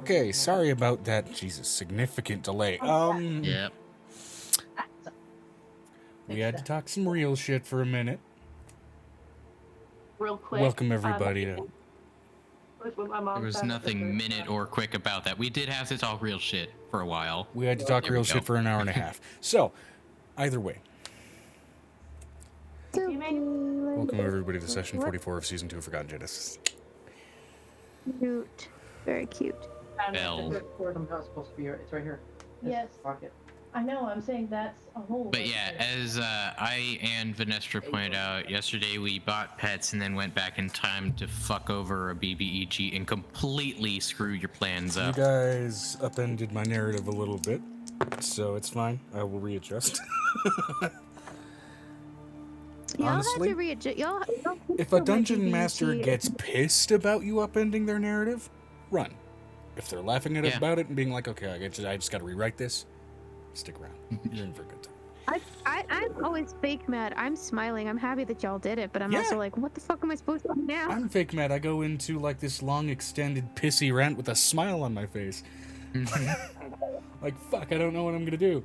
Okay, sorry about that. Jesus, significant delay. Yep. We had to talk some real shit for a minute. Real quick. Welcome everybody to. There was nothing minute or quick about that. We did have to talk real shit for a while. We had to talk real shit for an hour and a half. So, either way. Welcome everybody to session 44 of season 2 of Forgotten Genesis. Cute. Very cute. Bell. It's supposed to be. It's right here. Yes. Pocket. I know, I'm saying that's a whole. But yeah, as I and Vanessa pointed out, yesterday we bought pets and then went back in time to fuck over a BBEG and completely screw your plans up. You guys upended my narrative a little bit, so it's fine. I will readjust. Honestly, if a dungeon master gets pissed about you upending their narrative, run. If they're laughing at about it and being like, okay, I just got to rewrite this, stick around. You're in for a good time. I'm always fake mad. I'm smiling. I'm happy that y'all did it, but I'm also like, what the fuck am I supposed to do now? I'm fake mad. I go into like this long, extended, pissy rant with a smile on my face. Like, fuck, I don't know what I'm gonna do.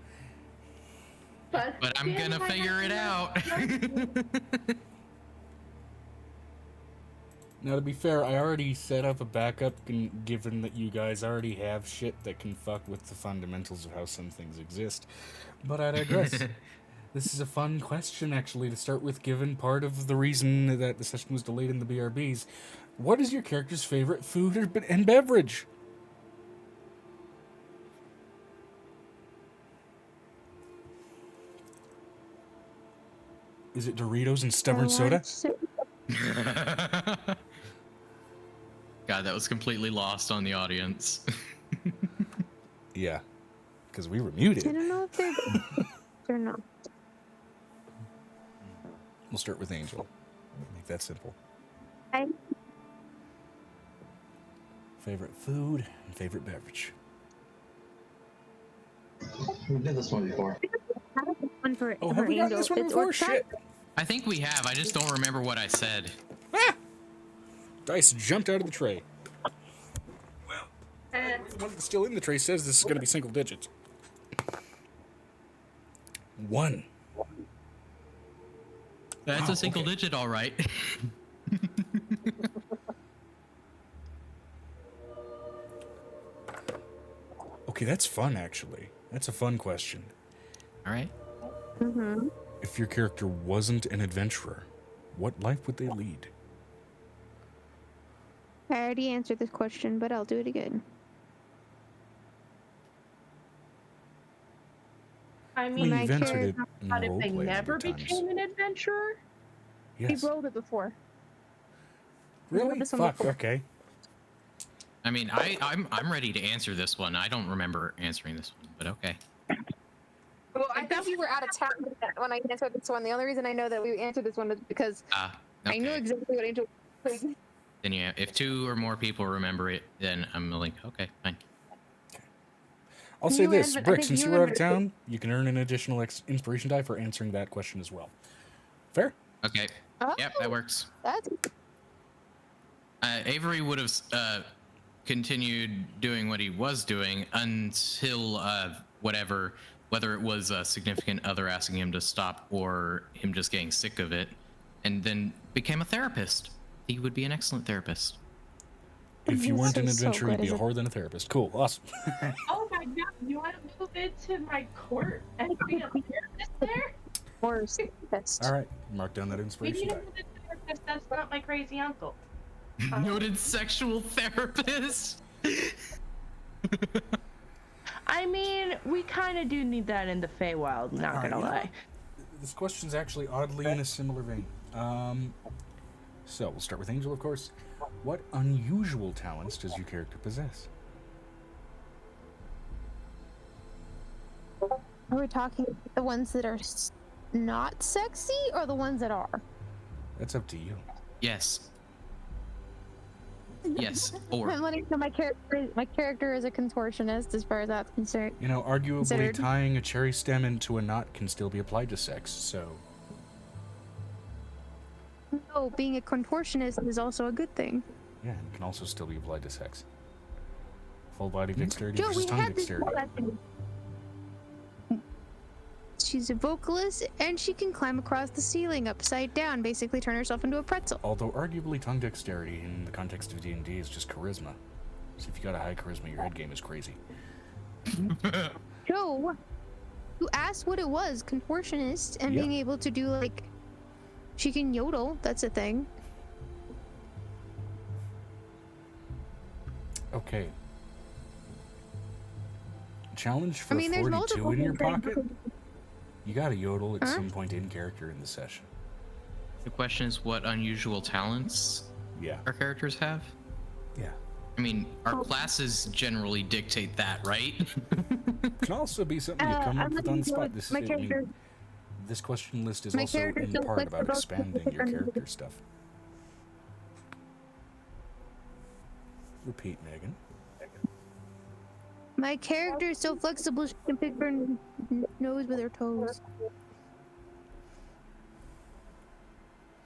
But I'm gonna figure it out. Now, to be fair, I already set up a backup, given that you guys already have shit that can fuck with the fundamentals of how some things exist. But I digress. This is a fun question, actually, to start with, given part of the reason that the session was delayed in the BRBs. What is your character's favorite food and beverage? Is it Doritos and stubborn soda? God, that was completely lost on the audience. Yeah, because we were muted. I don't know if they're not. We'll start with Angel. Make that simple. Favorite food and favorite beverage. We did this one before. Oh, have we done this one before? Shit. I think we have. I just don't remember what I said. Ah! Dice jumped out of the tray. Well, the one that's still in the tray says this is going to be single digits. 1. That's a single digit, all right. Okay, that's fun, actually. That's a fun question. All right. Mm-hmm. If your character wasn't an adventurer, what life would they lead? I already answered this question, but I'll do it again. I mean, We've answered it in what if they roleplay never many times. became an adventurer? Yes. We rolled it before. Really? Fuck, okay. I mean, I'm ready to answer this one. I don't remember answering this one, but okay. Well, I think you were out of town when I answered this one. The only reason I know that we answered this one is because Okay. I knew exactly what Angel was. Then yeah, if 2 or more people remember it, then I'm like, okay, fine. I'll say this, Brick, since you were out of town, you can earn an additional inspiration die for answering that question as well. Fair? Okay. Oh, Yep, that works. That's Avery would have continued doing what he was doing until whether it was a significant other asking him to stop or him just getting sick of it, and then became a therapist. He would be an excellent therapist. If you weren't an adventurer, you'd be a whore than a therapist. Cool, awesome. Oh my god, you want to move into my court and be a therapist there? or therapist. All right, mark down that We inspiration need die. another therapist that's not my crazy uncle. Noted sexual therapist. I mean, we kind of do need that in the Feywild, not All right, gonna lie. This question's actually oddly in a similar vein. So we'll start with Angel, of course. What unusual talents does your character possess? Are we talking the ones that are not sexy or the ones that are? That's up to you. Yes. Yes. Or I'm letting you know my character is a contortionist as far as that's concerned. You know, arguably tying a cherry stem into a knot can still be applied to sex, so... No, being a contortionist is also a good thing. Yeah, it can also still be applied to sex. Full body dexterity Joe, versus we tongue had this dexterity. lesson. She's a vocalist, and she can climb across the ceiling upside down, basically turn herself into a pretzel. Although arguably tongue dexterity in the context of D&D is just charisma. So if you got a high charisma, your head game is crazy. Joe, you asked what it was, contortionist, and Yeah. being able to do, like, she can yodel, that's a thing. Okay. Challenge for I mean, there's 42 multiple in your things that pocket? You gotta yodel at Huh? some point in character in the session. The question is, what unusual talents Yeah. our characters have? Yeah. I mean, our classes generally dictate that, right? Can also be something you come up I'm with gonna on the do spot. it. This, My I mean, character, this question list is My also character's in so part about flexible, expanding your different. character stuff. Repeat, Megan. my character is so flexible she can pick her nose with her toes.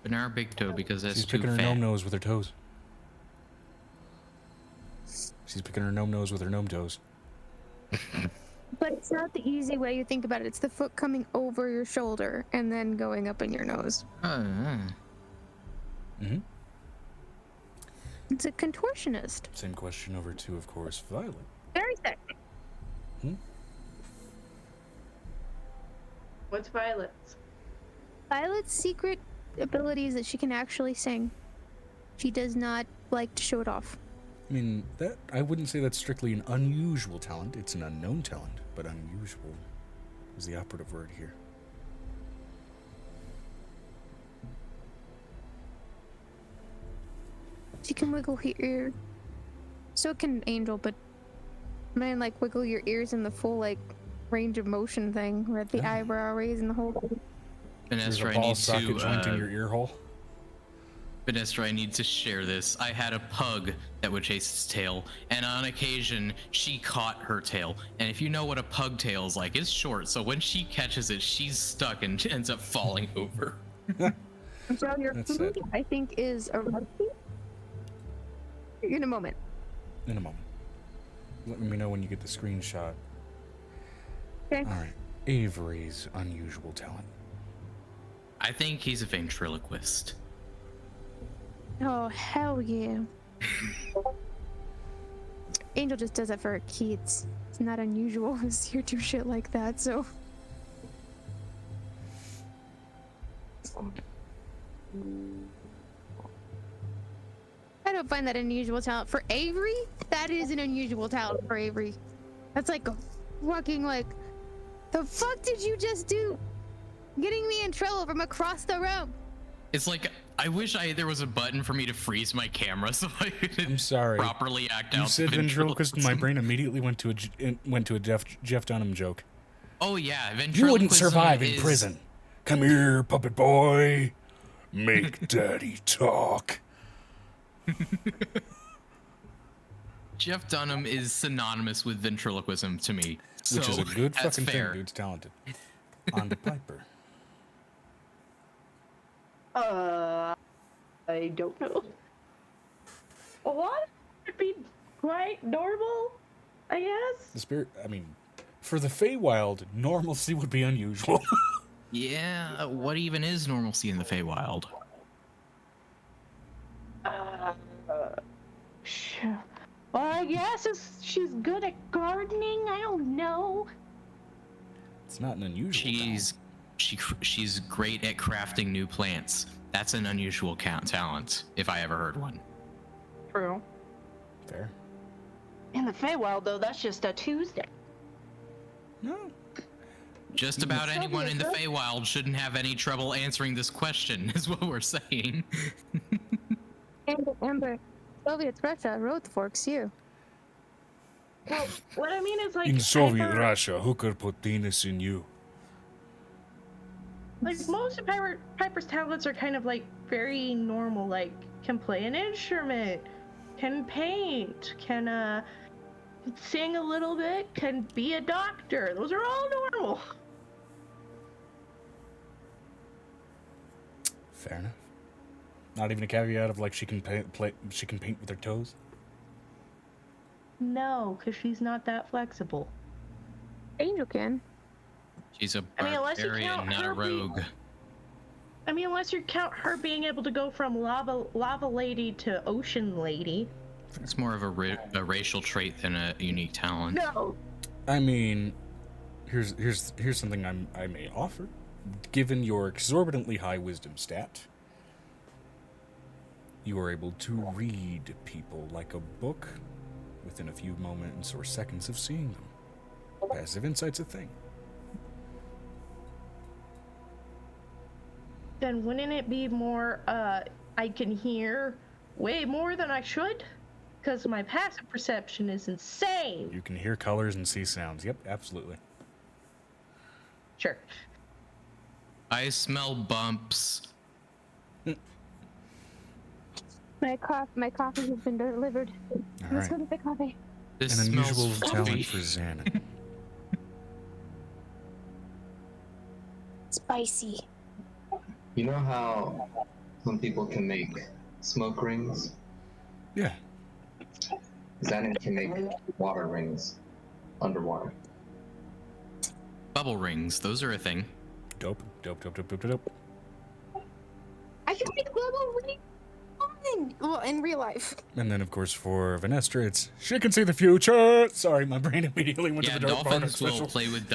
But not our big toe, because that's She's too picking her fat. gnome nose with her toes. She's picking her gnome nose with her gnome toes. But it's not the easy way you think about it. It's the foot coming over your shoulder and then going up in your nose. Mm-hmm. It's a contortionist. Same question over to, of course, Violet. Very sexy. What's Violet's? Violet's secret ability is that she can actually sing. She does not like to show it off. I mean, that I wouldn't say that's strictly an unusual talent. It's an unknown talent, but unusual is the operative word here. She can wiggle her ear. So can Angel, but I mean, like, wiggle your ears in the full, like, range of motion thing, where the Ah. eyebrow raise and the whole thing. There's Vanessa, a I ball need socket joint in to. your ear hole. Vanessa, I need to share this. I had a pug that would chase its tail, and on occasion, she caught her tail. And if you know what a pug tail is like, it's short, so when she catches it, she's stuck and ends up falling over. So your That's food, sad. I think, is a rugby. In a moment. In a moment. Let me know when you get the screenshot. Okay. Alright. Avery's unusual talent. I think he's a ventriloquist. Oh, hell yeah. Angel just does that for her kids. It's not unusual to see her do shit like that, so. I don't find that an unusual talent. For Avery, that is an unusual talent for Avery. That's like a fucking, like, the fuck did you just do? Getting me in trouble from across the room. It's like, I wish there was a button for me to freeze my camera so I could I'm sorry. properly act You out said ventriloquist, and my ventriloquism. brain immediately went to a Jeff Dunham joke. Oh yeah, ventriloquism You wouldn't survive in is- prison. Come here, puppet boy. Make daddy talk. Jeff Dunham is synonymous with ventriloquism to me. Which so is a good that's fucking fair. thing, dude's talented. On to Piper. I don't know. A lot would be quite normal, I guess. The spirit, I mean, for the Feywild, normalcy would be unusual. Yeah, what even is normalcy in the Feywild? Sure. Well, I guess she's good at gardening. I don't know. It's not an unusual talent. She's great at crafting new plants. That's an unusual talent, if I ever heard one. True. Fair. In the Feywild, though, that's just a Tuesday. No. Just about anyone in the Feywild shouldn't have any trouble answering this question, is what we're saying. Amber, Soviet Russia, road forks you. Well, what I mean is, like, In Soviet Piper- Russia, who could put penis in you? like most of Piper's talents are kind of like very normal. Like, can play an instrument, can paint, can sing a little bit, can be a doctor. Those are all normal. Fair enough. Not even a caveat of like she can paint with her toes. No, because she's not that flexible. Angel can. She's a I mean, unless you barbarian, count not a her rogue. I mean, unless you count her being able to go from lava lady to ocean lady. It's more of a racial trait than a unique talent. No. I mean, here's something I may offer. Given your exorbitantly high wisdom stat, you are able to read people like a book within a few moments or seconds of seeing them. Passive insight's a thing. Then wouldn't it be more, I can hear way more than I should? Because my passive perception is insane. You can hear colors and see sounds. Yep, absolutely. Sure. I smell bumps. My coffee has been delivered. All Let's go right. get the coffee. This An smells unusual talent fluffy. for Xanon. Spicy. You know how some people can make smoke rings? Yeah. Xanon can make water rings underwater. Bubble rings, those are a thing. Dope. I can make global ring. Well, in real life. And then, of course, for Vanestra, it's she can see the future. Sorry, my brain immediately went Yeah, to the dark part. dolphins will play with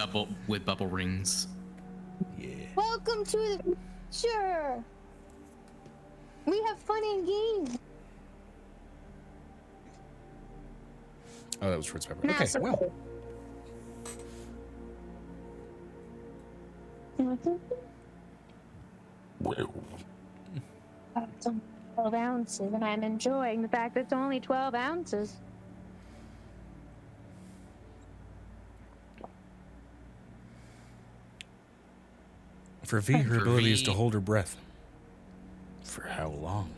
bubble rings. Yeah. Welcome to the future. We have fun and games. Oh, that was Fritz Pepper. Nah, Okay, so- well. It's only 12 ounces, and I'm enjoying the fact that it's only 12 ounces. For V, her For ability is V- to hold her breath. For how long?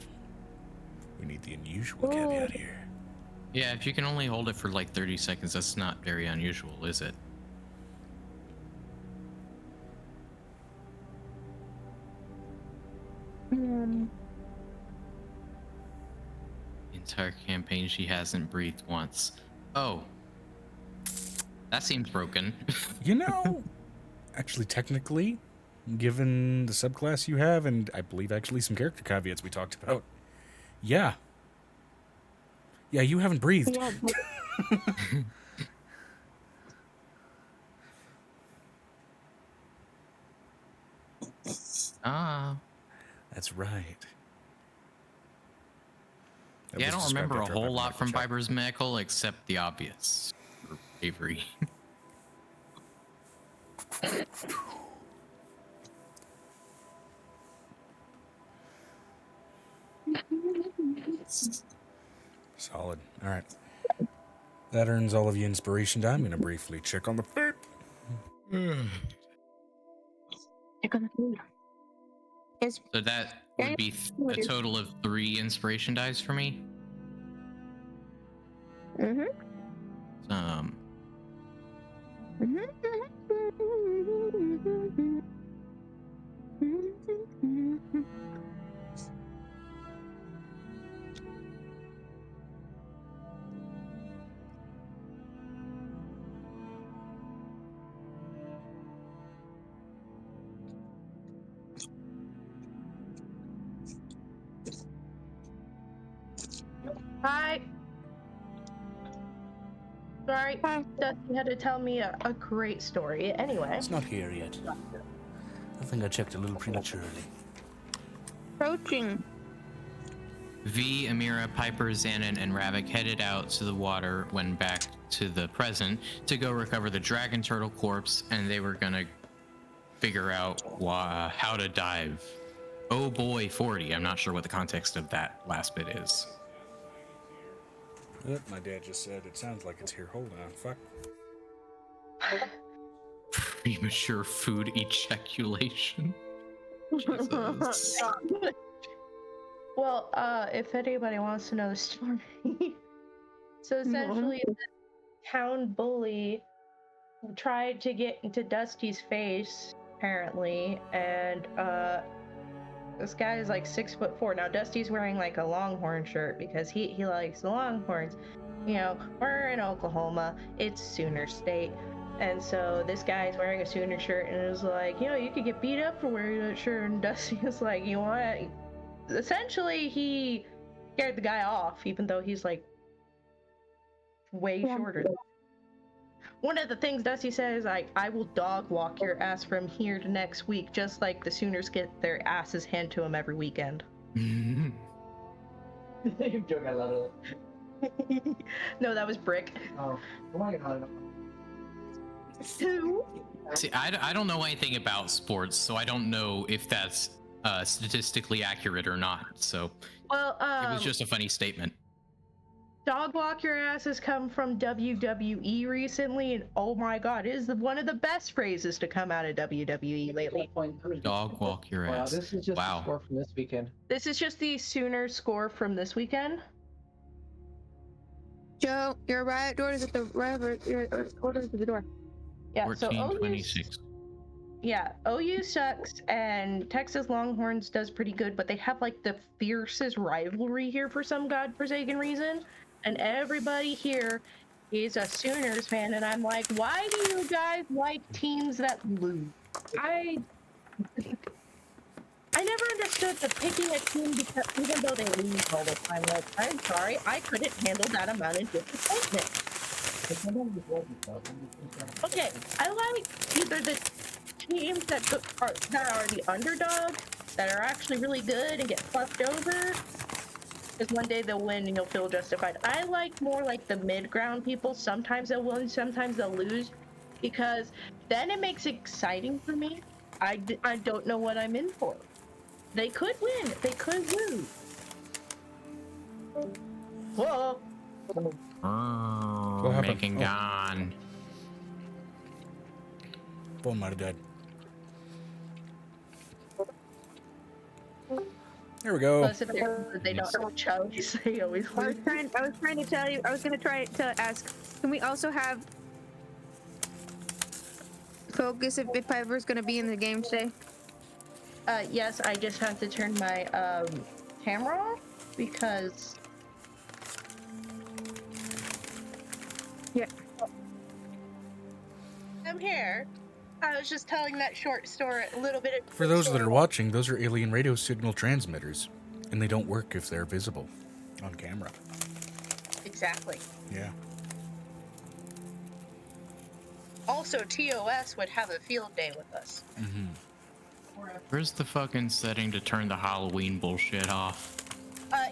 We need the unusual caveat here. Yeah, if you can only hold it for like 30 seconds, that's not very unusual, is it? Entire campaign, she hasn't breathed once. Oh. That seems broken. You know, actually, technically, given the subclass you have, and I believe actually some character caveats we talked about, yeah. Yeah, you haven't breathed. Yeah, Ah. That's right. That Yeah, I was don't described remember a after whole lot biomedical from check. Piper's Medical except the obvious. For Avery. Solid. All right. That earns all of you inspiration die. I'm going to briefly check on the food. check on the food. Is So that would be a total of 3 inspiration dice for me. Um, Hi. Sorry, Dusty had to tell me a great story. Anyway. It's not here yet. I think I checked a little prematurely. approaching. V, Amira, Piper, Xanon, and Ravik headed out to the water when back to the present to go recover the dragon turtle corpse, and they were gonna figure out how to dive. Oh boy, 40. I'm not sure what the context of that last bit is. My dad just said it sounds like it's here. Hold on. Fuck. Premature food ejaculation. Jesus. Well, if anybody wants to know the story. So essentially, the town bully tried to get into Dusty's face, apparently, and this guy is like 6'4". Now Dusty's wearing like a Longhorn shirt because he likes the Longhorns, we're in Oklahoma. It's Sooner State. And so this guy's wearing a Sooner shirt and is like, you could get beat up for wearing that shirt. And Dusty is like, you want it? Essentially, he scared the guy off, even though he's like way shorter. One of the things Dusty says is like, I will dog walk your ass from here to next week, just like the Sooners get their asses handed to them every weekend. You're joking, I love it. No, that was Brick. Oh my god. Who? See, I don't know anything about sports, so I don't know if that's statistically accurate or not. So Well, it was just a funny statement. dog walk your ass has come from WWE recently, and oh my god, it is one of the best phrases to come out of WWE lately. Dog walk your Wow, ass. this is just Wow. the score from this weekend. This is just the Sooners score from this weekend. Joe, your right door is at the right. Your order is at the door. Yeah, so 14-26. OU sucks, and Texas Longhorns does pretty good, but they have like the fiercest rivalry here for some godforsaken reason. And everybody here is a Sooners fan, and I'm like, why do you guys like teams that lose? I never understood the picking a team because even though they lose all the time. Like, I'm sorry, I couldn't handle that amount of disappointment. Okay, I like either the teams that are the underdog, that are actually really good and get fucked over, because one day they'll win and you'll feel justified. I like more like the mid-ground people. Sometimes they'll win, sometimes they'll lose, because then it makes it exciting for me. I don't know what I'm in for. They could win, they could lose. Whoa. Oh, happened? making Oh. gone. Phone might have died. There we go. Plus, if they don't have Charlie's, they always I was lose. trying to tell you. I was gonna try to ask. Can we also have focus if Piper's gonna be in the game today? Yes, I just have to turn my camera off because. Yeah. I'm here. I was just telling that short story, a little bit. For those that are watching, those are alien radio signal transmitters, and they don't work if they're visible on camera. Exactly. Yeah. Also, TOS would have a field day with us. Mm-hmm. Where's the fucking setting to turn the Halloween bullshit off?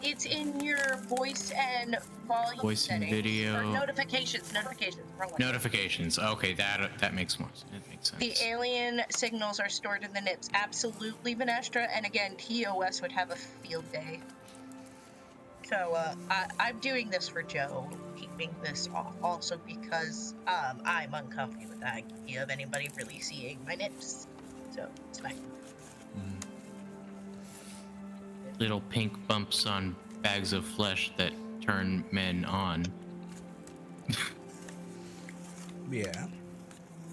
It's in your voice and volume Voice and settings. video. Or notifications. Wrong one. Notifications. Okay, that makes more sense. That makes sense. The alien signals are stored in the NIPS. Absolutely, Vanestra. And again, TOS would have a field day. So, I'm doing this for Joe, keeping this off, also because I'm uncomfortable with the idea of anybody really seeing my NIPS. So, it's fine. Little pink bumps on bags of flesh that turn men on. Yeah.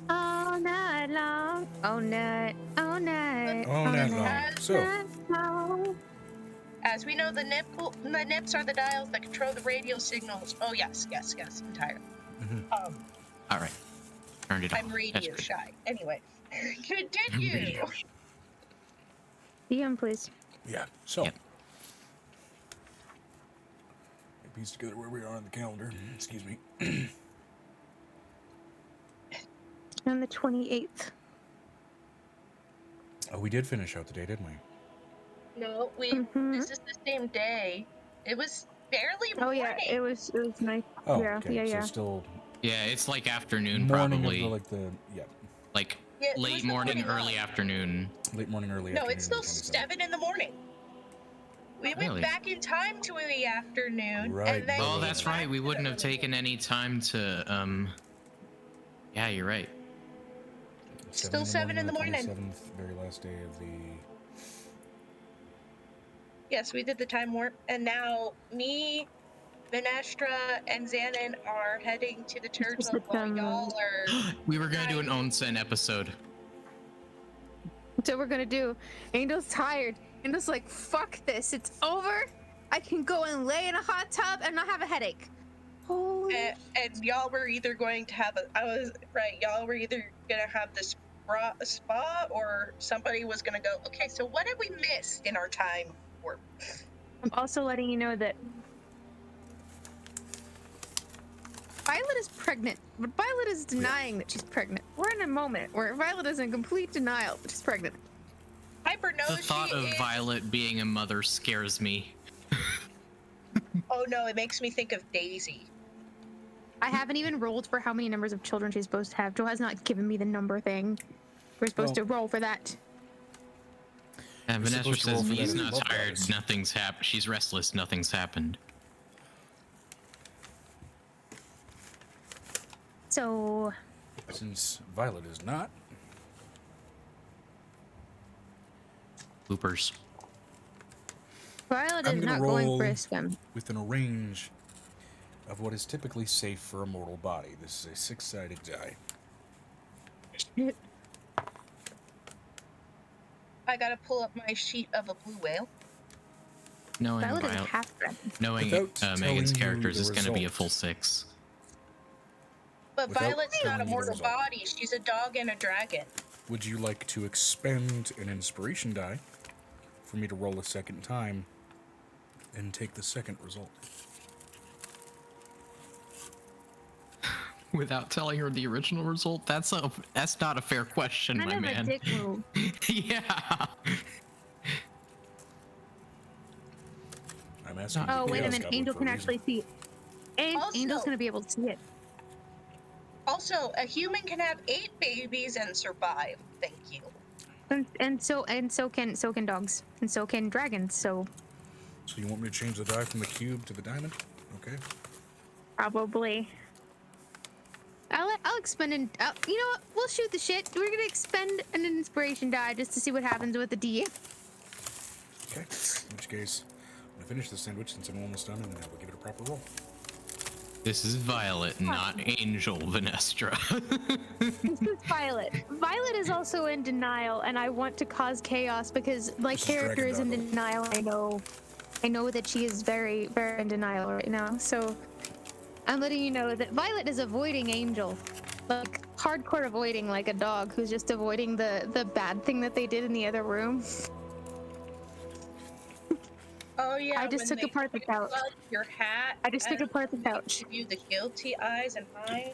All night long. All night. All night. All night long. So, night long. As we know, the NIPS are the dials that control the radio signals. Oh, yes, entirely. Mhm. All right, turned it off. I'm radio That's shy. Anyway, continue. Radio. DM, please. yeah. So, Yep. piece together where we are on the calendar. Excuse me. On the 28th. Oh, we did finish out the day, didn't we? No, Mhm. this is the same day. It was barely Oh morning. yeah, it was nice. Oh, Yeah, okay. yeah, So yeah. still Yeah, it's like afternoon, morning probably. of yeah, Like Yeah, it was late the morning, morning early of. afternoon. late morning, early No, afternoon. it's still of the 27th. 7 in the morning. We went Really? back in time to the afternoon. Right, And then Oh, Yeah. that's right. We wouldn't have taken any time to. Yeah, you're right. Still 7 in the morning. 27th, very last day of the. Yes, we did the time warp. And now me, Minestra, and Xanon are heading to the church the while time y'all are... We were gonna do an onsen episode. That's what we're gonna do. Angel's tired. Angel's like, fuck this. It's over. I can go and lay in a hot tub and not have a headache. And y'all were either going to have y'all were either gonna have this spa, or somebody was gonna go, okay, so what did we miss in our time warp? I'm also letting you know that Violet is pregnant, but Violet is denying that she's pregnant. We're in a moment where Violet is in complete denial that she's pregnant. Piper knows The thought she of is. Violet being a mother scares me. Oh no, it makes me think of Daisy. I haven't even rolled for how many numbers of children she's supposed to have. Joe has not given me the number thing. We're supposed to roll for that. And Vanessa supposed to roll says for that V's in not love tired, dice. nothing's happened. She's restless, nothing's happened. So, Since Violet is not, Loopers. Violet I'm is gonna not going for roll a swim. within a range of what is typically safe for a mortal body. This is a 6-sided die. I gotta pull up my sheet of a blue whale. Knowing Violet is Violet, half dragon. knowing Without Megan's telling you characters the is going to be a result. full 6. But Without Violet's not a telling you the mortal result. body. She's a dog and a dragon. Would you like to expend an inspiration die for me to roll a second time and take the second result? Without telling her the original result, that's not a fair question, Kind my of man. a dick move. Yeah. I'm asking. Oh, the wait a Chaos minute. Goblin Angel for a can reason. actually see it. And Also- Angel's going to be able to see it. Also, a human can have 8 babies and survive. Thank you. And so can dogs. And so can dragons. So So you want me to change the die from the cube to the diamond? Okay. probably. I'll expend you know what? We'll shoot the shit. We're gonna expend an inspiration die just to see what happens with the D. Okay. In which case, I'm gonna finish the sandwich since I'm almost done, and then I will give it a proper roll. This is Violet, not Angel Vanestra. This is Violet. Violet is also in denial, and I want to cause chaos because my This is character Dragon is in Doggo. denial. I know that she is very, very in denial right now. So I'm letting you know that Violet is avoiding Angel, like hardcore avoiding, like a dog who's just avoiding the bad thing that they did in the other room. Oh yeah. I just when took they apart the couch. pull out your hat. I just took and apart the they couch. Give you the guilty eyes and hide.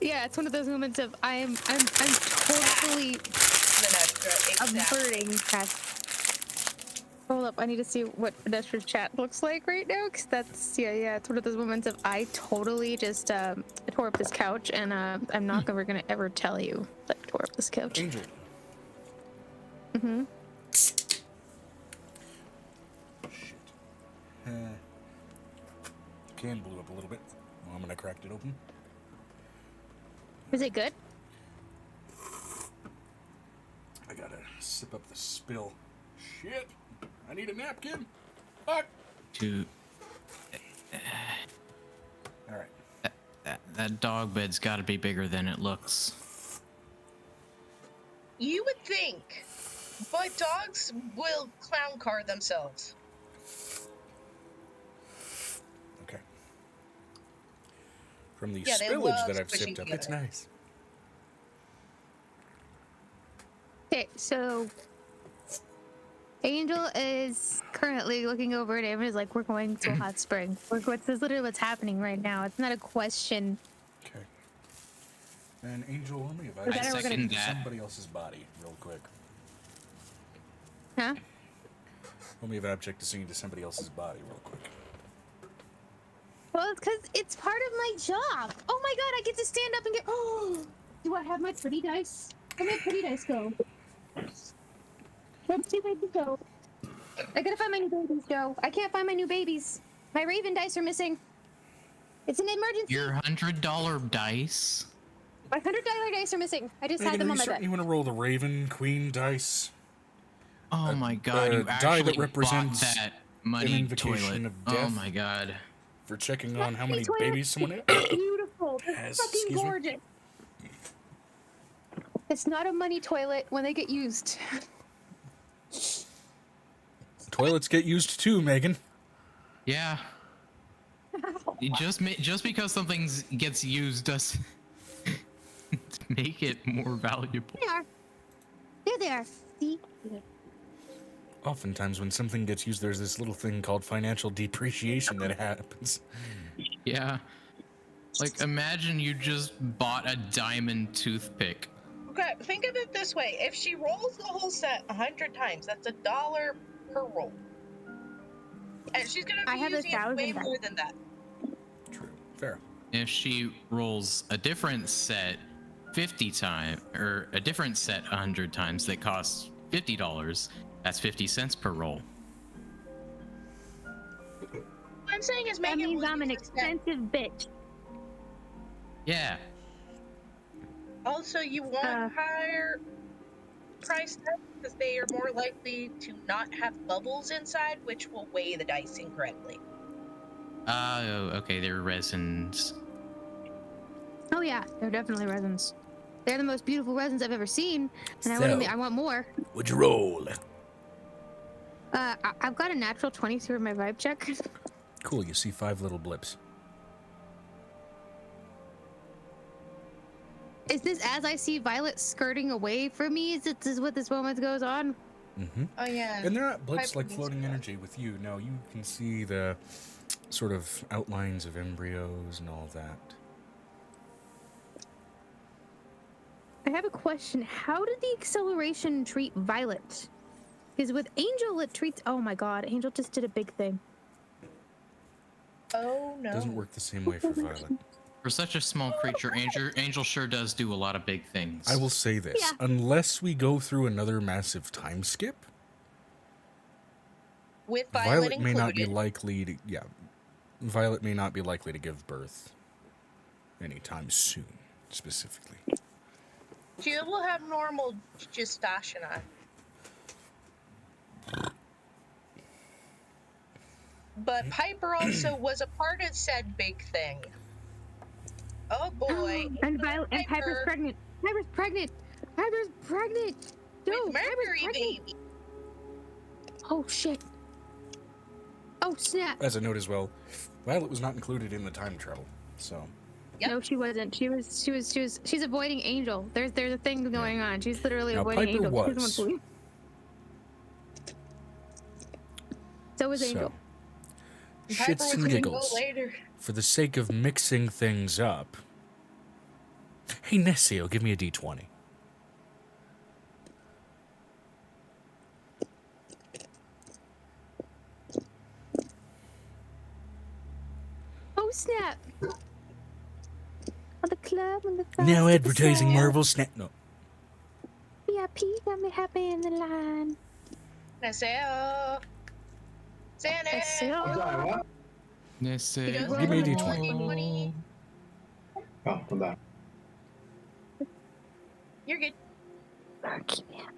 Yeah, it's one of those moments of I'm totally Vanessa, exactly. averting that. Hold up, I need to see what Venestra's chat looks like right now, because that's yeah, it's one of those moments of I totally just tore up this couch, and I'm not ever gonna ever tell you that I tore up this couch. Angel. Mm-hmm. Shit. Can blew up a little bit. Well, I'm gonna crack it open. Is it good? I gotta sip up the spill. Shit. I need a napkin. Fuck. All right. That dog bed's got to be bigger than it looks. You would think, but dogs will clown car themselves. Okay. From the Yeah, they spillage love that I've squishing sipped up, it's together. nice. Okay, so Angel is currently looking over at him and is like, "We're going to a hot spring." This is literally what's happening right now. It's not a question. Okay. And Angel, let me Is that evaluate how we're gonna- second that. somebody else's body real quick. Huh? Let me have object to see into somebody else's body real quick. Well, it's because it's part of my job. Oh my god, I get to stand up and get. Oh, do I have my pretty dice? Where'd my pretty dice go? Where'd my babies go? I gotta find my new babies, Joe. I can't find my new babies. My raven dice are missing. It's an emergency. Your $100 dice? My $100 dice are missing. I just had Megan, them are on you my certain bed. you want to roll the Raven Queen dice? Oh my god, you die actually that represents bought that money invocation toilet. of Oh death. my god. For checking on how My many toilet babies someone is has? beautiful. They're Has- fucking excuse me? gorgeous. It's not a money toilet when they get used. Toilets get used too, Megan. Yeah. Ow. Just because something gets used does make it more valuable. They are. There they are. See? Oftentimes, when something gets used, there's this little thing called financial depreciation that happens. Yeah. Like, imagine you just bought a diamond toothpick. Okay, think of it this way: if she rolls the whole set 100 times, that's $1 per roll, and she's gonna I be have using it way 1,000 more than that. True. Fair. If she rolls a different set 50 times, or a different set 100 times that costs $50, that's 50 cents per roll. What I'm saying is, That Megan means will I'm an use this set. expensive bitch. Yeah. Also, you want higher price tags because they are more likely to not have bubbles inside, which will weigh the dice incorrectly. Oh, okay, they're resins. Oh yeah, they're definitely resins. They're the most beautiful resins I've ever seen, and I want more. Would you roll? I've got a natural 20 through my vibe check. Cool, you see 5 little blips. Is this as I see Violet skirting away from me? Is this what this moment goes on? Mm-hmm. Oh yeah. And they're not blips Piper like needs floating to go. energy with you. No, you can see the sort of outlines of embryos and all that. I have a question. How did the acceleration treat Violet? Because with Angel, it treats... Oh my god, Angel just did a big thing. Oh no. Doesn't work the same way for Violet. For such a small creature, Angel sure does do a lot of big things. I will say this. Yeah. Unless we go through another massive time skip, With Violet may not be included. likely to... Yeah. Violet may not be likely to give birth anytime soon, specifically. She will have normal gestation. But Piper also was a part of said big thing. Oh boy. And Violet and Piper's Piper pregnant. Piper's pregnant. Piper's pregnant. Dude, with Piper's Mercury pregnant. baby. Oh shit. Oh snap. As a note as well, Violet was not included in the time travel, so... Yep. No, she wasn't. She's avoiding Angel. There's a thing going on. She's literally Now, avoiding Piper Angel. She doesn't was. want to leave. So was Angel. Piper Shits was and gonna giggles. go later. For the sake of mixing things up... Hey, Nessio, give me a d20. Oh snap. On the club on the Now first advertising episode. Marvel Snap... No. VIP got me happy in the line. Naseo. Santa. I'm sorry, what? This He is goes Give me a rolling D20. 20. Oh, I'm back. You're good. Barky man.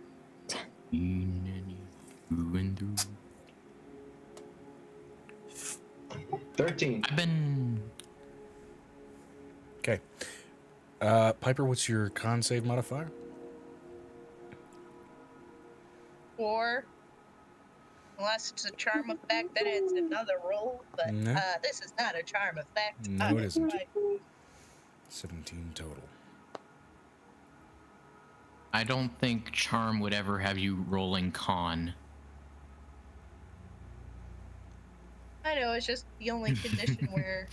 13. I've been... Okay. Piper, what's your con save modifier? 4. Unless it's a charm effect, then it's another roll. But No. this is not a charm effect. No, it isn't. Like, 17 total. I don't think Charm would ever have you rolling con. I know, it's just the only condition where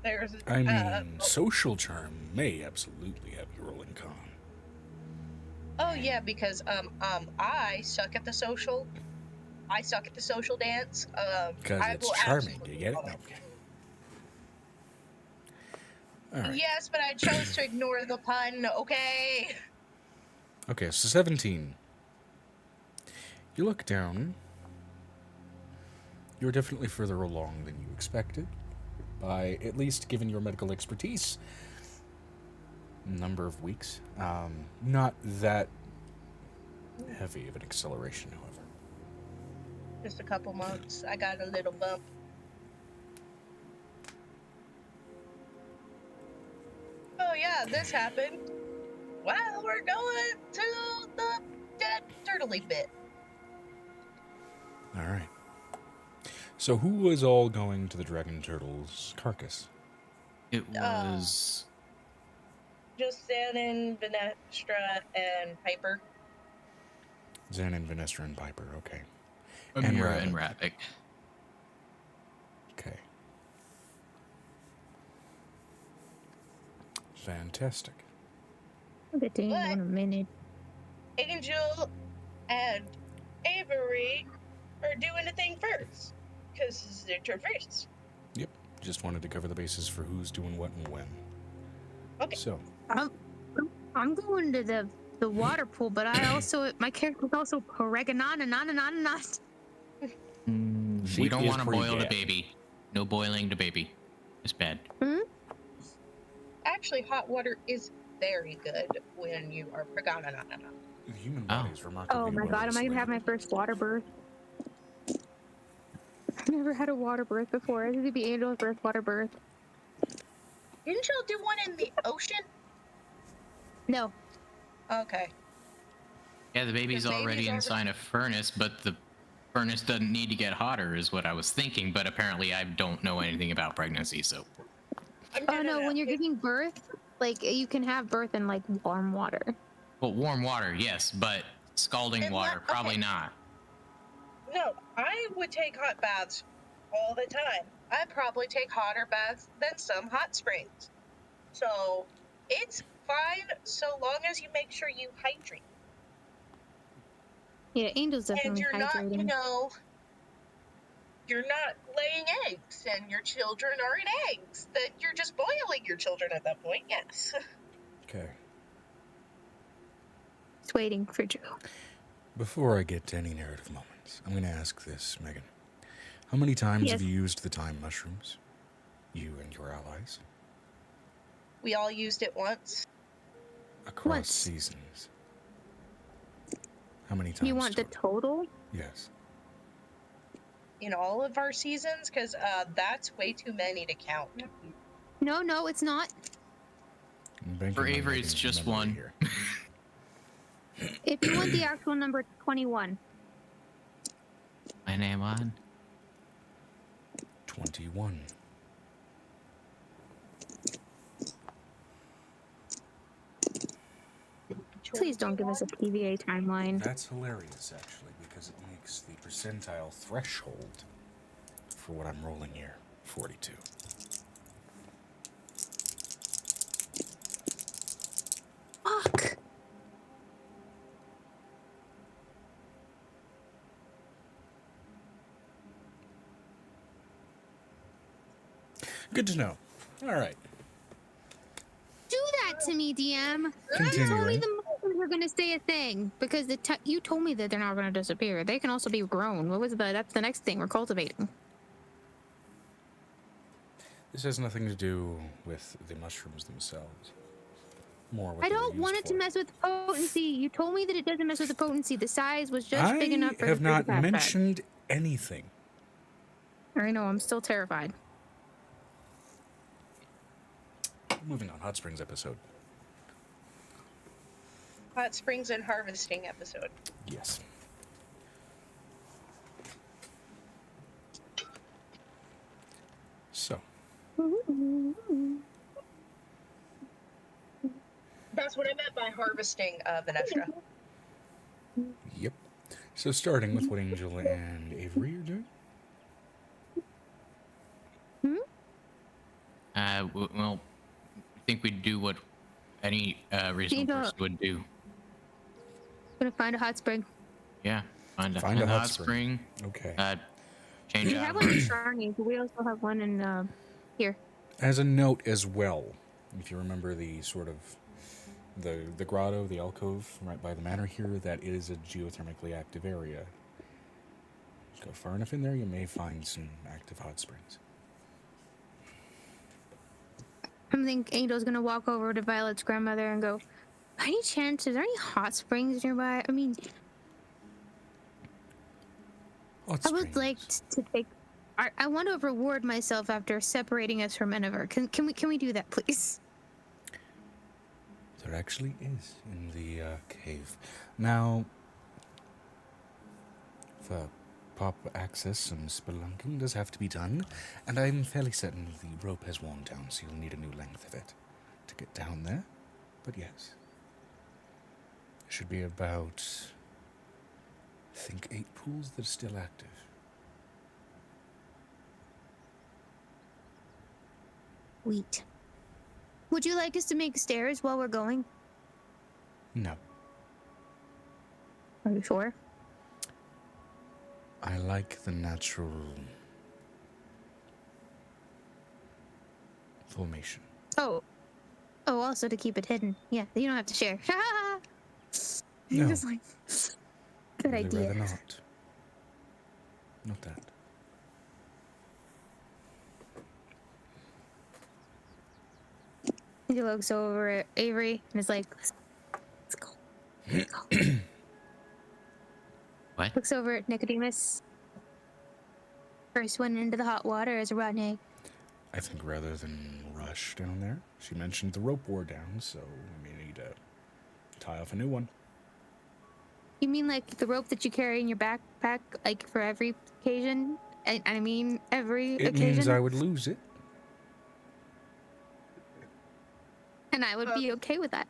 there's a... I mean, social charm may absolutely have you rolling con. Oh yeah, because I suck at the social. I suck at the social dance. Because I it's will charming. absolutely You get it? roll No. it. All right. Yes, but I chose to ignore the pun. Okay. Okay, so 17. You look down. You're definitely further along than you expected. By at least, given your medical expertise, number of weeks. Not that heavy of an acceleration, however. Just a couple months. I got a little bump. Oh yeah, this happened. Well, we're going to the dead turtley bit. All right. So who was all going to the dragon turtle's carcass? It was. Just Xanon, Venestra, and Piper. Xanon, Venestra, and Piper. Okay. Amira and Ravik. Okay. Fantastic. I'll get to Angel in a minute. Angel and Avery are doing the thing first. Because this is their turn first. Yep. Just wanted to cover the bases for who's doing what and when. Okay. So. I'm going to the water pool, but my character's also Peregananananananat. We don't want to pretty boil the bad. baby. No boiling the baby. It's bad. Actually, hot water is very good when you are Pragananana. The human body is remarkably Oh my well god, am I gonna have my insulated. first water birth? I've never had a water birth before. This is gonna be Angel's first water birth. Didn't y'all do one in the ocean? No. Okay. Yeah, the baby's The baby's already already- inside a furnace, but the furnace doesn't need to get hotter, is what I was thinking. But apparently, I don't know anything about pregnancy, so. Oh no, when you're giving birth, like you can have birth in like warm water. Well, warm water, yes, but scalding And water, what- probably okay. not. No, I would take hot baths all the time. I probably take hotter baths than some hot springs. So it's fine so long as you make sure you hydrate. Yeah, Angel's And definitely you're not, hydrating. you're not laying eggs and your children aren't eggs. That you're just boiling your children at that point, yes. Okay. Just waiting for Joe. Before I get to any narrative moments, I'm going to ask this, Megan. How many times have Yes. you used the time mushrooms? You and your allies? We all used it once. Across Once. seasons. How many times? You want the total? Yes. In all of our seasons, because that's way too many to count. No, it's not. I'm banking For on Avery, it's Megan's just memory one. here. If you want the actual number, 21. My name on. 21. Please don't give us a PVA timeline. That's hilarious, actually, because it makes the percentile threshold for what I'm rolling here 42. Fuck. Good to know. All right. Do that to me, DM. You told me Continuing. the mushrooms were gonna stay a thing because you told me that they're not gonna disappear. They can also be grown. That's the next thing we're cultivating. This has nothing to do with the mushrooms themselves. More what I they were don't want used it to for. mess with potency. You told me that it doesn't mess with the potency. The size was just big enough for I have the not pack. mentioned anything. I know, I'm still terrified. Moving on, Hot Springs episode. Hot springs and harvesting episode. Yes. So, That's what I meant by harvesting Venestra. yep. So starting with what Angel and Avery are doing. Well, I think we'd do what any reasonable Angel- person would do. Gonna find a hot spring. Yeah, find Find a a hot hot spring. Okay. Change We have out. one in Charney, but we also have one in here. As a note as well, if you remember the sort of the grotto, the alcove right by the manor here, that is a geothermically active area. Go far enough in there, you may find some active hot springs. I think Angel's gonna walk over to Violet's grandmother and go, by any chance, is there any hot springs nearby? I mean, Hot I would springs. like to take. I want to reward myself after separating us from Enniver. Can we do that, please? There actually is in the cave. Now, pop access, some spelunking does have to be done, and I'm fairly certain the rope has worn down, so you'll need a new length of it to get down there. But yes. There should be about, I think, 8 pools that are still active. Sweet. Would you like us to make stairs while we're going? No. Are you sure? I like the natural formation. Oh. Oh, also to keep it hidden. Yeah, you don't have to share. You're No. just like, good Really idea. rather not. Not that. He looks over at Avery and is like, let's go. Let's go. What? Looks over at Nicodemus. First one into the hot water is a rotten egg. I think rather than rush down there, she mentioned the rope wore down, so we may need to tie off a new one. You mean like the rope that you carry in your backpack, like for every occasion? I mean every It occasion? means I would lose it. And I would be okay with that.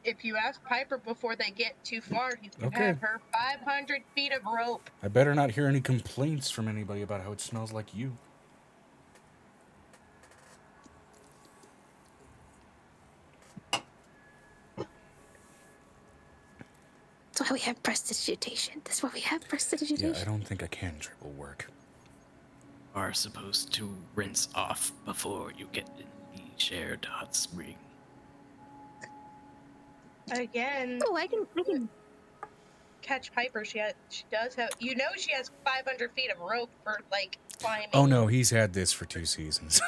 If you ask Piper before they get too far, you can Okay. have her 500 feet of rope. I better not hear any complaints from anybody about how it smells like you. That's why we have prestidigitation. That's why we have prestidigitation. Yeah, I don't think I can triple work. Are supposed to rinse off before you get in the shared hot spring. Again, Oh, I can. catch Piper. She does have. You know, she has 500 feet of rope for like climbing. Oh no, he's had this for 2 seasons.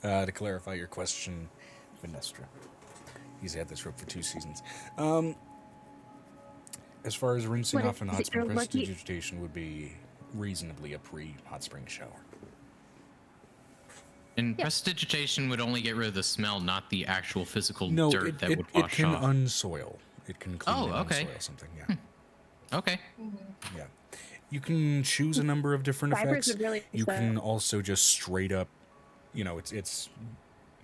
To clarify your question, Vinestra. He's had this rope for 2 seasons. As far as rinsing What off an is hot it, spring, you're lucky? prestidigitation would be reasonably a pre-hot spring shower. And Yeah. prestidigitation would only get rid of the smell, not the actual physical No, dirt that would it wash can off. unsoil. It can clean Oh, and okay. unsoil something, yeah. Okay. Yeah. You can choose a number of different Vipers effects. would really use You that. can also just straight up, it's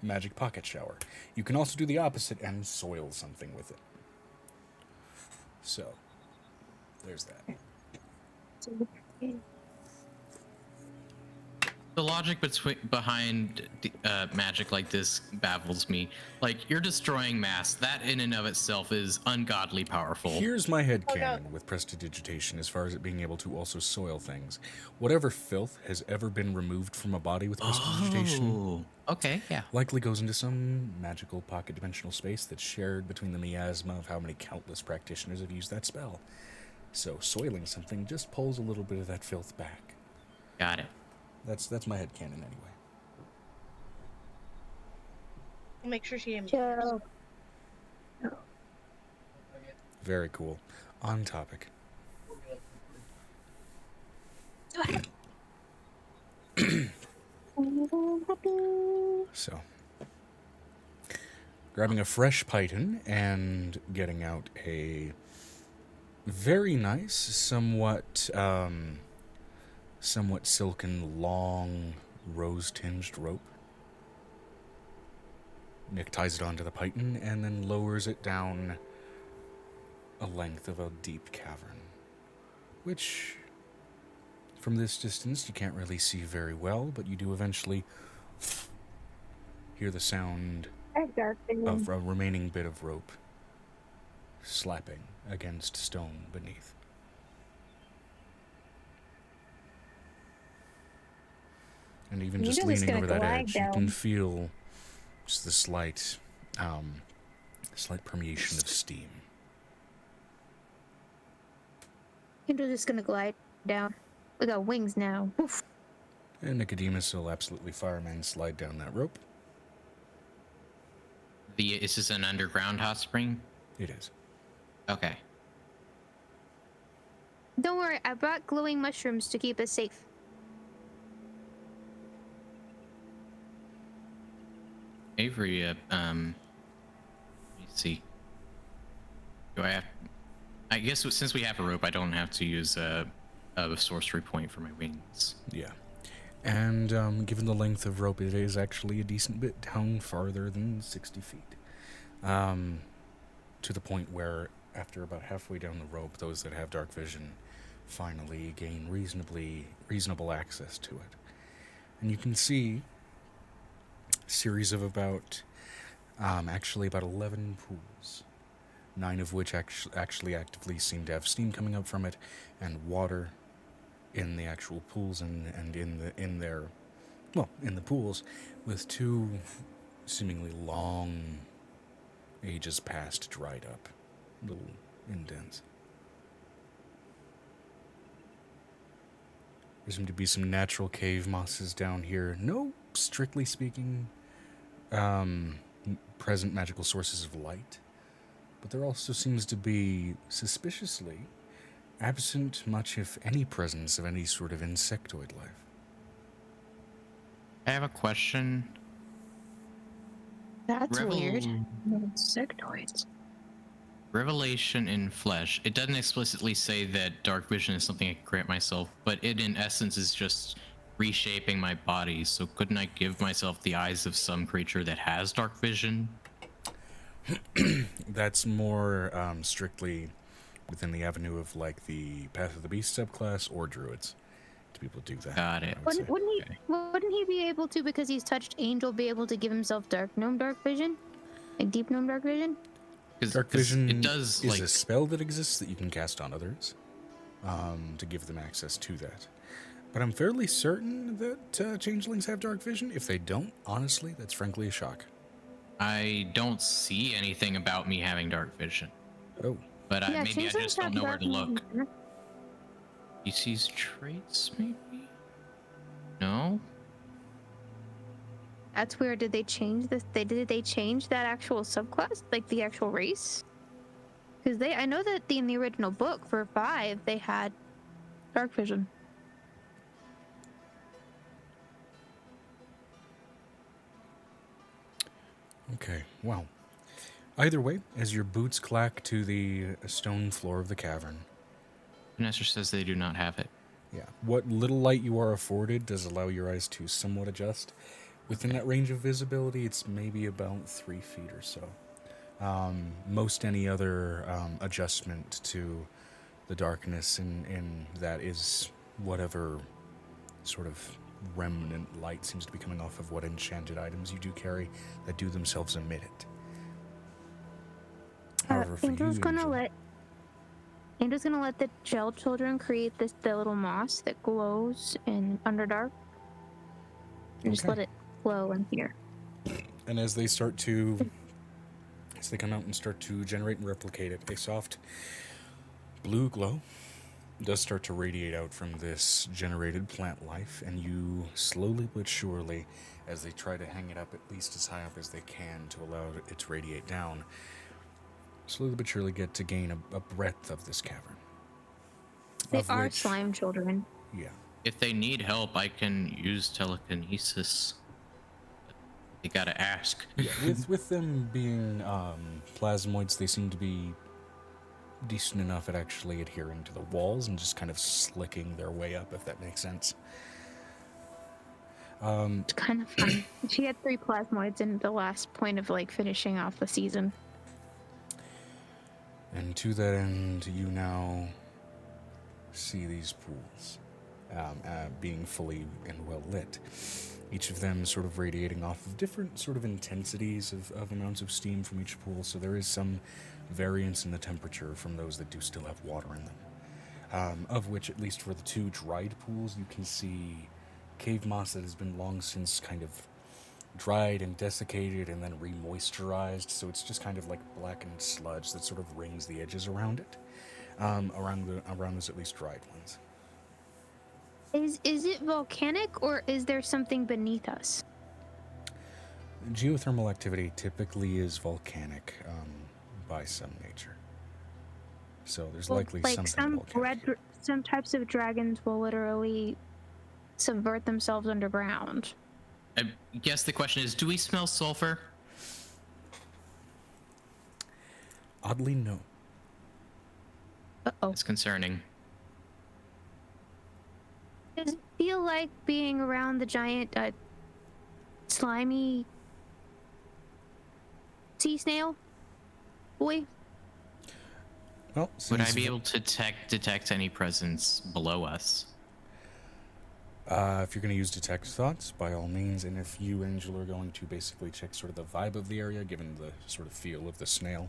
magic pocket shower. You can also do the opposite and soil something with it. So, there's that. The logic behind magic like this baffles me. Like, you're destroying mass. That in and of itself is ungodly powerful. Here's my headcanon no. with prestidigitation as far as it being able to also soil things. Whatever filth has ever been removed from a body with prestidigitation Oh, okay, yeah. likely goes into some magical pocket dimensional space that's shared between the miasma of how many countless practitioners have used that spell. So soiling something just pulls a little bit of that filth back. Got it. That's my headcanon anyway. Make sure she aims. Joe. Very cool. On topic. So, grabbing a fresh python and getting out a very nice, somewhat silken, long, rose-tinged rope. Nick ties it onto the python and then lowers it down a length of a deep cavern, which, from this distance, you can't really see very well, but you do eventually hear the sound of a remaining bit of rope slapping against stone beneath. And even just Needle is leaning gonna over that glide edge, you can down. feel just the slight permeation of steam. Kindle's just gonna glide down. We got wings now. Oof. And Nicodemus will absolutely fireman slide down that rope. Is this an underground hot spring? It is. Okay. Don't worry, I brought glowing mushrooms to keep us safe. Avery, let me see. Do I have? I guess since we have a rope, I don't have to use a of sorcery point for my wings. Yeah. And given the length of rope, it is actually a decent bit down farther than 60 feet. To the point where, after about halfway down the rope, those that have dark vision finally gain reasonable access to it. And you can see a series of about 11 pools, 9 of which actually actively seem to have steam coming up from it, and water in the actual pools and in the pools, with 2 seemingly long ages past dried up little indents. There seem to be some natural cave mosses down here. No, strictly speaking, present magical sources of light, but there also seems to be, suspiciously, absent much, if any, presence of any sort of insectoid life. I have a question. That's weird. Insectoids. Revelation in flesh. It doesn't explicitly say that dark vision is something I can grant myself, but it in essence is just reshaping my body. So couldn't I give myself the eyes of some creature that has dark vision? That's more strictly within the avenue of like the Path of the Beast subclass or druids to be able to do that. Got it. Wouldn't he be able to, because he's touched angel, be able to give himself dark vision? Like deep gnome dark vision? Dark vision it does, is a spell that exists that you can cast on others to give them access to that. But I'm fairly certain that changelings have dark vision. If they don't, honestly, that's frankly a shock. I don't see anything about me having dark vision. Oh. But Yeah, maybe I just don't know where to look. vision. Species traits, maybe? No? That's weird. Did they change this? Did they change that actual subclass, like the actual race? Because I know that in the original book for 5 they had dark vision. Okay, well. Either way, as your boots clack to the stone floor of the cavern. Vanessa says they do not have it. Yeah, what little light you are afforded does allow your eyes to somewhat adjust. Within that range of visibility, it's maybe about 3 feet or so. Most any other adjustment to the darkness in that is whatever sort of remnant light seems to be coming off of what enchanted items you do carry that do themselves emit it. However, for Angel's you, gonna Angel, let the gel children create the little moss that glows in Underdark. And just Okay. let it glow in here. And as they come out and start to generate and replicate it, a soft blue glow does start to radiate out from this generated plant life, and you slowly but surely, as they try to hang it up at least as high up as they can to allow it to radiate down, slowly but surely get to gain a breadth of this cavern. They are slime children. Yeah. If they need help, I can use telekinesis. They gotta ask. Yeah, with them being plasmoids, they seem to be decent enough at actually adhering to the walls and just kind of slicking their way up, if that makes sense. It's kind of fun. She had 3 plasmoids in the last point of like finishing off the season. And to that end, you now see these pools being fully and well lit. Each of them sort of radiating off of different sort of intensities of amounts of steam from each pool, so there is some variance in the temperature from those that do still have water in them. Of which, at least for the 2 dried pools, you can see cave moss that has been long since kind of dried and desiccated and then re-moisturized, so it's just kind of like blackened sludge that sort of rings the edges around it, around those at least dried ones. Is it volcanic, or is there something beneath us? Geothermal activity typically is volcanic by some nature, so there's likely like something volcanic. some types of dragons will literally subvert themselves underground. I guess the question is, do we smell sulfur? Oddly, no. Uh-oh. It's concerning. feel like being around the giant, slimy sea snail boy? Well, Would I since be able to detect any presence below us? if you're going to use detect thoughts, by all means, and if you, Angel, are going to basically check sort of the vibe of the area, given the sort of feel of the snail.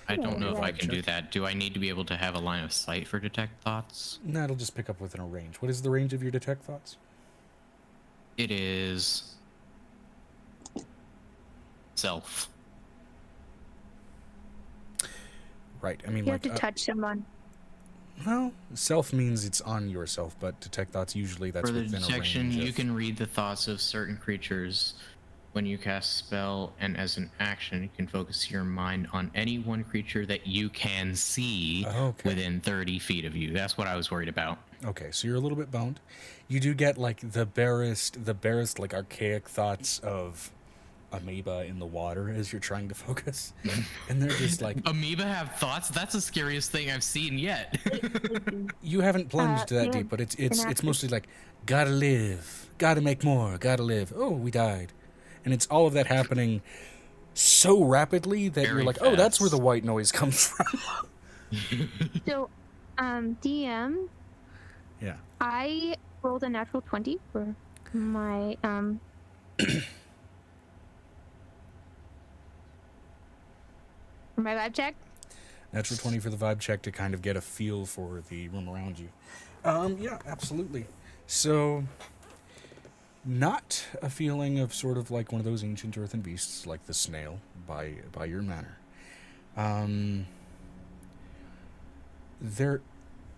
I don't know if I Vibe can do check. that. Do I need to be able to have a line of sight for detect thoughts? No, it'll just pick up within a range. What is the range of your detect thoughts? It is self. Right. I mean, You like, have to touch someone. well, self means it's on yourself, but detect thoughts usually that's For the within detection, a range. you can read the thoughts of certain creatures when you cast spell, and as an action, you can focus your mind on any one creature that you can see Okay. within 30 feet of you. That's what I was worried about. Okay, so you're a little bit boned. You do get like the barest like archaic thoughts of amoeba in the water as you're trying to focus, and they're just like, Amoeba have thoughts? That's the scariest thing I've seen yet. you haven't plunged that yeah, deep, but it's enacted. mostly like, gotta live, gotta make more, gotta live. Oh, we died, and it's all of that happening so rapidly that Very you're like, oh, that's where fast. the white noise comes from. So, DM, Yeah. I rolled a natural 20 for my, for my vibe check. Natural 20 for the vibe check to kind of get a feel for the room around you. Yeah, absolutely. So, not a feeling of sort of like one of those ancient earthen beasts like the snail by your manner. There,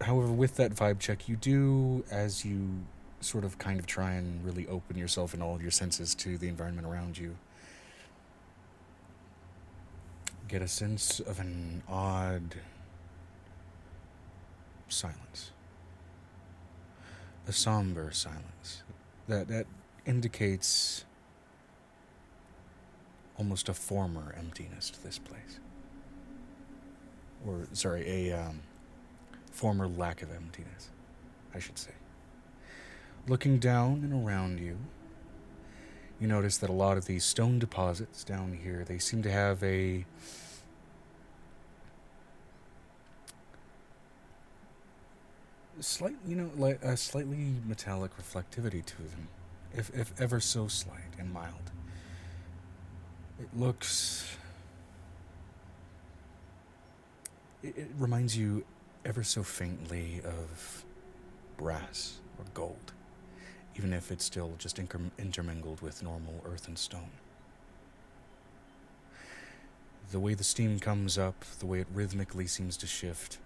however, with that vibe check, you do, as you sort of kind of try and really open yourself and all of your senses to the environment around you, get a sense of an odd silence. A somber silence that indicates almost a former emptiness to this place. Or, sorry, a former lack of emptiness, I should say. Looking down and around you, you notice that a lot of these stone deposits down here, they seem to have a slightly metallic reflectivity to them, if ever so slight and mild. It looks... It reminds you ever so faintly of brass or gold, even if it's still just intermingled with normal earth and stone. The way the steam comes up, the way it rhythmically seems to shift.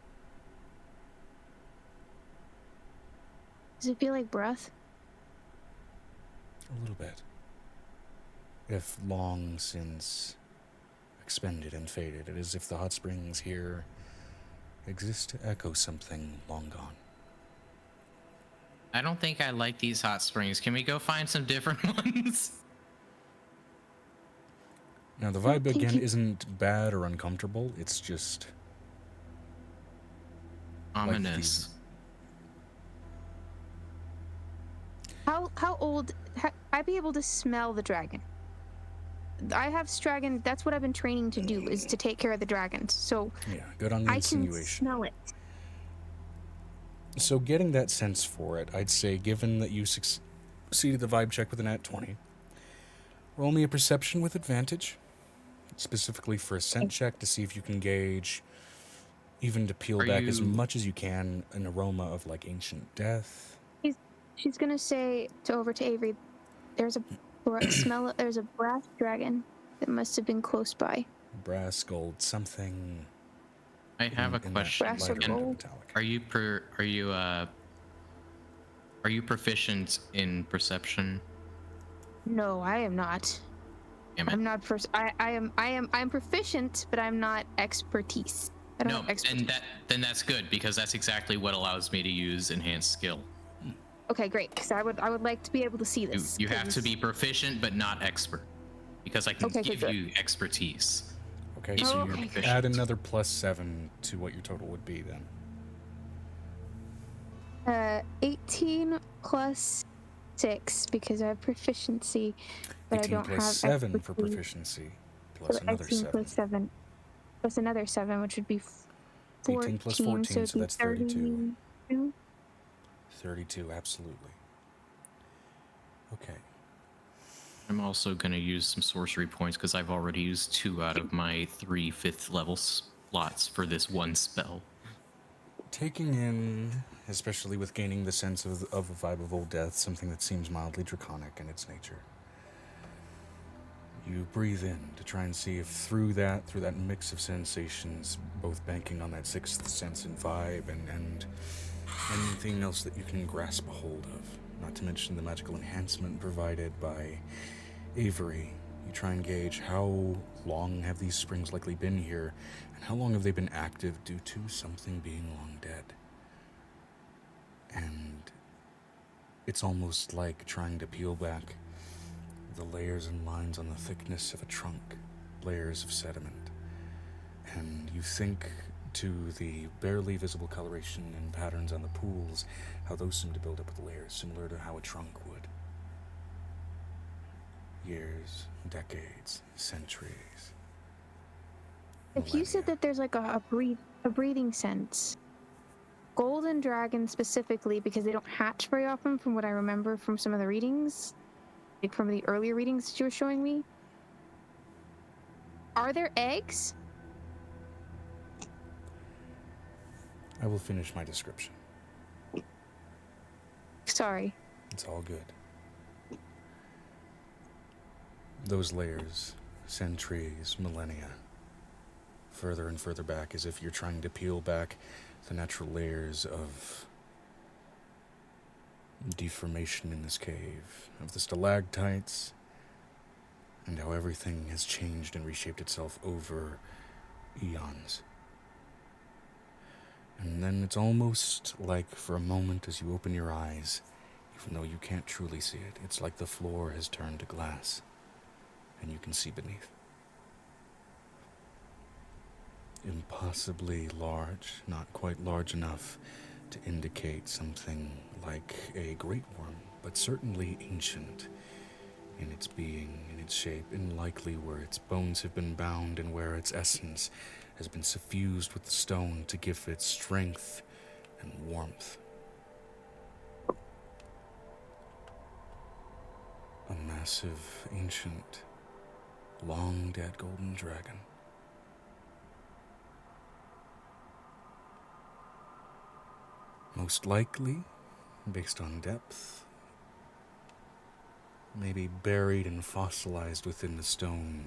Does it feel like breath? A little bit. If long since expended and faded, it is as if the hot springs here exist to echo something long gone. I don't think I like these hot springs. Can we go find some different ones? Now, the vibe again isn't bad or uncomfortable, it's just Ominous. How old? I'd be able to smell the dragon. I have dragon. That's what I've been training to do, is to take care of the dragons. So yeah, good on the I can insinuation. smell it. So getting that sense for it, I'd say, given that you succeeded the vibe check with an @20, roll me a perception with advantage, specifically for a scent check to see if you can gauge, even to peel back as much as you can, an aroma of like ancient death. She's gonna say over to Avery, "There's a smell. There's a brass dragon that must have been close by." Brass, gold, something. I have a question. Brass or gold? Are you proficient in perception? No, I am not. Damn it. I'm not. I'm proficient, but I'm not expertise. I don't have expertise. Then that's good, because that's exactly what allows me to use enhanced skill. Okay, great. Because I would like to be able to see this. You have to be proficient but not expert, because I can give good. you expertise. Okay, if so you're you proficient. add another +7 to what your total would be then. 18 plus 6 because I have proficiency, but I 18 don't plus have 7 for expertise. proficiency, plus So another 18 7. plus 7, plus another 7, which would be 18 plus 14, so 14, it'd so be that's 32. 32. 32, absolutely. Okay. I'm also going to use some sorcery points because I've already used 2 out of my 3 5th level slots for this one spell. Taking in, especially with gaining the sense of a vibe of old death, something that seems mildly draconic in its nature. You breathe in to try and see if through that mix of sensations, both banking on that sixth sense and vibe and anything else that you can grasp a hold of, not to mention the magical enhancement provided by Avery, you try and gauge how long have these springs likely been here, and how long have they been active due to something being long dead. And it's almost like trying to peel back the layers and lines on the thickness of a trunk, layers of sediment. And you think to the barely visible coloration and patterns on the pools, how those seem to build up with layers, similar to how a trunk would. Years, decades, centuries. If you said that there's like a breathing sense, golden dragons specifically, because they don't hatch very often from what I remember from some of the readings, like from the earlier readings that you were showing me, are there eggs? I will finish my description. Sorry. It's all good. Those layers, centuries, millennia, further and further back, as if you're trying to peel back the natural layers of deformation in this cave, of the stalactites, and how everything has changed and reshaped itself over eons. And then it's almost like for a moment as you open your eyes, even though you can't truly see it, it's like the floor has turned to glass, and you can see beneath. Impossibly large, not quite large enough to indicate something like a great worm, but certainly ancient in its being, in its shape, and likely where its bones have been bound and where its essence has been suffused with the stone to give it strength and warmth. A massive, ancient, long-dead golden dragon. Most likely, based on depth, maybe buried and fossilized within the stone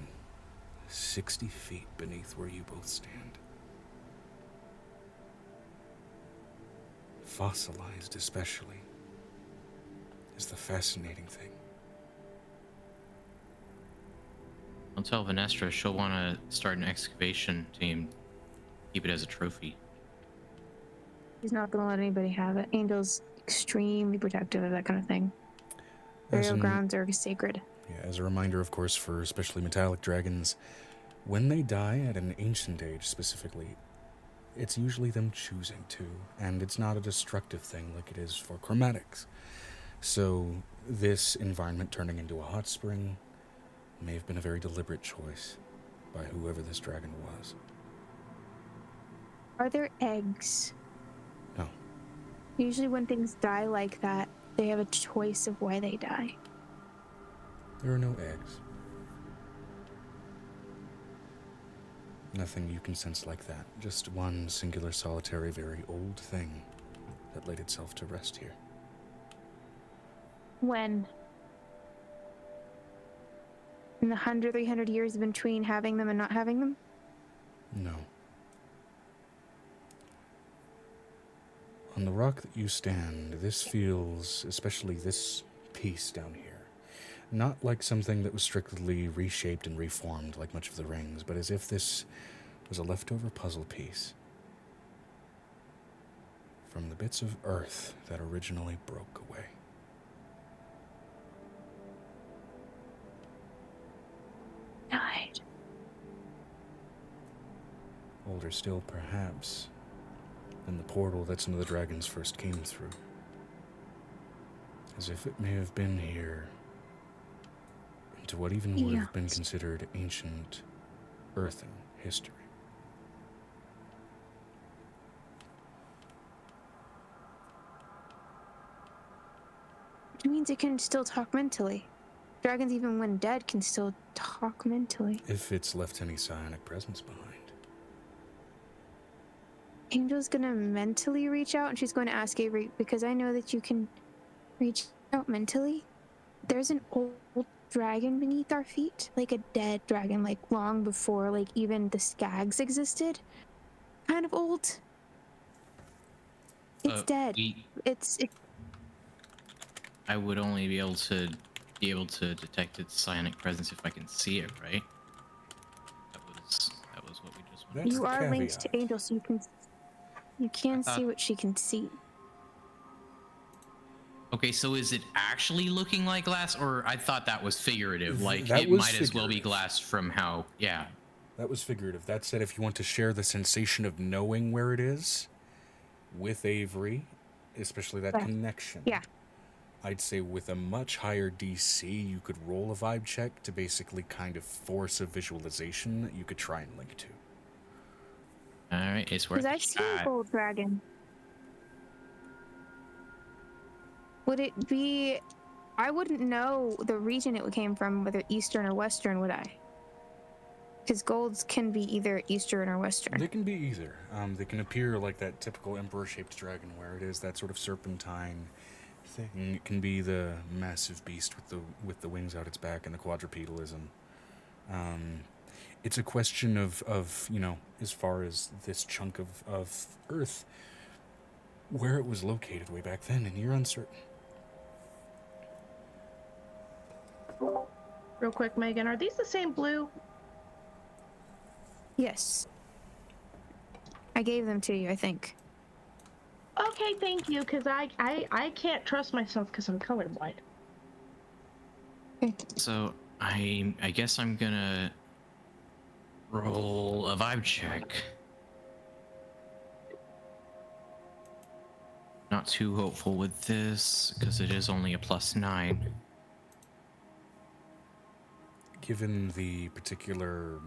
60 feet beneath where you both stand. Fossilized especially is the fascinating thing. I'll tell Vanestra she'll want to start an excavation team, keep it as a trophy. He's not going to let anybody have it. Angel's extremely protective of that kind of thing. Burial grounds are sacred. Yeah, as a reminder, of course, for especially metallic dragons, when they die at an ancient age specifically, it's usually them choosing to, and it's not a destructive thing like it is for chromatics. So this environment turning into a hot spring may have been a very deliberate choice by whoever this dragon was. Are there eggs? No. Usually when things die like that, they have a choice of why they die. There are no eggs. Nothing you can sense like that. Just one singular, solitary, very old thing that laid itself to rest here. When? In the 300 years between having them and not having them? No. On the rock that you stand, this feels, especially this piece down here, not like something that was strictly reshaped and reformed like much of the rings, but as if this was a leftover puzzle piece from the bits of earth that originally broke away. Died. Older still, perhaps, than the portal that some of the dragons first came through. as if it may have been here, into what even would have been considered ancient earthen history. Which means it can still talk mentally. Dragons, even when dead, can still talk mentally. If it's left any psionic presence behind. Angel's gonna mentally reach out, and she's going to ask Avery, because I know that you can reach out mentally. There's an old dragon beneath our feet, like a dead dragon, like long before like even the skags existed. Kind of old. It's dead. It's I would only be able to detect its psionic presence if I can see it, right? That was what we just went. That's you the are linked caveat. to Angel, so you can see what she can see. Okay, so is it actually looking like glass, or I thought that was figurative? Like That it was might as well be figurative. glass from how, yeah. That was figurative. That said, if you want to share the sensation of knowing where it is with Avery, especially that connection, Yeah. I'd say with a much higher DC, you could roll a vibe check to basically kind of force a visualization that you could try and link to. All right, it's worth Because a I've seen shot. Gold Dragon. Would it be... I wouldn't know the region it came from, whether Eastern or Western, would I? Because golds can be either Eastern or Western. They can be either. They can appear like that typical emperor-shaped dragon, where it is that sort of serpentine thing. It can be the massive beast with the wings out its back and the quadrupedalism. It's a question of you know, as far as this chunk of Earth, where it was located way back then, and you're uncertain. Real quick, Megan, are these the same blue? Yes. I gave them to you, I think. Okay, thank you, because I can't trust myself because I'm colorblind. So I guess I'm gonna roll a vibe check. Not too hopeful with this because it is only a +9. Given the particular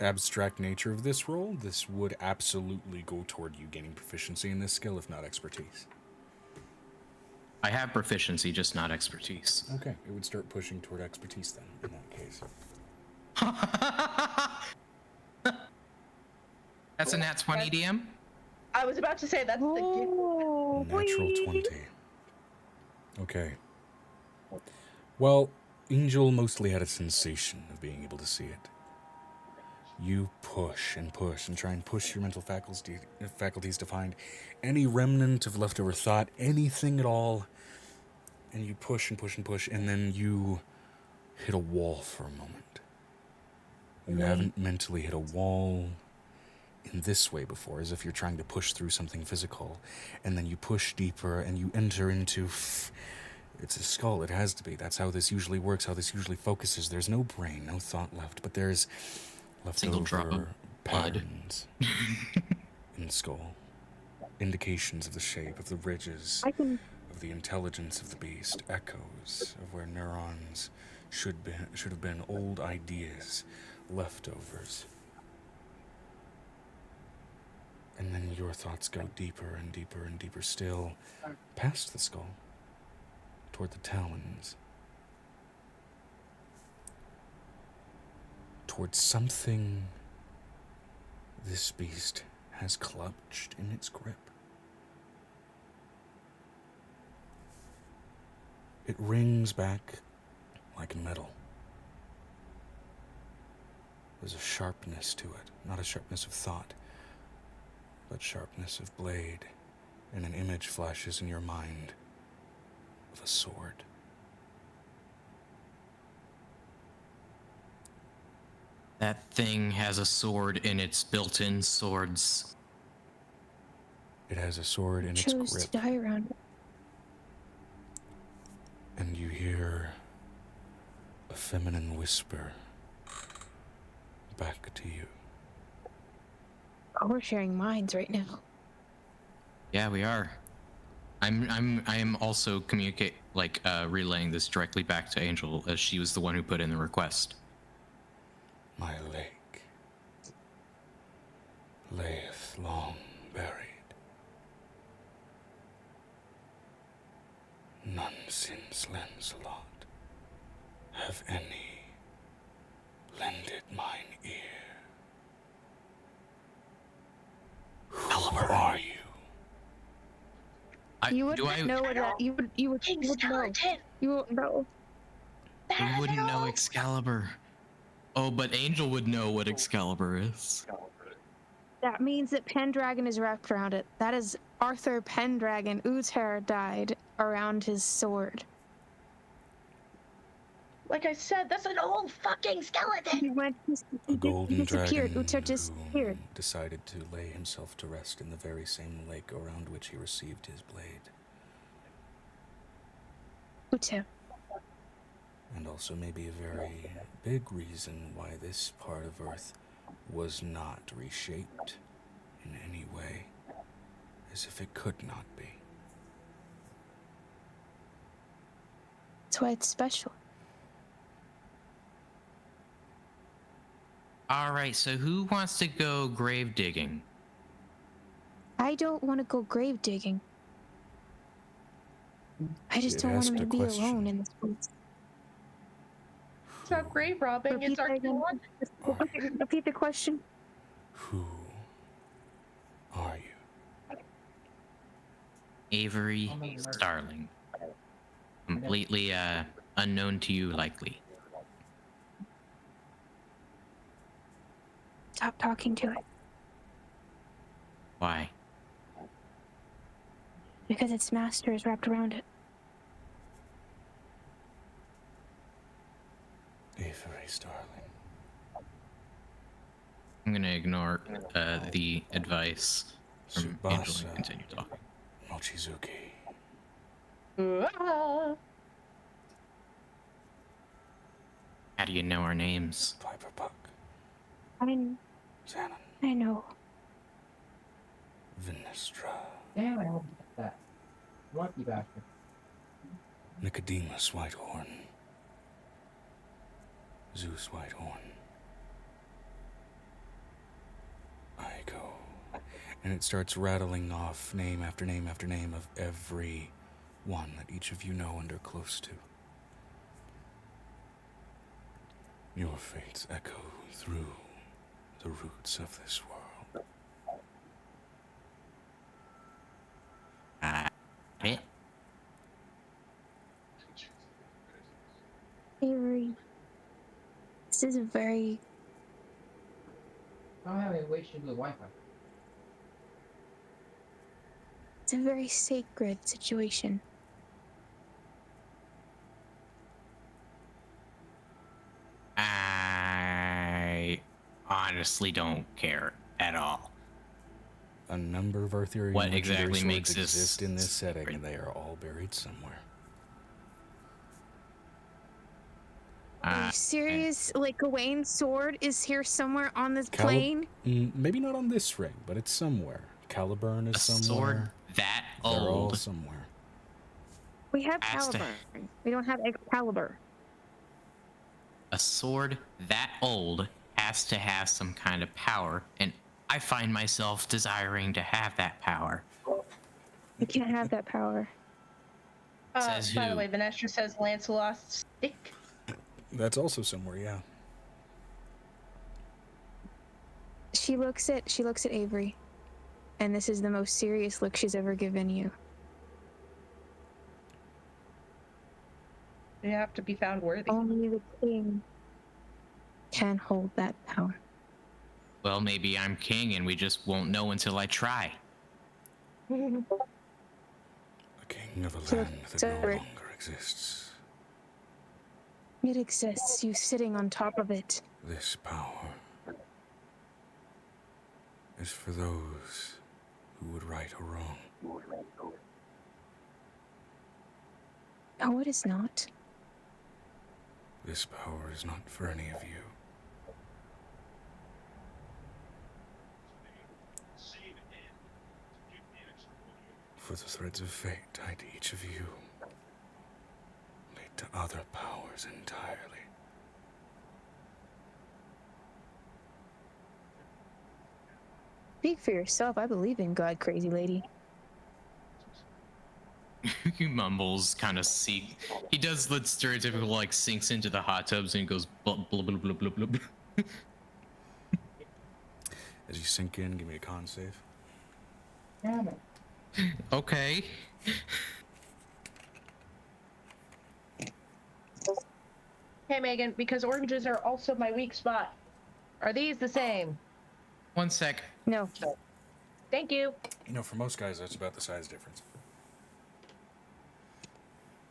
abstract nature of this roll, this would absolutely go toward you gaining proficiency in this skill, if not expertise. I have proficiency, just not expertise. Okay, it would start pushing toward expertise then, in that case. That's a nat 20, DM? I was about to say that's the Natural 20. Okay. Well, Angel mostly had a sensation of being able to see it. You push and try and push your mental faculties to find any remnant of leftover thought, anything at all, and you push and then you hit a wall for a moment. You haven't mentally hit a wall in this way before, as if you're trying to push through something physical, and then you push deeper and you enter into... It's a skull, it has to be. That's how this usually works, how this usually focuses. There's no brain, no thought left, but there's Single drop of leftover blood. patterns in the skull. Indications of the shape, of the ridges, of the intelligence of the beast, echoes of where neurons should have been, old ideas, leftovers. And then your thoughts go deeper and deeper and deeper still, past the skull, toward the talons, towards something this beast has clutched in its grip. It rings back like metal. There's a sharpness to it, not a sharpness of thought, but sharpness of blade, and an image flashes in your mind of a sword. That thing has a sword in its built-in swords. It has a sword in its Chose grip, to die around it. and you hear a feminine whisper back to you. Oh, we're sharing minds right now. Yeah, we are. I am also relaying this directly back to Angel, as she was the one who put in the request. My lake layeth long buried. None since Lancelot have any lended mine ear. Who are you? You wouldn't know what that. You would King know. Skeleton. You won't know. We wouldn't know Excalibur. Oh, but Angel would know what Excalibur is. That means that Pendragon is wrapped around it. That is Arthur Pendragon. Uther died around his sword. Like I said, that's an old fucking skeleton. A golden disappeared. dragon Uther disappeared. who decided to lay himself to rest in the very same lake around which he received his blade. Uther. And also maybe a very big reason why this part of Earth was not reshaped in any way, as if it could not be. That's why it's special. All right, so who wants to go grave digging? I don't want to go grave digging. I just It don't want asked him a to be question. alone in this place. It's not grave robbing. It's our one. Repeat the question. Who are you? Avery Starling. Completely unknown to you, likely. Stop talking to it. Why? Because its master is wrapped around it. Avery Starling. I'm gonna ignore the advice from Angel Tsubasa and continue talking. Mochizuki. Ah. How do you know our names? Piper Puck. Xanon. I know. Vinestra. Damn, I hope that. Lucky bastard. Nicodemus Whitehorn. Zeus Whitehorn. Aiko. And it starts rattling off name after name after name of every one that each of you know and are close to. Your fates echo through the roots of this world. It? Avery. This is a very I don't have any way to do the Wi-Fi. It's a very sacred situation. I honestly don't care at all. A number of Arthurian What legendary exactly swords makes this exist in this setting, sacred? and they are all buried somewhere. Are you serious? Like Gawain's sword is here somewhere on this plane? Maybe not on this ring, but it's somewhere. Caliburn is A somewhere. sword that They're all old somewhere. We have Has to- Caliburn. We don't have Excalibur. a sword that old has to have some kind of power, and I find myself desiring to have that power. We can't have that power. Says By the who? way, Vanestra says Lancelot's stick. That's also somewhere, yeah. She looks at Avery, and this is the most serious look she's ever given you. You have to be found worthy. Only the king can hold that power. Well, maybe I'm king and we just won't know until I try. A king of a So- land that so- no longer exists. It exists, you sitting on top of it. This power is for those who would right a wrong. No, it is not. This power is not for any of you. for the threads of fate tied to each of you lead to other powers entirely. Speak for yourself. I believe in God, crazy lady. He mumbles, kind of He does the stereotypical, like, sinks into the hot tubs and goes blub, blub, blub, blub, blub, blub. As you sink in, give me a con save. Damn it. Okay. Hey, Megan, because oranges are also my weak spot. Are these the same? One sec. No. Thank you. You know, for most guys, that's about the size difference.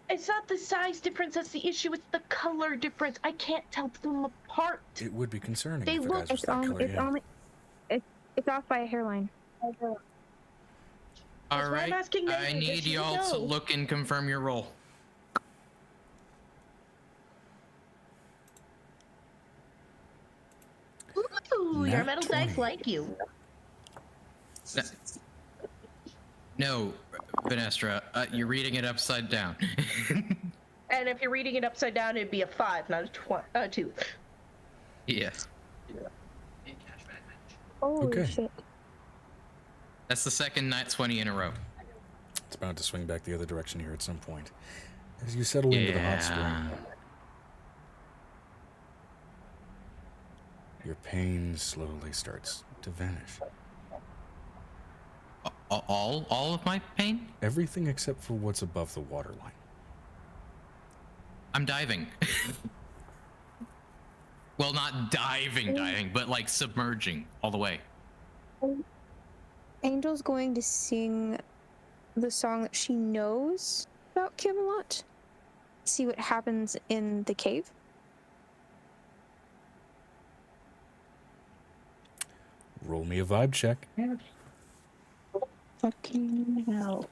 It's not the size difference that's the issue, it's the color difference. I can't tell them apart. It would be concerning They if a look- guy's was that color, yeah. It's off by a hairline. All why I'm right. asking I Megan, does need she y'all to know? look and confirm your roll. Ooh, your Nat metal 20. dice like you. No, Venestra, you're reading it upside down. And if you're reading it upside down, it'd be a 5, not a 2. Yeah. Holy Okay. shit. That's the second nat 20 in a row. It's bound to swing back the other direction here at some point. As you settle into the hot spring, your pain slowly starts to vanish. All of my pain? Everything except for what's above the waterline. I'm diving. Well, not diving, but like submerging all the way. Angel's going to sing the song that she knows about Camelot. See what happens in the cave. Roll me a vibe check. Fucking hell.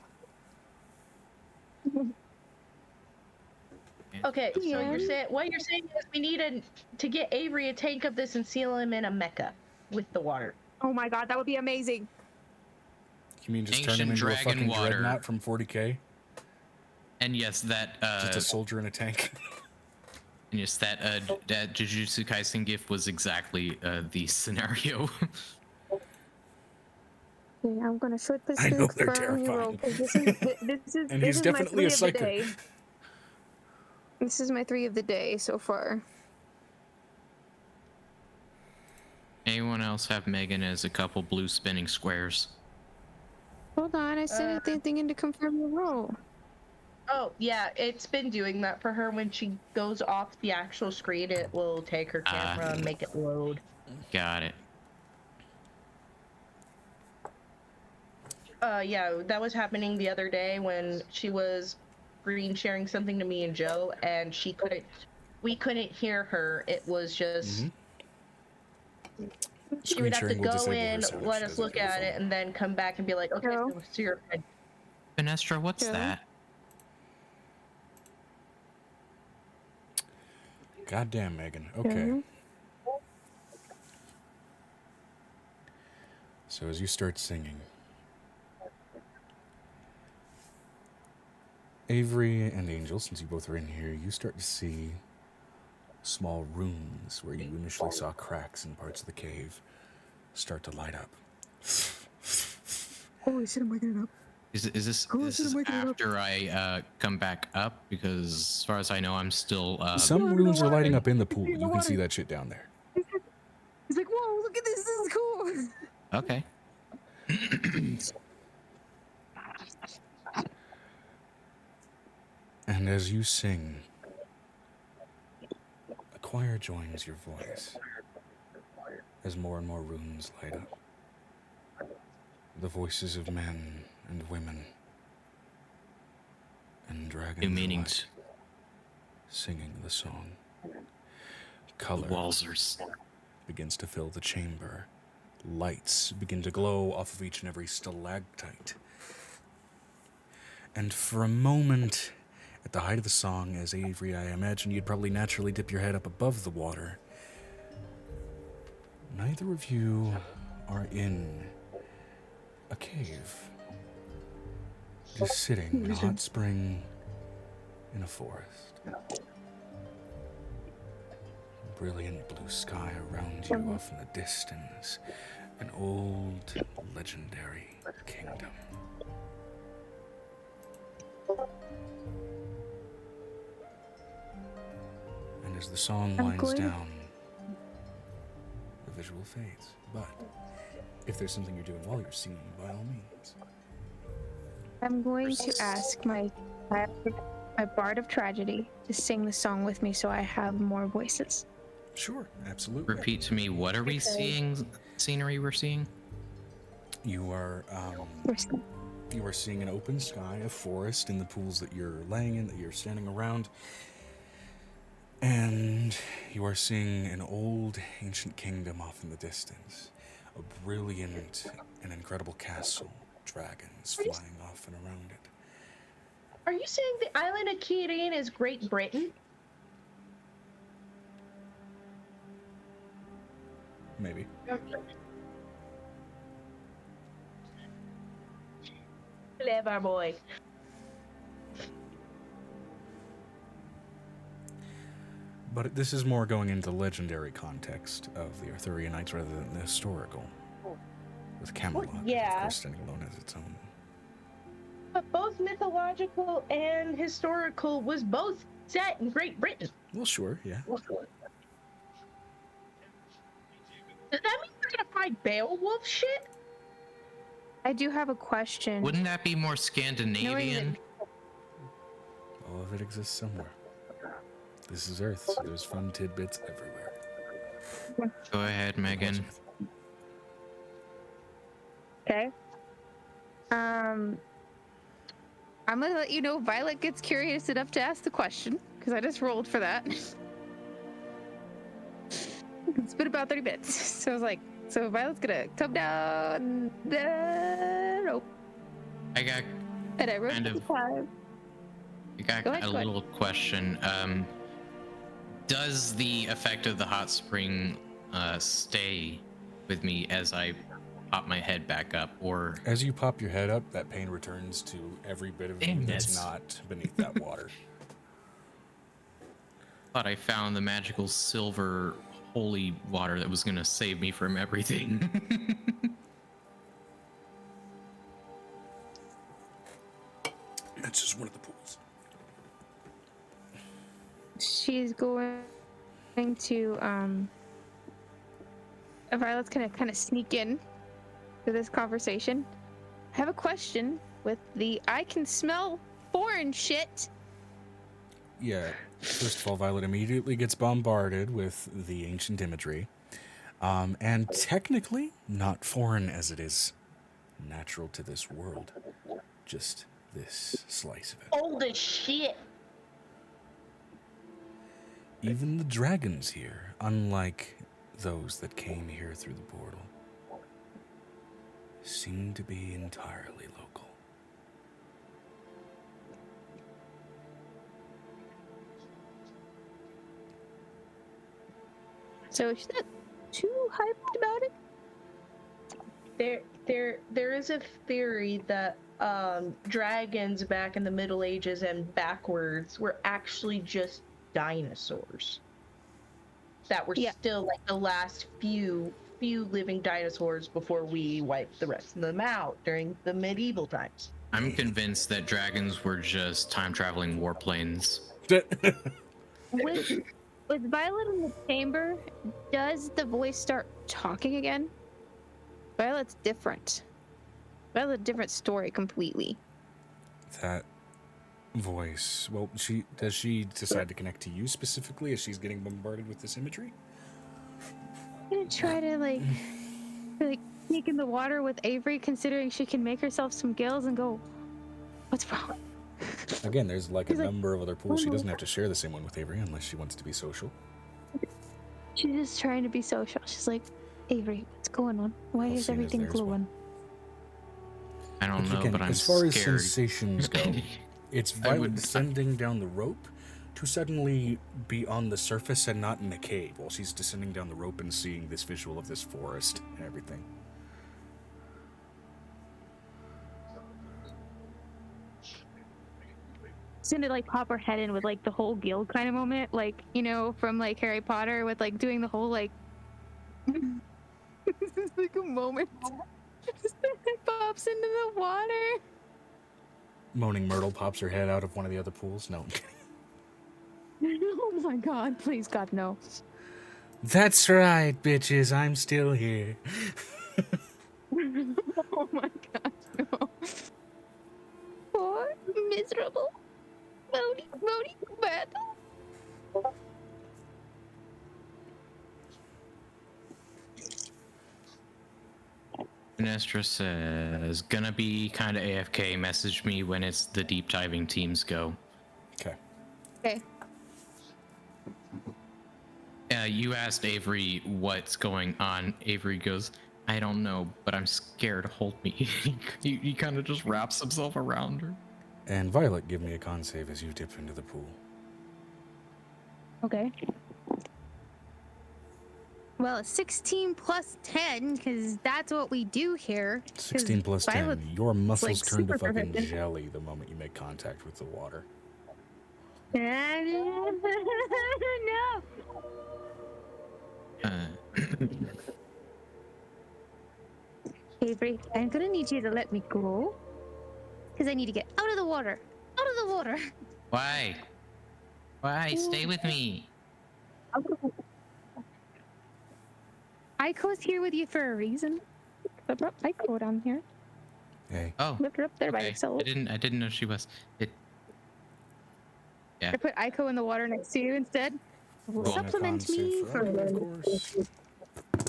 Okay, so Yeah. what you're saying is we need to get Avery a tank of this and seal him in a mecha with the water. Oh my god, that would be amazing. You mean just turn Ancient him into a dragon fucking water. dreadnought from 40k? And yes, that Just a soldier in a tank? and yes, that Jujutsu Kaisen gift was exactly the scenario. Okay, I'm gonna flip this I to know they're confirm your roll, 'cause this is And this he's is definitely my a 3 of the psychic. day. This is my 3 of the day so far. Anyone else have Megan as a couple blue spinning squares? Hold on, I sent the thing in to confirm your roll. Oh, yeah, it's been doing that for her. When she goes off the actual screen, it will take her camera and make it load. Got it. Yeah, that was happening the other day when she was screen sharing something to me and Joe, and we couldn't hear her. It was just, she would have to Screen sharing will go disable her in, sound if let she us doesn't look hear the at it, phone. and then come back and be like, okay, Joe? so you're Venestra, what's Yeah. that? Goddamn, Megan. Okay. Mhm. So as you start singing, Avery and Angel, since you both are in here, you start to see small runes where you initially saw cracks in parts of the cave start to light up. Holy shit, I'm waking it up. Is this Oh, this shit, is I'm waking it up. after I come back up? Because as far as I know, I'm still Some I'm in runes the are lighting water. up in the I'm pool. in the You can see water. that shit down there. He's like, whoa, look at this is cool. okay. And as you sing, a choir joins your voice as more and more runes light up. The voices of men and women and dragons New meanings. alike singing the song. Color Walzers. begins to fill the chamber. Lights begin to glow off of each and every stalactite. And for a moment, at the height of the song, as Avery, I imagine you'd probably naturally dip your head up above the water. Neither of you are in a cave. Just sitting in a hot spring in a forest. Brilliant blue sky around you off in the distance. An old, legendary kingdom. And as the song winds down, the visual fades. But if there's something you're doing while you're singing, by all means. I'm going to ask my Bard of Tragedy to sing the song with me so I have more voices. Sure, absolutely. Repeat to me, what are we seeing? Scenery we're seeing? You are seeing an open sky, a forest in the pools that you're laying in, that you're standing around. And you are seeing an old, ancient kingdom off in the distance. A brilliant and incredible castle. Dragons flying off and around it. Are you saying the island of Kirin is Great Britain? Maybe. Clever boy. But this is more going into the legendary context of the Arthurian Knights rather than the historical. With Camelot, yeah. of course, standing alone as its own. But both mythological and historical was both set in Great Britain. Well, sure, yeah. Does that mean we're gonna find Beowulf shit? I do have a question. Wouldn't that be more Scandinavian? All of it exists somewhere. This is Earth, so there's fun tidbits everywhere. Go ahead, Megan. Okay. I'm gonna let you know Violet gets curious enough to ask the question, because I just rolled for that. It's been about 30 minutes. So I was like, so Violet's gonna come down the rope. I got And I wrote kind of- time. I got Go ahead, a go ahead. little question. Does the effect of the hot spring stay with me as I pop my head back up, or As you pop your head up, that pain returns to every bit of you Damn that's it. not beneath that water. thought I found the magical silver holy water that was gonna save me from everything? That's just one of the pools. She's going to Violet's gonna kind of sneak in to this conversation. I have a question with the I can smell foreign shit. Yeah, first of all, Violet immediately gets bombarded with the ancient imagery. And technically, not foreign as it is natural to this world. Just this slice of it. Old as shit. Even the dragons here, unlike those that came here through the portal, seem to be entirely local. So she's not too hyped about it. There is a theory that dragons back in the Middle Ages and backwards were actually just dinosaurs that were still like the last few living dinosaurs before we wiped the rest of them out during the medieval times. I'm convinced that dragons were just time traveling warplanes. With Violet in the chamber, does the voice start talking again? Violet's different. Violet's a different story completely. That voice, well, does she decide to connect to you specifically as she's getting bombarded with this imagery? I'm gonna try to like sneak in the water with Avery, considering she can make herself some gills and go, what's wrong? Again, there's like a He's like, number of other pools. She "Oh, doesn't have to share the same one with Avery unless she wants to be social. She's just trying to be social. She's like, Avery, what's going on? Why I'll is see it as everything there as well. glowing? I don't know, Again, but I'm as far as scared. sensations go, it's I Violet would- descending down the rope to suddenly be on the surface and not in the cave while she's descending down the rope and seeing this visual of this forest and everything. to like pop her head in with like the whole guild kind of moment, like, you know, from like Harry Potter with like doing the whole like this is like a moment. Just pops into the water. Moaning Myrtle pops her head out of one of the other pools. No. Oh my god, please God, no. That's right, bitches. I'm still here. Oh my god, no. Poor, miserable, moody, bad. Nestra says, gonna be kind of AFK. Message me when it's the deep diving teams go. Okay. Okay. You asked Avery what's going on. Avery goes, I don't know, but I'm scared. Hold me. he kind of just wraps himself around her. And Violet, give me a con save as you dip into the pool. Okay. Well, 16 plus 10, because that's what we do here. 16 plus 10. Violet's, Your muscles like, turn to super fucking proficient. jelly the moment you make contact with the water. No. Avery, I'm gonna need you to let me go. Because I need to get out of the water. Out of the water. Why? Stay with me. Aiko's here with you for a reason. I brought Aiko down here. Hey. Oh, Left her up there by okay. herself. I didn't know she was. Yeah. I put Aiko in the water next to you instead. Roll Supplement me a con me save for for Elder, of course.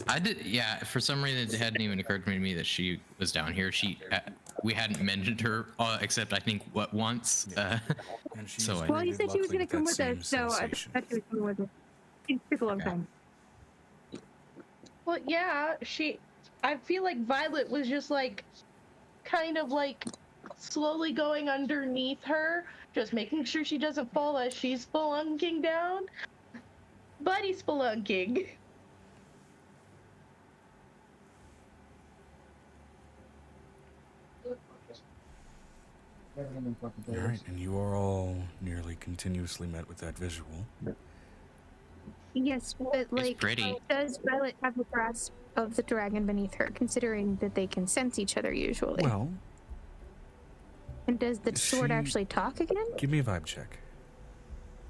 I did. Yeah. For some reason, it hadn't even occurred to me that she was down here. We hadn't mentioned her, except I think once. And she So was I- Well, you greeted said she was luckily gonna come that with us, same so I sensation. thought she was coming with us. It took a long Okay. time. Well, yeah, I feel like Violet was just like, kind of like, slowly going underneath her, just making sure she doesn't fall as she's spelunking down. Buddy spelunking. Alright, and you are all nearly continuously met with that visual. Yes, but like, pretty. does Violet have a grasp of the dragon beneath her, considering that they can sense each other usually? Well, and does the sword she- actually talk again? give me a vibe check.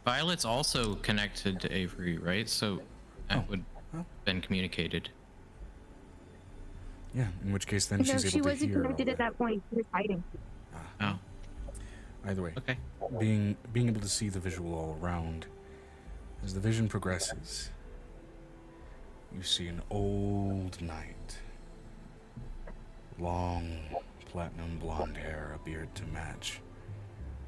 Violet's also connected to Avery, right? So that Oh, would well. have been communicated. Yeah, in which case then No, she's she able to wasn't hear all connected at that. that point. She was hiding. Oh, Either way, okay. being able to see the visual all around, as the vision progresses, you see an old knight. Long, platinum blonde hair, a beard to match.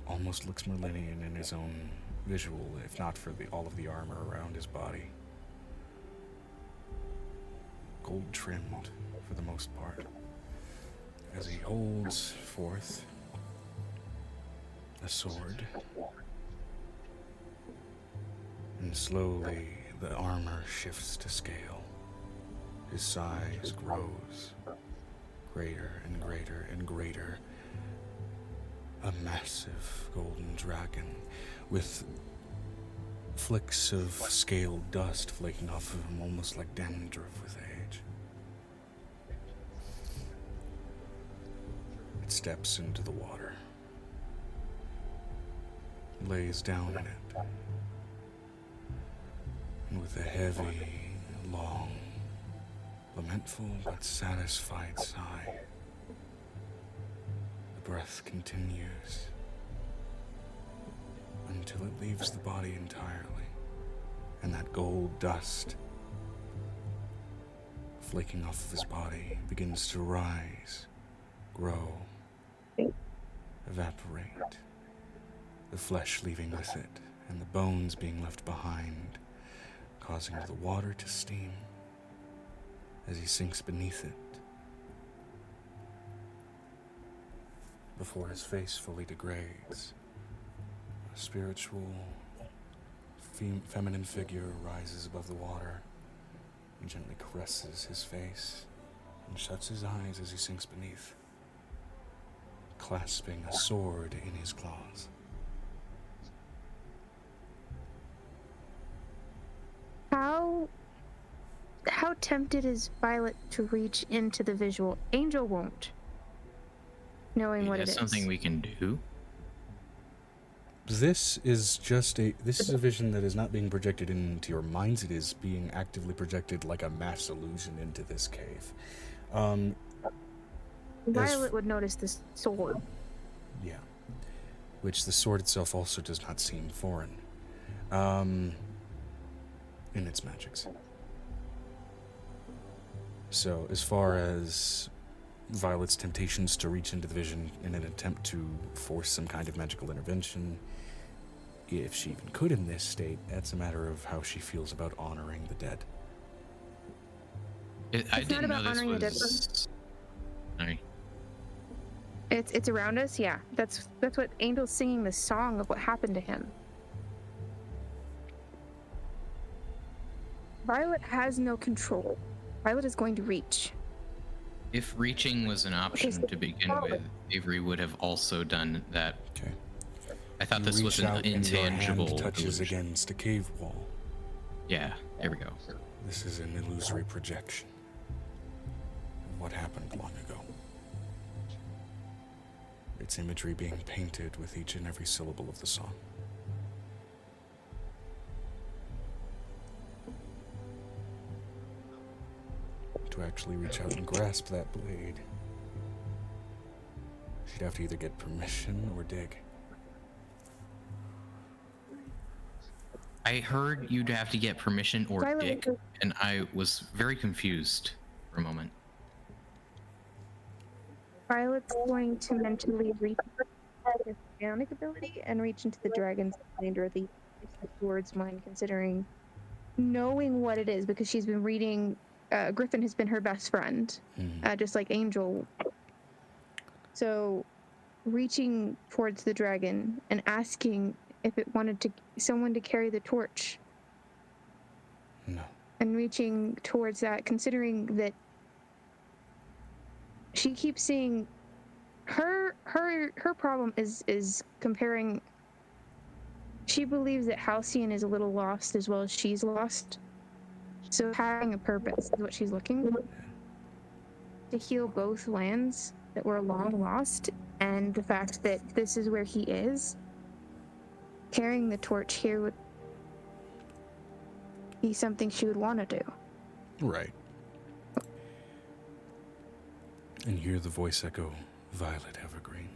Almost looks Merlinian in his own visual, if not for all of the armor around his body. Gold trimmed, for the most part, as he holds forth a sword. And slowly the armor shifts to scale. His size grows, greater and greater and greater. A massive golden dragon with flicks of scaled dust flaking off of him, almost like dandruff with age. It steps into the water, lays down in it, and with a heavy, long, lamentful but satisfied sigh, the breath continues until it leaves the body entirely, and that gold dust flaking off of his body begins to rise, grow, evaporate, the flesh leaving with it, and the bones being left behind, causing the water to steam as he sinks beneath it, before his face fully degrades. A spiritual, feminine figure rises above the water and gently caresses his face and shuts his eyes as he sinks beneath, clasping a sword in his claws. how tempted is Violet to reach into the visual? Angel won't, knowing what it That's is. something we can do. This is a vision that is not being projected into your minds. It is being actively projected like a mass illusion into this cave. Violet would notice this sword. Yeah. Which the sword itself also does not seem foreign. In its magics. So, as far as Violet's temptations to reach into the vision in an attempt to force some kind of magical intervention, if she even could in this state, that's a matter of how she feels about honoring the dead. I It's not didn't know about this honoring the dead. was. Sorry. It's around us, yeah. That's what Angel's singing the song of what happened to him. Violet has no control. Violet is going to reach. If reaching was an option to begin with, Avery would have also done that. Okay. I thought You this was reach an out and your intangible hand touches illusion. against a cave wall. Yeah, there we go. This is an illusory projection of what happened long ago. Its imagery being painted with each and every syllable of the song. To actually reach out and grasp that blade, she'd have to either get permission or dig. I heard you'd have to get permission or Violet dig, was- and I was very confused for a moment. Violet's going to mentally reach his bionic ability and reach into the dragon's mind, or at least the sword's mind, considering knowing what it is, because she's been reading. Griffin has been her best friend, just like Angel. So, reaching towards the dragon and asking if it wanted someone to carry the torch. No. And reaching towards that, considering that she keeps seeing her problem is comparing. She believes that Halcyon is a little lost as well as she's lost. So having a purpose is what she's looking for. To heal both lands that were long lost, and the fact that this is where he is. Carrying the torch here would be something she would want to do. Right. And hear the voice echo, Violet Evergreen.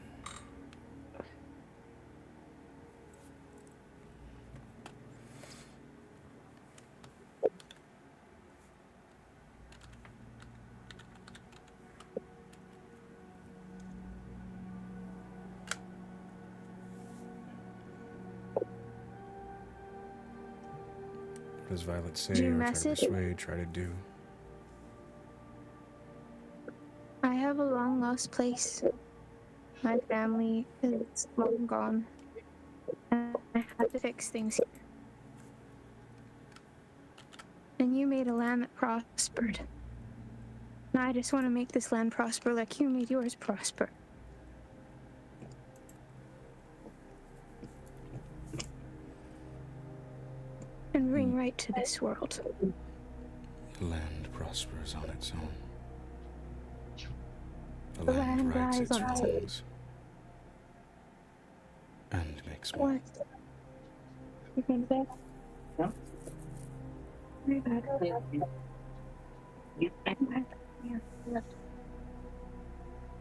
What does Violet say Do you or try to message? persuade, try to do? I have a long lost place. My family is long gone. And I had to fix things here. And you made a land that prospered. And I just want to make this land prosper like you made yours prosper. And bring right to this world. The land prospers on its own. The The land land rights lies its on its own. wrongs. And makes more. What? You going to bed? No. Very bad. You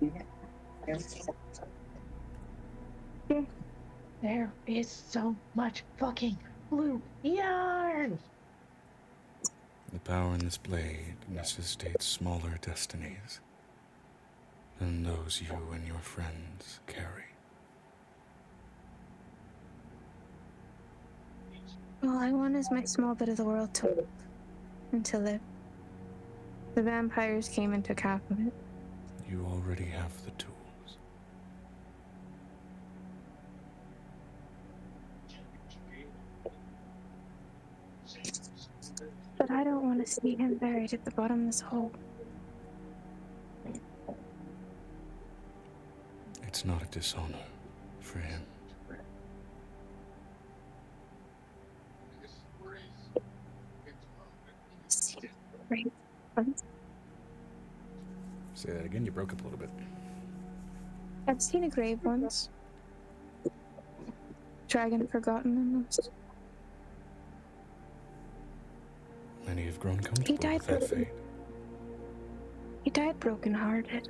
Yeah. There is so much fucking blue yarn. The power in this blade necessitates smaller destinies than those you and your friends carry. All I want is my small bit of the world to live. Until the vampires came and took half of it. You already have the tools. But I don't want to see him buried at the bottom of this hole. It's not a dishonor for him. Seems great. happens. Say that again. You broke up a little bit. I've seen a grave once. Dragon forgotten almost. Many have grown comfortable died with that broken. fate. He died broken-hearted.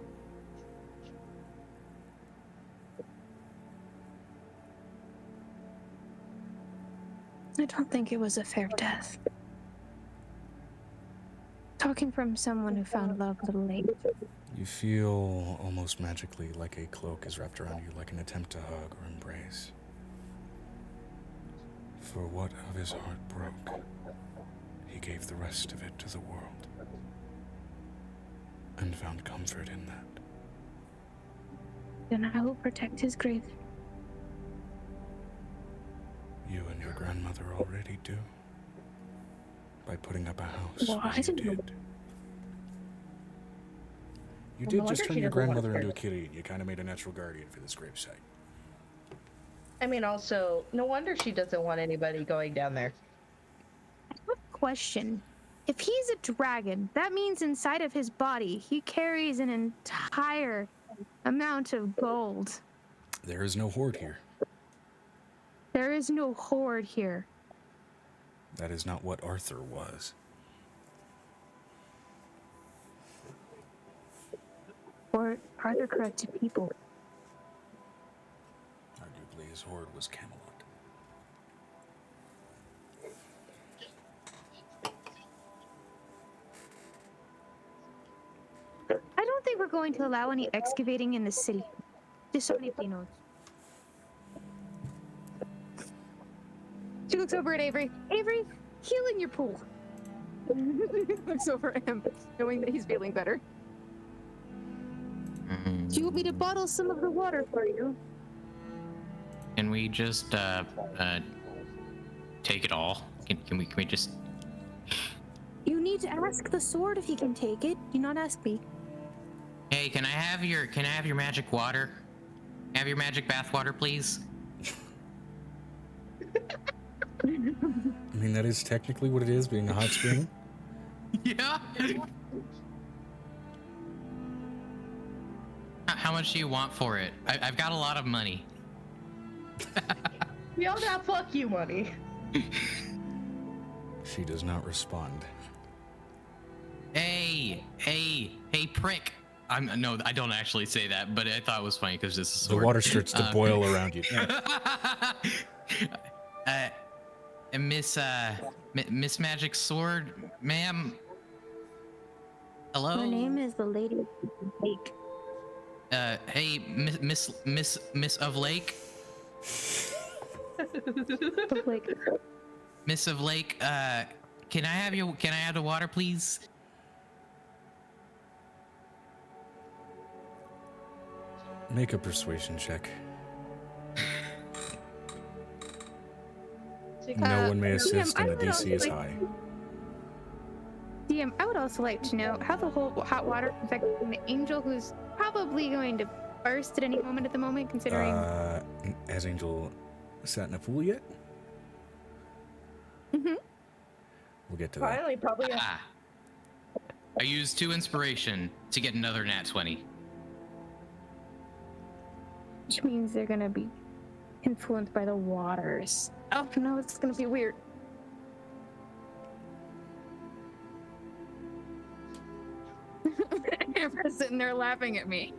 I don't think it was a fair death. Talking from someone who found love a little late. You feel almost magically like a cloak is wrapped around you, like an attempt to hug or embrace. For what of his heart broke, he gave the rest of it to the world, and found comfort in that. Then I will protect his grave. You and your grandmother already do. By putting up a house Well, where I you didn't know. did. You Well, did no just wonder turn she your doesn't want grandmother her. into a kitty, and you kind of made a natural guardian for this gravesite. I mean, also, no wonder she doesn't want anybody going down there. Question. If he's a dragon, that means inside of his body, he carries an entire amount of gold. There is no hoard here. There is no hoard here. That is not what Arthur was. Or are there corrupted people? Arguably, his hoard was Camelot. I don't think we're going to allow any excavating in the city. Just so anybody knows. She looks over at Avery. Avery, heal in your pool. Looks over at him, knowing that he's feeling better. Do you want me to bottle some of the water for you? Can we just take it all? Can we just? You need to ask the sword if he can take it. Do not ask me. Hey, can I have your magic water? Have your magic bath water, please? I mean, that is technically what it is, being a hot spring. Yeah. How much do you want for it? I've got a lot of money. We all got fuck you money. She does not respond. Hey, prick! No, I don't actually say that, but I thought it was funny because this is The water starts to boil around you. Miss Magic Sword, ma'am. Hello. Her name is the Lady of Lake. Hey, Miss of Lake. Like, Miss of Lake. Can I have the water, please? Make a persuasion check. No one may assist, and the DC is high. DM, I would also like to know how the whole hot water affecting the angel, who's probably going to burst at any moment at the moment, considering. Has Angel sat in a pool yet? Mm-hmm. We'll get to that. Finally, probably. I used 2 inspiration to get another nat 20. Which means they're gonna be influenced by the waters. Oh no, it's gonna be weird. Amber's sitting there laughing at me.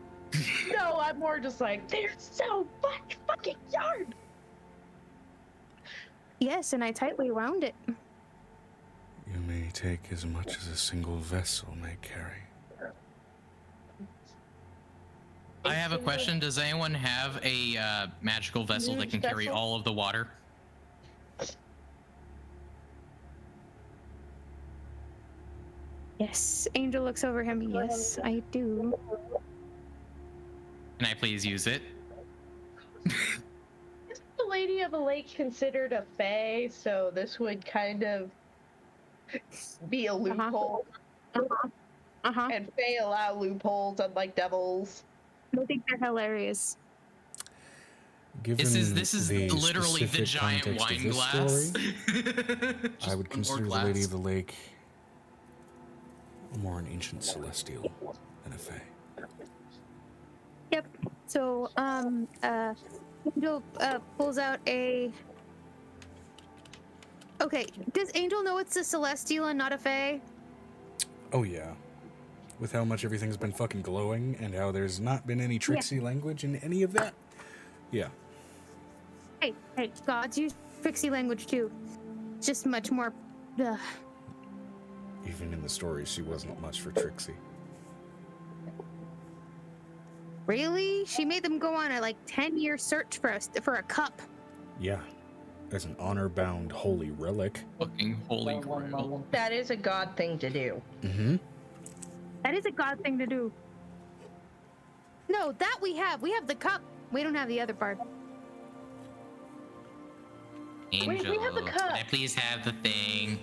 No, I'm more just like, they're so much fucking yarn. Yes, and I tightly wound it. You may take as much as a single vessel may carry. I have a question. Does anyone have a magical vessel that can carry Vessel? all of the water? Yes. Angel looks over him. Yes, I do. Can I please use it? Is the Lady of the Lake considered a fae? So this would kind of be a loophole. Uh-huh. And fae allow loopholes, unlike devils. I think they're hilarious. Given This is the literally the specific giant context of wine this glass. story, I Just would more consider the glass. Lady of the Lake More an ancient celestial than a fae. Yep. So, Angel pulls out a. Okay, does Angel know it's a celestial and not a fae? Oh yeah. With how much everything's been fucking glowing and how there's not been any tricksy language in any of that. Yeah. Hey, gods use Trixie language too. Just much more. Even in the stories, she wasn't much for Trixie. Really? She made them go on a 10-year search for a cup. Yeah. As an honor-bound holy relic. Fucking holy grail. That is a god thing to do. Mm-hmm. That is a god thing to do. No, that we have. We have the cup. We don't have the other part. Angel, we have the cup. can I please have the thing?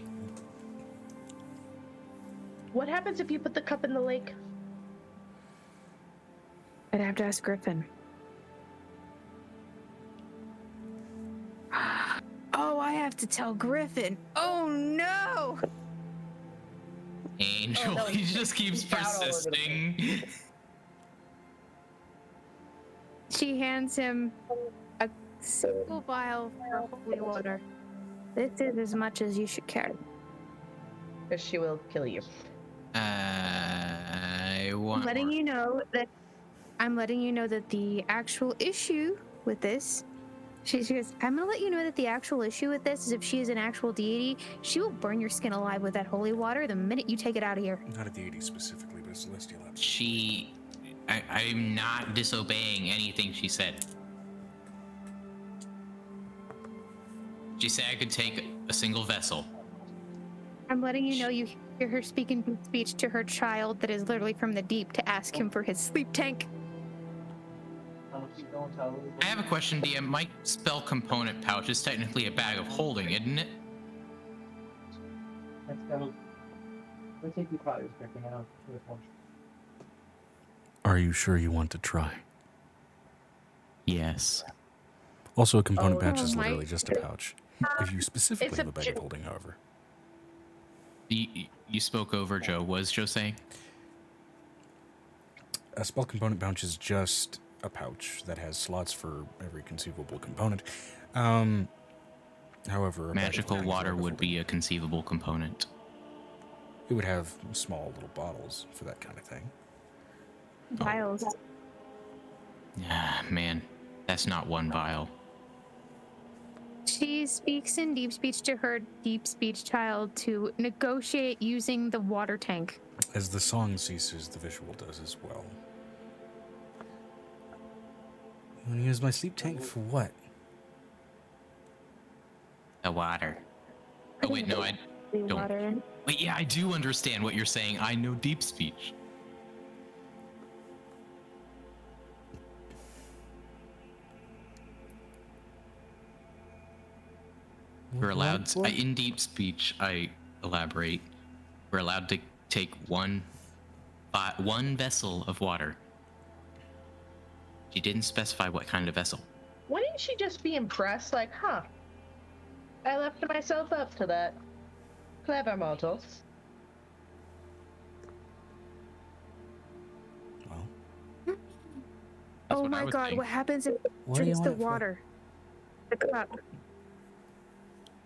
What happens if you put the cup in the lake? I'd have to ask Griffin. Oh, I have to tell Griffin. Oh no! Angel, Oh, no, he just keeps he's out all over the persisting. She hands him a single vial of holy water. This is as much as you should carry. Because she will kill you. I want I'm letting more. you know that the actual issue with this. She goes, I'm gonna let you know that the actual issue with this is if she is an actual deity, she will burn your skin alive with that holy water the minute you take it out of here. Not a deity specifically, but a celestial. I'm not disobeying anything she said. She said I could take a single vessel. I'm letting you know you hear her speaking speech to her child that is literally from the deep to ask him for his sleep tank. I have a question, DM. My spell component pouch is technically a bag of holding, isn't it? Let's go. Let's take the product picking out this one. Are you sure you want to try? Yes. Also, a component Oh, pouch is my- literally just a pouch. If you specifically It's a have a bag of holding, however. You spoke over Joe. What was Joe saying? A spell component pouch is just a pouch that has slots for every conceivable component. However, a bag of Magical holding is water like a would holding. be a conceivable component. It would have small little bottles for that kind of thing. Vials. Ah, man, that's not one vial. She speaks in deep speech to her deep speech child to negotiate using the water tank. As the song ceases, the visual does as well. You want to use my sleep tank for what? The water. Oh wait, no, I The don't. water. Wait, yeah, I do understand what you're saying. I know deep speech. We're allowed to, in deep speech, I elaborate. We're allowed to take one vessel of water. She didn't specify what kind of vessel. Wouldn't she just be impressed? Like, huh? I left myself up to that. Clever mortals. Well, That's Oh what I my was god, saying. what happens if what do you drinks the want it for? water? The cup.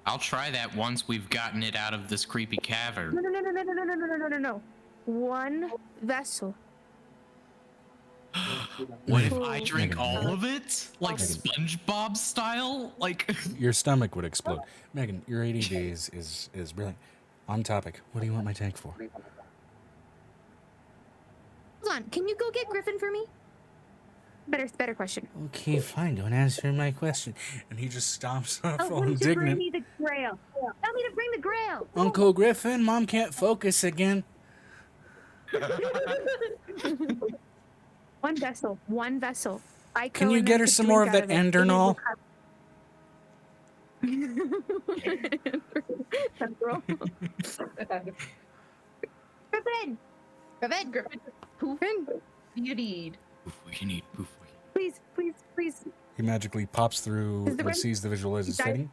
I'll try that once we've gotten it out of this creepy cavern. No. One vessel. What if Megan, I drink Megan, all of it? Like Megan. SpongeBob style? Like Your stomach would explode. Megan, your ADD is brilliant. On topic. What do you want my tank for? Hold on, can you go get Griffin for me? Better question. Okay, fine. Don't answer my question. And he just stomps off all Tell me to bring indignant. me the grail. Tell me to bring the grail. Uncle Griffin, Mom can't focus again. One vessel. I Can you get her some more of that Endernol? Griffin! Griffin, poof, you need. poof, you need poof. Please. He magically pops through Is the or red- sees the visual as it's Dive- fading.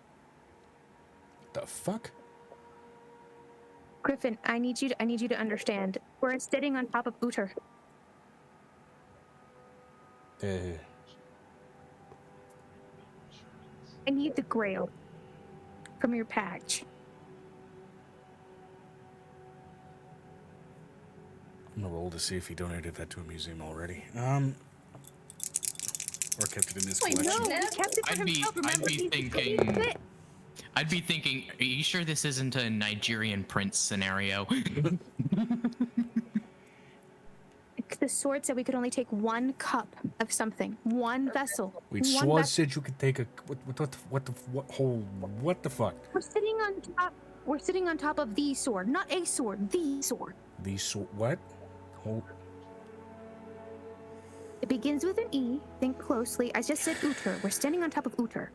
The fuck? Griffin, I need you to understand. We're sitting on top of Uther. I need the grail from your patch. I'm gonna roll to see if he donated that to a museum already. Or kept it in his Wait, collection. no. He kept it for himself. Remember, he's fit. I'd be thinking, are you sure this isn't a Nigerian prince scenario? The sword said we could only take one cup of something, one vessel. Wait, one sword vessel. said you could take a what the fuck? We're sitting on top. We're sitting on top of the sword, not a sword, the sword. The sword what? Hold. It begins with an E. Think closely. I just said Uther. We're standing on top of Uther.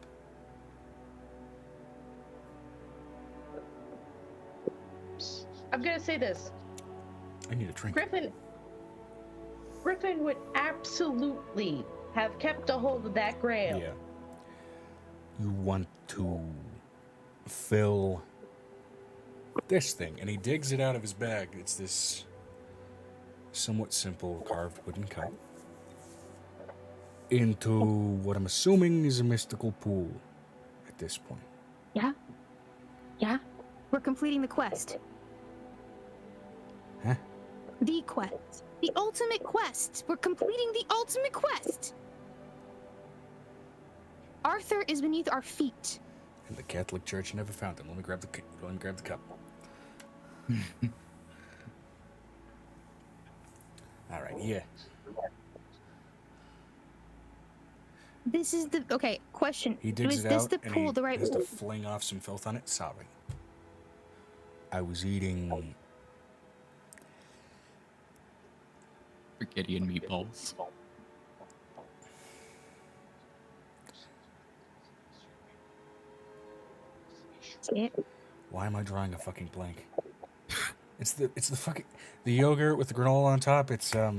I'm gonna say this. I need a drink. Griffin would absolutely have kept a hold of that grail. Yeah. You want to fill this thing, and he digs it out of his bag. It's this somewhat simple carved wooden cup into what I'm assuming is a mystical pool at this point. Yeah? Yeah? We're completing the quest. Huh? The quest. The ultimate quest. We're completing the ultimate quest. Arthur is beneath our feet. And the Catholic Church never found him. Let me grab the cup. All right, yeah. This is the okay question. He digs Was it this out the and pool, he the right has pool? to fling off some filth on it. Sorry. I was eating Spaghetti and meatballs. Why am I drawing a fucking blank? It's the fucking the yogurt with the granola on top. It's A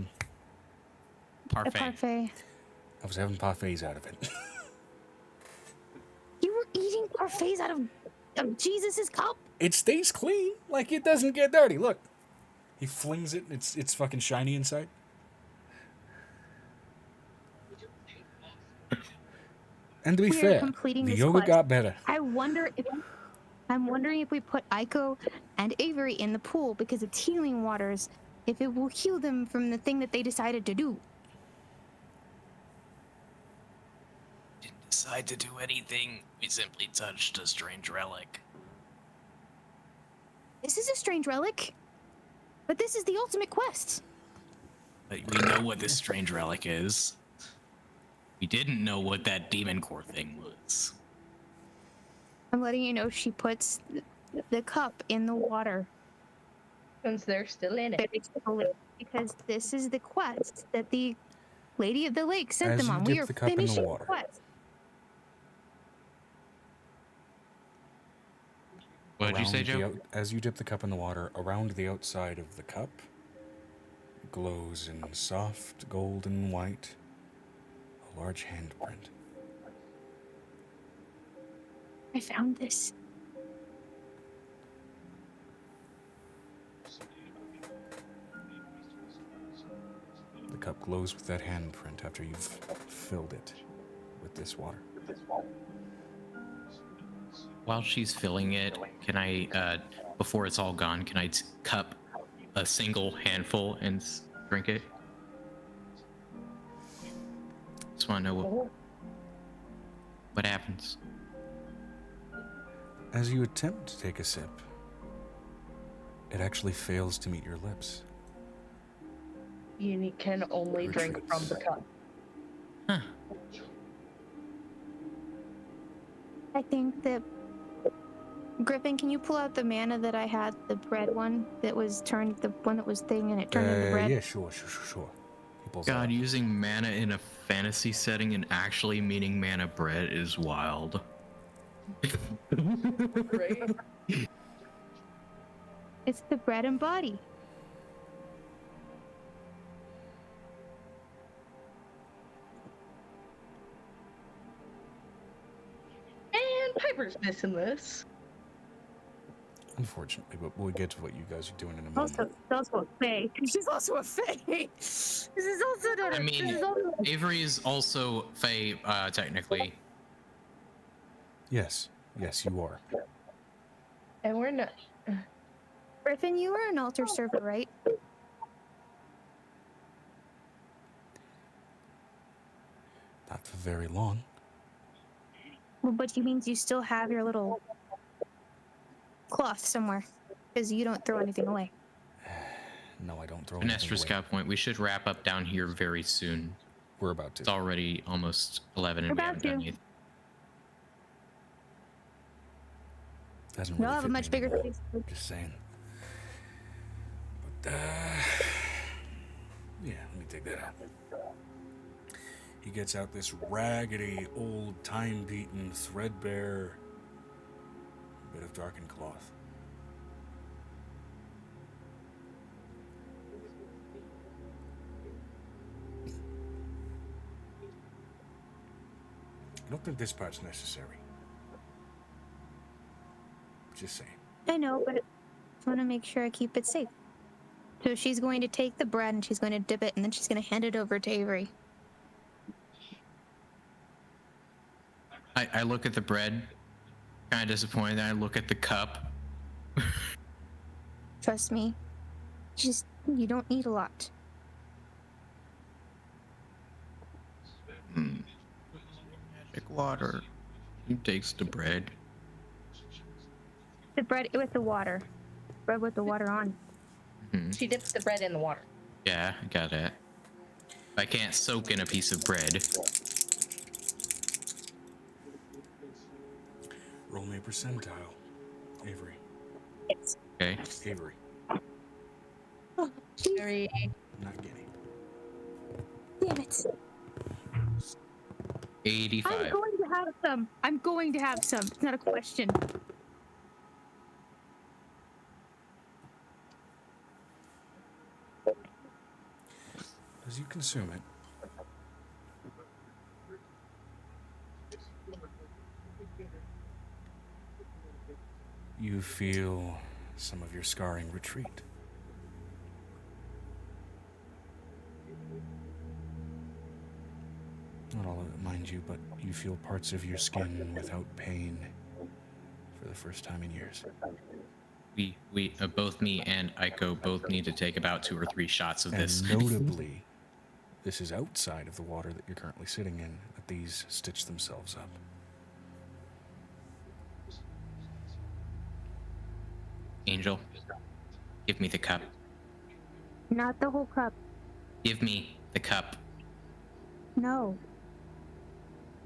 Parfait. parfait. I was having parfaits out of it. You were eating parfaits out of Jesus's cup. It stays clean, like it doesn't get dirty. Look, he flings it, and it's fucking shiny inside. And to be We are fair, completing the this yogurt quest. got better. I'm wondering if we put Aiko and Avery in the pool because it's healing waters, if it will heal them from the thing that they decided to do. Didn't decide to do anything. We simply touched a strange relic. This is a strange relic, but this is the ultimate quest. But we know what this strange relic is. We didn't know what that demon core thing was. I'm letting you know she puts the cup in the water. Since they're still in it. Because this is the quest that the Lady of the Lake sent As them you on. dip We are the cup in the finishing the water. quest. What did you say, Around Joe? as you dip the cup in the water, around the outside of the cup glows in soft golden white a large handprint. I found this. The cup glows with that handprint after you've filled it with this water. While she's filling it, can I, before it's all gone, can I cup a single handful and drink it? Just want to know what happens. As you attempt to take a sip, it actually fails to meet your lips. You can only drink from the cup. Huh. I think that Griffin, can you pull out the mana that I had, the bread one that was turned, the one that was thing and it turned into bread? Yeah, sure. He pulls it God, out. using mana in a fantasy setting and actually meaning mana bread is wild. Right? It's the bread and body. And Piper's missing this. unfortunately, but we'll get to what you guys are doing in a moment. Also, she's also a fae. She's also a fae. This is also not. I mean, this is also... Avery is also Fae, technically. Yes, you are. And we're not. Griffin, you were an altar server, right? Not for very long. Well, but you means you still have your little cloth somewhere, because you don't throw anything away. No, I don't throw An anything extra away. scout point. We should wrap up down here very soon. We're about to. It's already almost 11 and We're we about haven't done to. anything. Doesn't They'll really have a fit much me bigger anymore. face. Just saying. But, yeah, let me take that out. He gets out this raggedy, old, time-beaten, threadbare bit of darkened cloth. I don't think this part's necessary. Just saying. I know, but I want to make sure I keep it safe. So she's going to take the bread and she's going to dip it and then she's going to hand it over to Avery. I look at the bread, kind of disappointed. I look at the cup. Trust me. You don't eat a lot. Magic water. He takes the bread. The bread with the water. Bread with the water on. She dips the bread in the water. Yeah, I got it. I can't soak in a piece of bread. Roll me a percentile. Avery. Yes. Okay. Avery. Very. Not getting. Damn it. 85. I'm going to have some. I'm going to have some. It's not a question. As you consume it, you feel some of your scarring retreat. Not all of it, mind you, but you feel parts of your skin without pain for the first time in years. We both me and Aiko both need to take about 2 or 3 shots of this. And notably, this is outside of the water that you're currently sitting in, that these stitch themselves up. Angel, give me the cup. Not the whole cup. Give me the cup. No.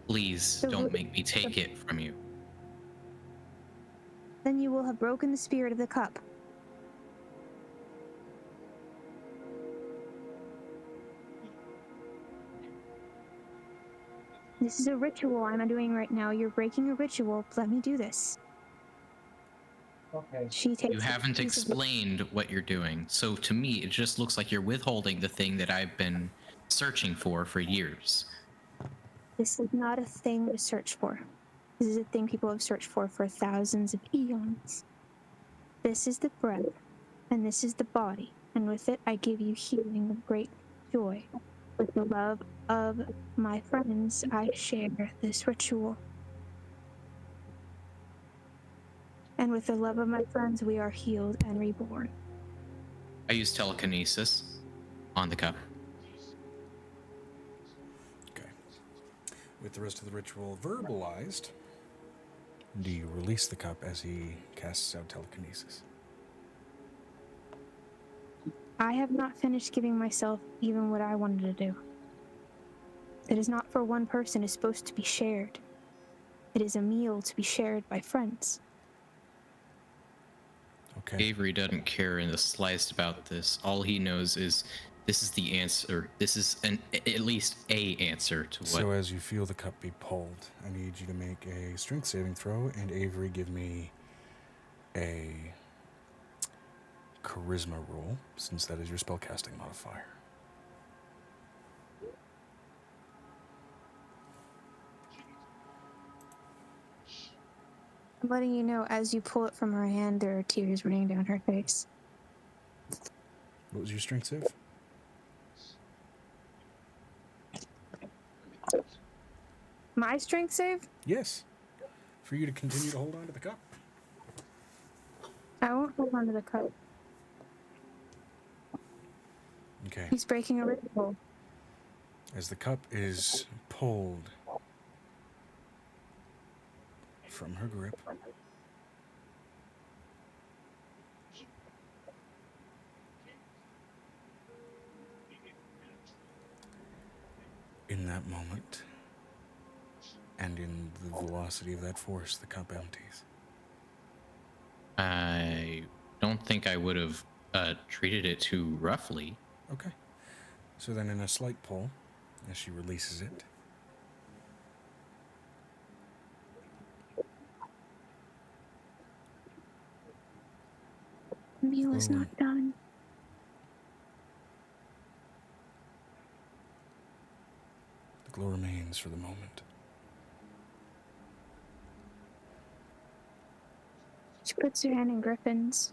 Please don't make me take it from you. Then you will have broken the spirit of the cup. This is a ritual I'm doing right now. You're breaking a ritual. Let me do this. Okay. She takes. You haven't explained what you're doing, so to me it just looks like you're withholding the thing that I've been searching for years. This is not a thing to search for. This is a thing people have searched for thousands of eons. This is the breath, and this is the body, and with it I give you healing of great joy. With the love of my friends, I share this ritual. And with the love of my friends, we are healed and reborn. I use telekinesis on the cup. Okay. With the rest of the ritual verbalized, do you release the cup as he casts out telekinesis? I have not finished giving myself even what I wanted to do. It is not for one person, it's supposed to be shared. It is a meal to be shared by friends. Okay. Avery doesn't care in the slightest about this. All he knows is this is the answer. This is at least a answer to what. So as you feel the cup be pulled, I need you to make a strength saving throw, and Avery, give me a charisma roll, since that is your spellcasting modifier. I'm letting you know as you pull it from her hand, there are tears running down her face. What was your strength save? My strength save? Yes. For you to continue to hold on to the cup. I won't hold on to the cup. Okay. He's breaking a ritual. As the cup is pulled from her grip, in that moment, and in the velocity of that force, the cup empties. I don't think I would have treated it too roughly. Okay. So then in a slight pull, as she releases it, The meal is not done. the glow remains for the moment. She puts her hand in Griffin's.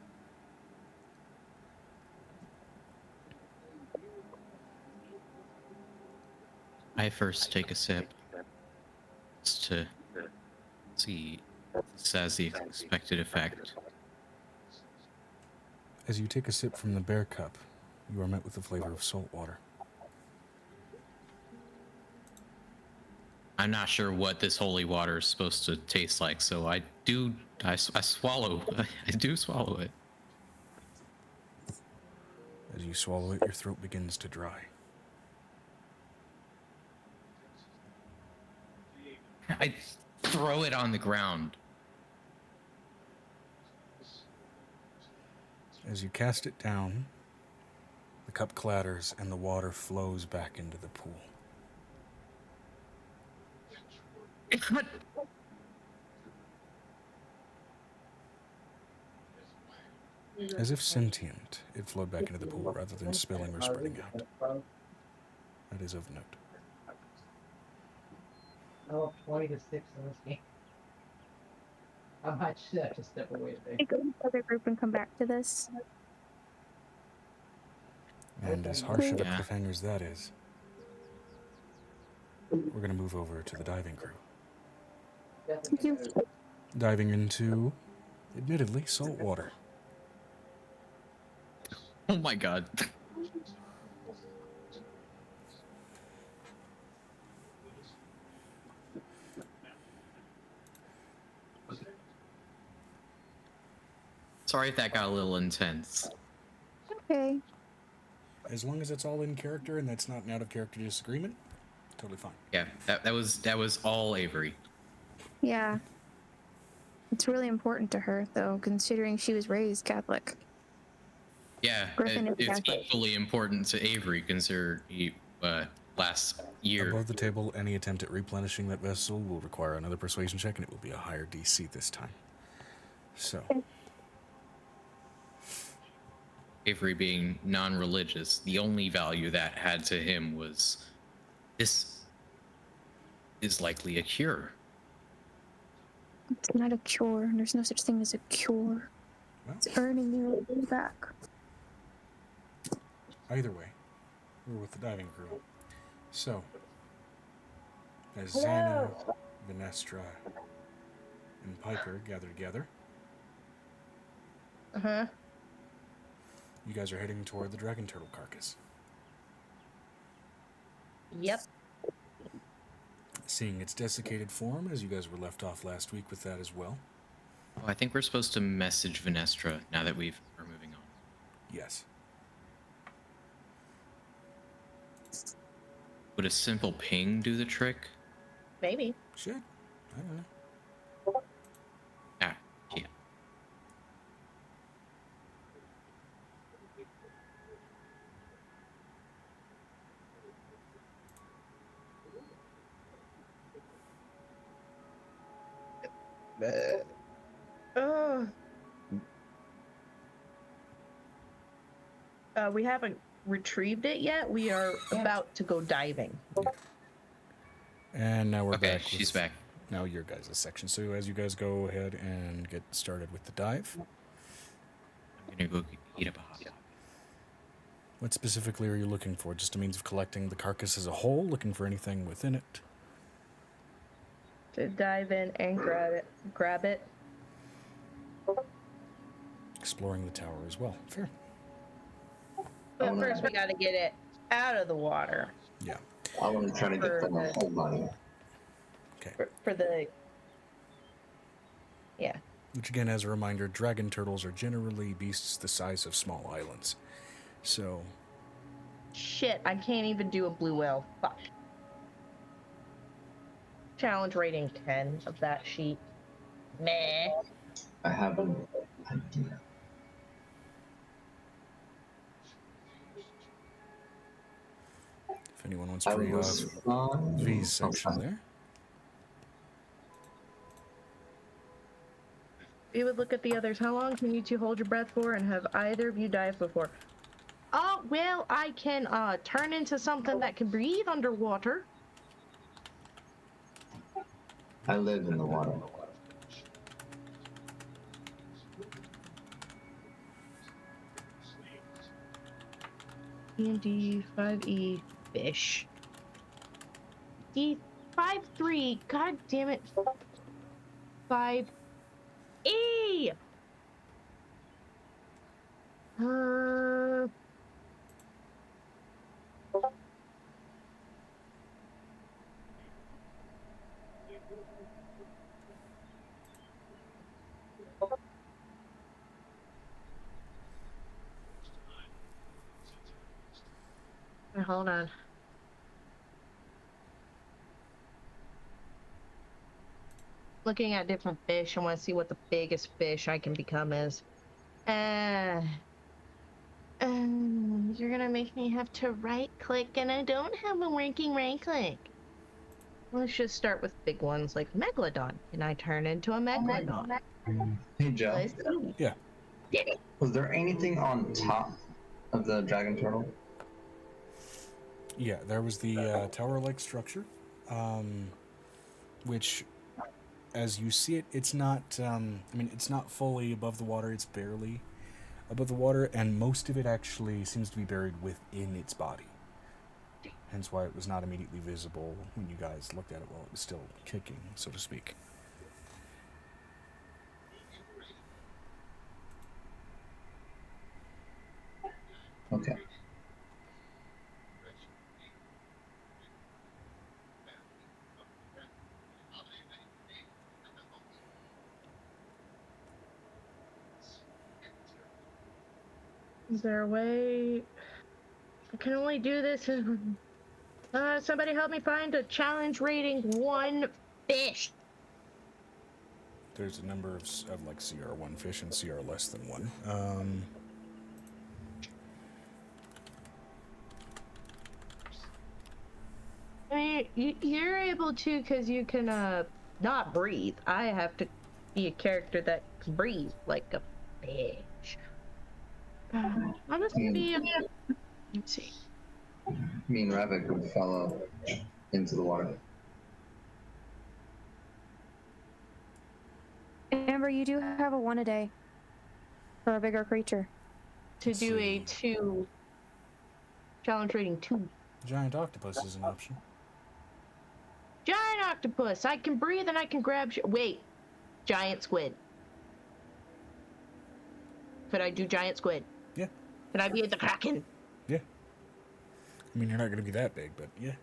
I first take a sip just to see if this has the expected effect. As you take a sip from the bear cup, you are met with the flavor of salt water. I'm not sure what this holy water is supposed to taste like, so I swallow. I do swallow it. As you swallow it, your throat begins to dry. I throw it on the ground. As you cast it down, the cup clatters and the water flows back into the pool. As if sentient, it flowed back into the pool rather than spilling or spreading out. That is of note. Oh, 20 to 6 in this game. I might just have to step away today. Go to the other group and come back to this. And as harsh of a cliffhanger as that is, we're going to move over to the diving crew. Thank you. Diving into, admittedly, salt water. Oh my god. Sorry if that got a little intense. Okay. As long as it's all in character and that's not an out of character disagreement, totally fine. Yeah, that was all Avery. Yeah. It's really important to her, though, considering she was raised Catholic. Yeah, Griffin is it's Catholic. equally important to Avery, consider he last year. Above the table, any attempt at replenishing that vessel will require another persuasion check, and it will be a higher DC this time. So, Avery being non-religious, the only value that had to him was this is likely a cure. It's not a cure. There's no such thing as a cure. well, It's earning your way back. either way, we're with the diving crew. So, as Xana, Venestra, and Piper gather together, you guys are heading toward the dragon turtle carcass. Yep. Seeing its desiccated form, as you guys were left off last week with that as well. Oh, I think we're supposed to message Venestra now that we're moving on. Yes. Would a simple ping do the trick? Maybe. Shit. I don't know. Ah, yeah. We haven't retrieved it yet. We are about to go diving. And now we're Okay, back. she's back. now your guys' section. So as you guys go ahead and get started with the dive, I'm gonna go eat up a hot dog. what specifically are you looking for? Just a means of collecting the carcass as a whole, looking for anything within it? To dive in and grab it. Exploring the tower as well. Fair. But first we gotta get it out of the water. Yeah. I want to try to get the whole money. Okay. For the... Yeah. Which again, as a reminder, dragon turtles are generally beasts the size of small islands. So... Shit, I can't even do a blue whale. Fuck. Challenge rating 10 of that sheet. Meh. I have an idea. if anyone wants to read off V's section there. You would look at the others. How long can you two hold your breath for, and have either of you dived before? Oh, well, I can turn into something that can breathe underwater. I live in the water. D&D5E fish. D5-3. God damn it. 5E. Hold on. Looking at different fish, I want to see what the biggest fish I can become is. You're gonna make me have to right click, and I don't have a working right click. Let's just start with big ones like Megalodon. Can I turn into a Megalodon? Hey, Joe. Let's see. Yeah. Was there anything on top of the dragon turtle? Yeah, there was the tower-like structure, which, as you see it, it's not, it's not fully above the water, it's barely above the water, and most of it actually seems to be buried within its body. Hence why it was not immediately visible when you guys looked at it while it was still kicking, so to speak. Okay. Is there a way? I can only do this if... somebody help me find a challenge rating 1 fish. There's a number of like CR1 fish and CR less than 1. I mean, you're able to because you can not breathe. I have to be a character that can breathe like a fish. I'll just be a... Let's see. Me and Rabbit would follow into the water. Amber, you do have a 1 a day for a bigger creature. To do a 2 challenge rating 2. Giant octopus is an option. Giant octopus. I can breathe and I can grab. Wait, giant squid. Could I do giant squid? Yeah. Could I be the Kraken? Yeah. I mean, you're not going to be that big, but yeah.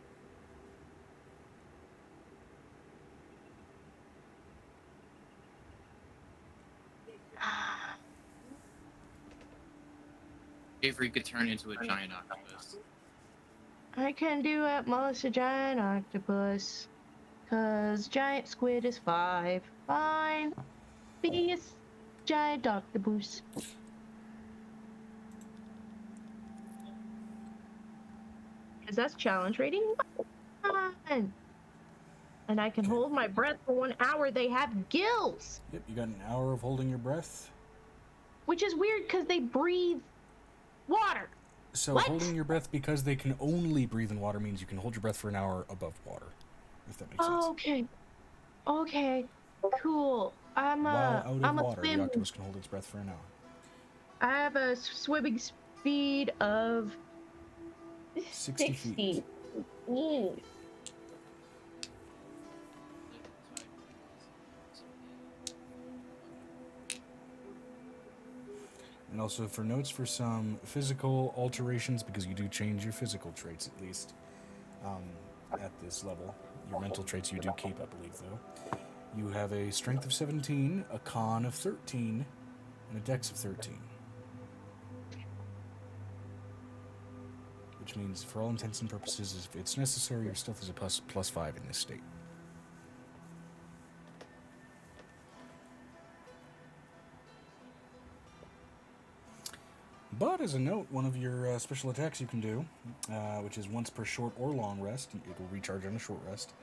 Avery could turn into a giant octopus. I can do at most a giant octopus. Cause giant squid is 5. Fine. Be a giant octopus. Cause that's challenge rating 1. And I can hold my breath for 1 hour. They have gills. Yep, you got an hour of holding your breath. Which is weird because they breathe water. So What? holding your breath because they can only breathe in water means you can hold your breath for an hour above water, if that makes sense. Oh, okay. Okay, cool. I'm While out of I'm a water, the swim. octopus can hold its breath for an hour. I have a swimming speed of 60 feet. Mm. And also for notes for some physical alterations, because you do change your physical traits at least at this level. Your mental traits you do keep, I believe, though. You have a strength of 17, a con of 13, and a dex of 13. Which means, for all intents and purposes, if it's necessary, your stealth is a plus 5 in this state. But as a note, one of your special attacks you can do, which is once per short or long rest, it will recharge on a short rest,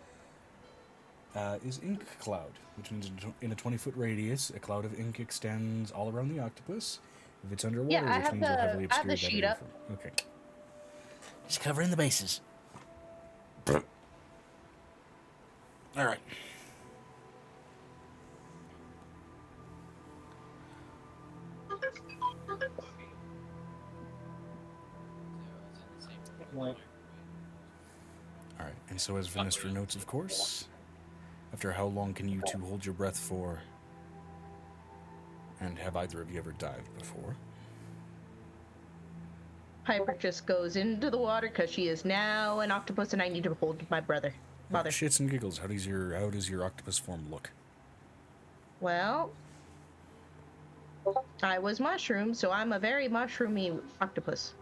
is Ink Cloud, which means in a 20-foot radius, a cloud of ink extends all around the octopus. If it's underwater, Yeah, I which have means you'll heavily I have obscure the that sheet area up. from. Okay. Just covering the bases. All right. Like, All right, and so as Vanessa notes, of course, after how long can you two hold your breath for? And have either of you ever dived before? Piper just goes into the water because she is now an octopus, and I need to hold my mother. Shits and giggles. How does your octopus form look? Well, I was mushroom, so I'm a very mushroomy octopus.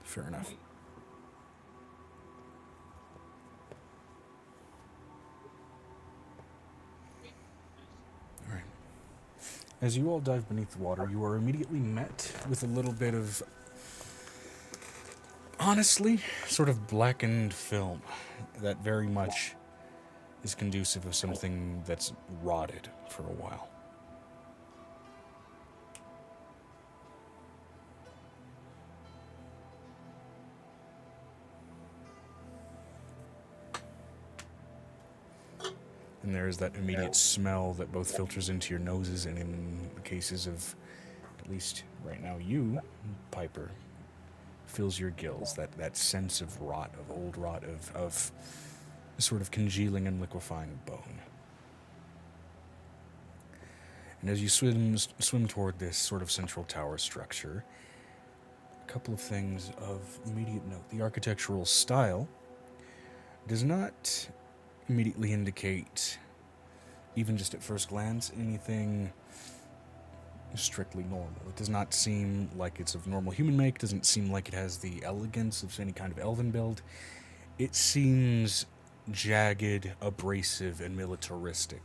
Fair enough. All right. As you all dive beneath the water, you are immediately met with a little bit of, honestly, sort of blackened film that very much is conducive of something that's rotted for a while. And there is that immediate smell that both filters into your noses, and in the cases of, at least right now, you, Piper, fills your gills. That sense of rot, of old rot, of sort of congealing and liquefying bone. And as you swim toward this sort of central tower structure, a couple of things of immediate note. The architectural style does not immediately indicate, even just at first glance, anything strictly normal. It does not seem like it's of normal human make, doesn't seem like it has the elegance of any kind of elven build. It seems jagged, abrasive, and militaristic.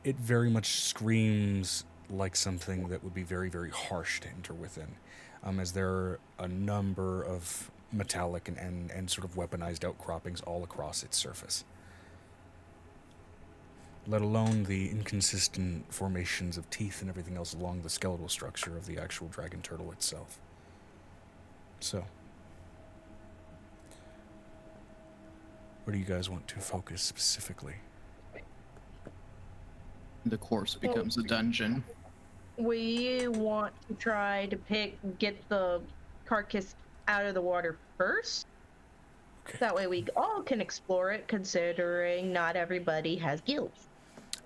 It very much screams like something that would be very, very harsh to enter within, as there are a number of metallic and sort of weaponized outcroppings all across its surface. Let alone the inconsistent formations of teeth and everything else along the skeletal structure of the actual dragon turtle itself. So, where do you guys want to focus specifically? The course becomes a dungeon. We want to try to get the carcass out of the water first. Okay. That way we all can explore it, considering not everybody has gills.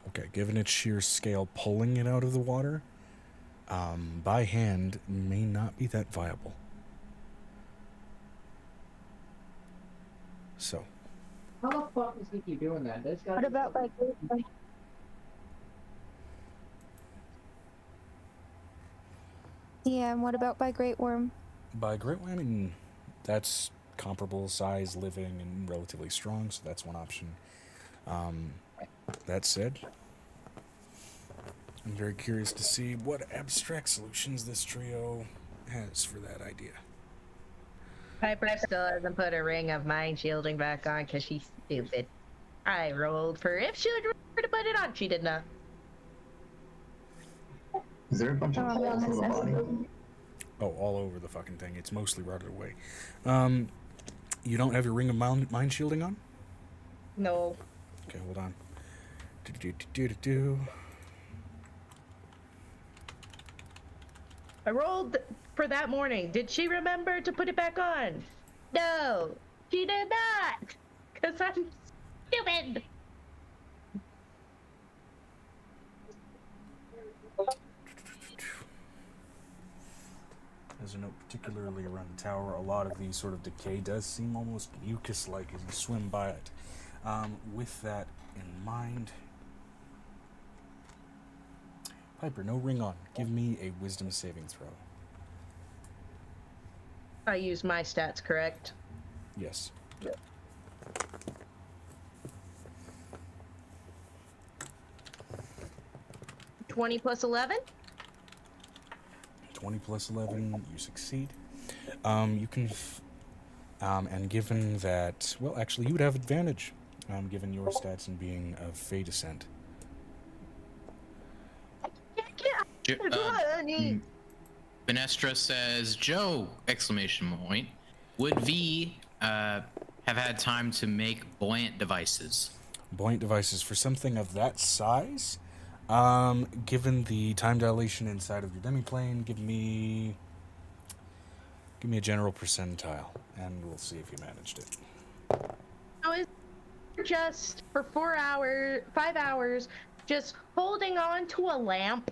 Okay, given its sheer scale, pulling it out of the water by hand may not be that viable. So, how the fuck does he keep doing that? There's gotta What be about like? Yeah, and what about by Great Worm? by great one, I mean, that's comparable size, living, and relatively strong, so that's one option. That said, I'm very curious to see what abstract solutions this trio has for that idea. Piper still hasn't put a ring of mind shielding back on because she's stupid. I rolled for if she would remember to put it on. She did not. Is there a bunch of holes in the body? Oh, all over the fucking thing. It's mostly rotted away. You don't have your ring of mind shielding on? No. Okay, hold on. Do. I rolled for that morning. Did she remember to put it back on? No, she did not. Because I'm stupid. As a note, particularly around the tower, a lot of the sort of decay does seem almost mucus-like as you swim by it. With that in mind, Piper, no ring on. Give me a wisdom saving throw. I use my stats, correct? Yes. 20 plus 11? 20 plus 11, you succeed. You can, and given that, well, actually, you would have advantage, given your stats and being of Fey descent. Benestra says, Joe! Exclamation point. Would V have had time to make buoyant devices? Buoyant devices for something of that size? Given the time dilation inside of your demiplane, give me a general percentile, and we'll see if you managed it. So is just for 5 hours, just holding on to a lamp?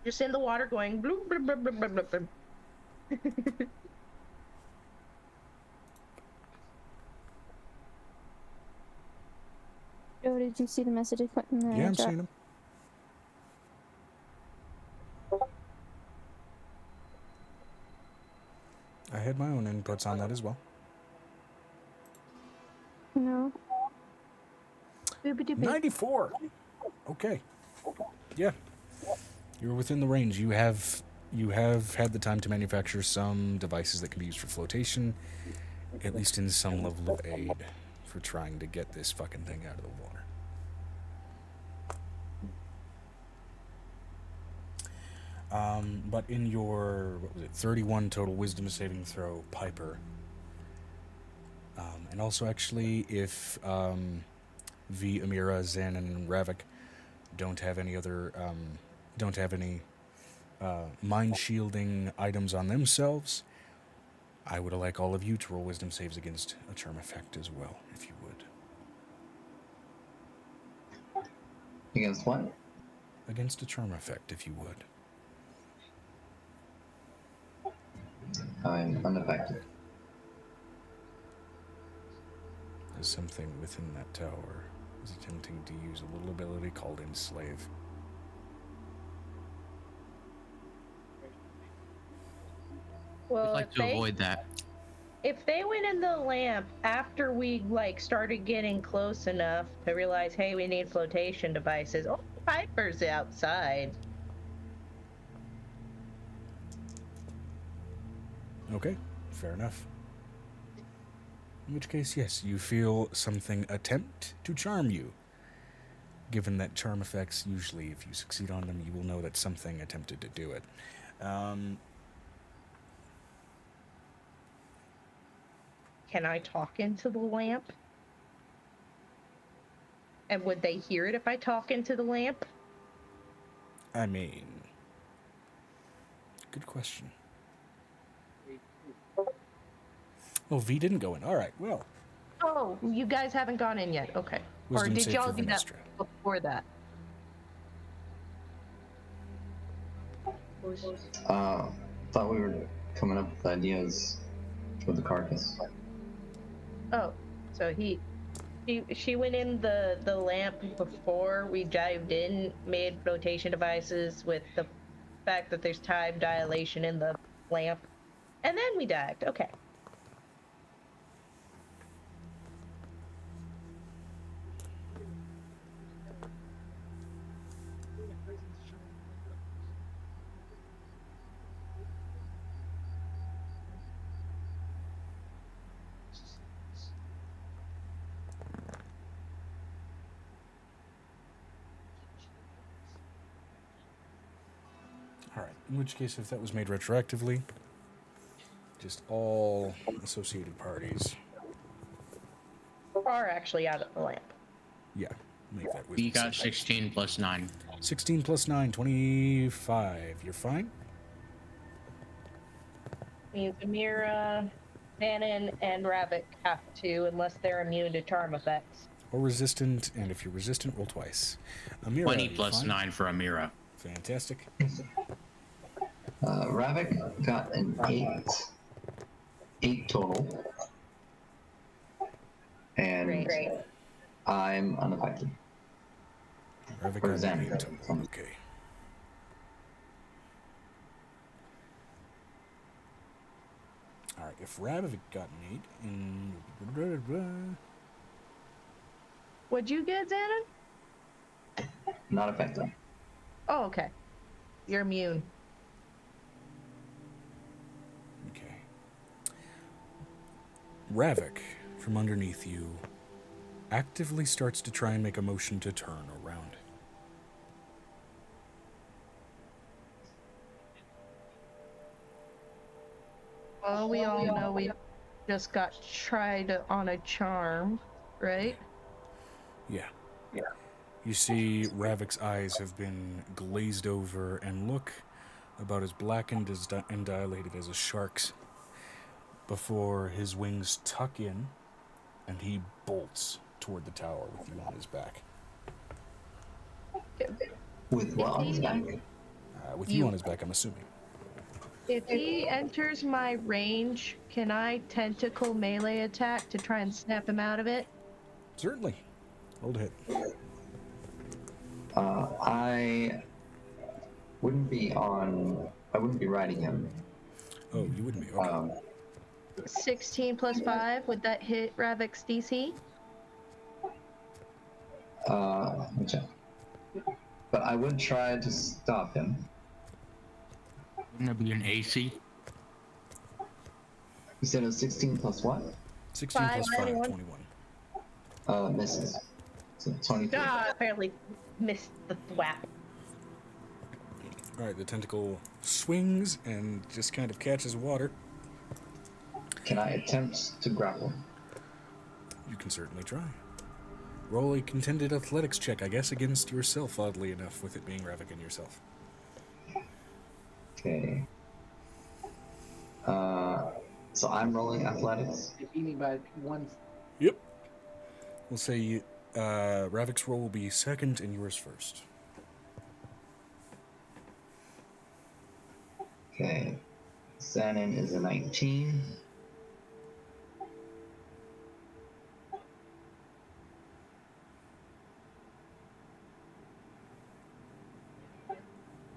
Just in the water going bloop, bloop, bloop, bloop, bloop, bloop. Joe, did you see the message I put in the Yeah, I'm chat? seeing them. I had my own inputs on that as well. No. 94. Okay. Yeah. You're within the range. You have had the time to manufacture some devices that can be used for flotation, at least in some level of aid for trying to get this fucking thing out of the water. But in your, 31 total wisdom saving throw, Piper, and also actually if V, Amira, Zan, and Ravik don't have any other, mind shielding items on themselves, I would like all of you to roll wisdom saves against a charm effect as well, if you would. Against what? Against a charm effect, if you would. I'm unaffected. As something within that tower is attempting to use a little ability called Enslave. Well, We'd like to avoid that. If they went in the lamp after we started getting close enough to realize, hey, we need flotation devices. Oh, Piper's outside. Okay, fair enough. In which case, yes, you feel something attempt to charm you. Given that charm effects, usually if you succeed on them, you will know that something attempted to do it. Can I talk into the lamp? And would they hear it if I talk into the lamp? I mean, good question. Oh, V didn't go in. All right, well. Oh, you guys haven't gone in yet. Okay. Wisdom or did save y'all for do that Venestra. before that? Thought we were coming up with ideas for the carcass. Oh, so she went in the lamp before we dived in, made flotation devices with the fact that there's time dilation in the lamp, and then we dived. Okay. All right, in which case, if that was made retroactively, Just all associated parties. Are actually out of the lamp. Yeah, make that wisdom We got save. 16 plus 9. 16 plus 9, 25. You're fine? Means Amira, Bannon, and Ravik have to, unless they're immune to charm effects. Or resistant, and if you're resistant, roll twice. Amira, 20 you're plus fine? 9 for Amira. Fantastic. Ravik got an 8. 8 total. And Great. I'm unaffected. Ravik Or got an Xander. 8. Okay. Alright, if Ravik got an 8, and... What'd you get, Xanon? Not affected. Oh, okay. You're immune. Okay. Ravik, from underneath you, actively starts to try and make a motion to turn around. Well, we all know we just got tried on a charm, right? Yeah. You see Ravik's eyes have been glazed over and look about as blackened as and dilated as a shark's before his wings tuck in and he bolts toward the tower with you on his back. With what on his back? With you on his back, I'm assuming. If he enters my range, can I tentacle melee attack to try and snap him out of it? Certainly. Roll to hit. I wouldn't be riding him. Oh, you wouldn't be. Okay. 16 plus 5, would that hit Ravik's DC? Let me check. But I would try to stop him. Wouldn't it be an AC? You said it was 16 plus what? 16 plus 5, 21. 21. Misses. So 23. Ah, apparently missed the thwap. Alright, the tentacle swings and just kind of catches water. Can I attempt to grapple? You can certainly try. Roll a contended athletics check, I guess, against yourself, oddly enough, with it being Ravik and yourself. Okay. So I'm rolling athletics. If you mean by one. Yep. We'll say Ravik's roll will be second and yours first. Okay. Xanon is a 19.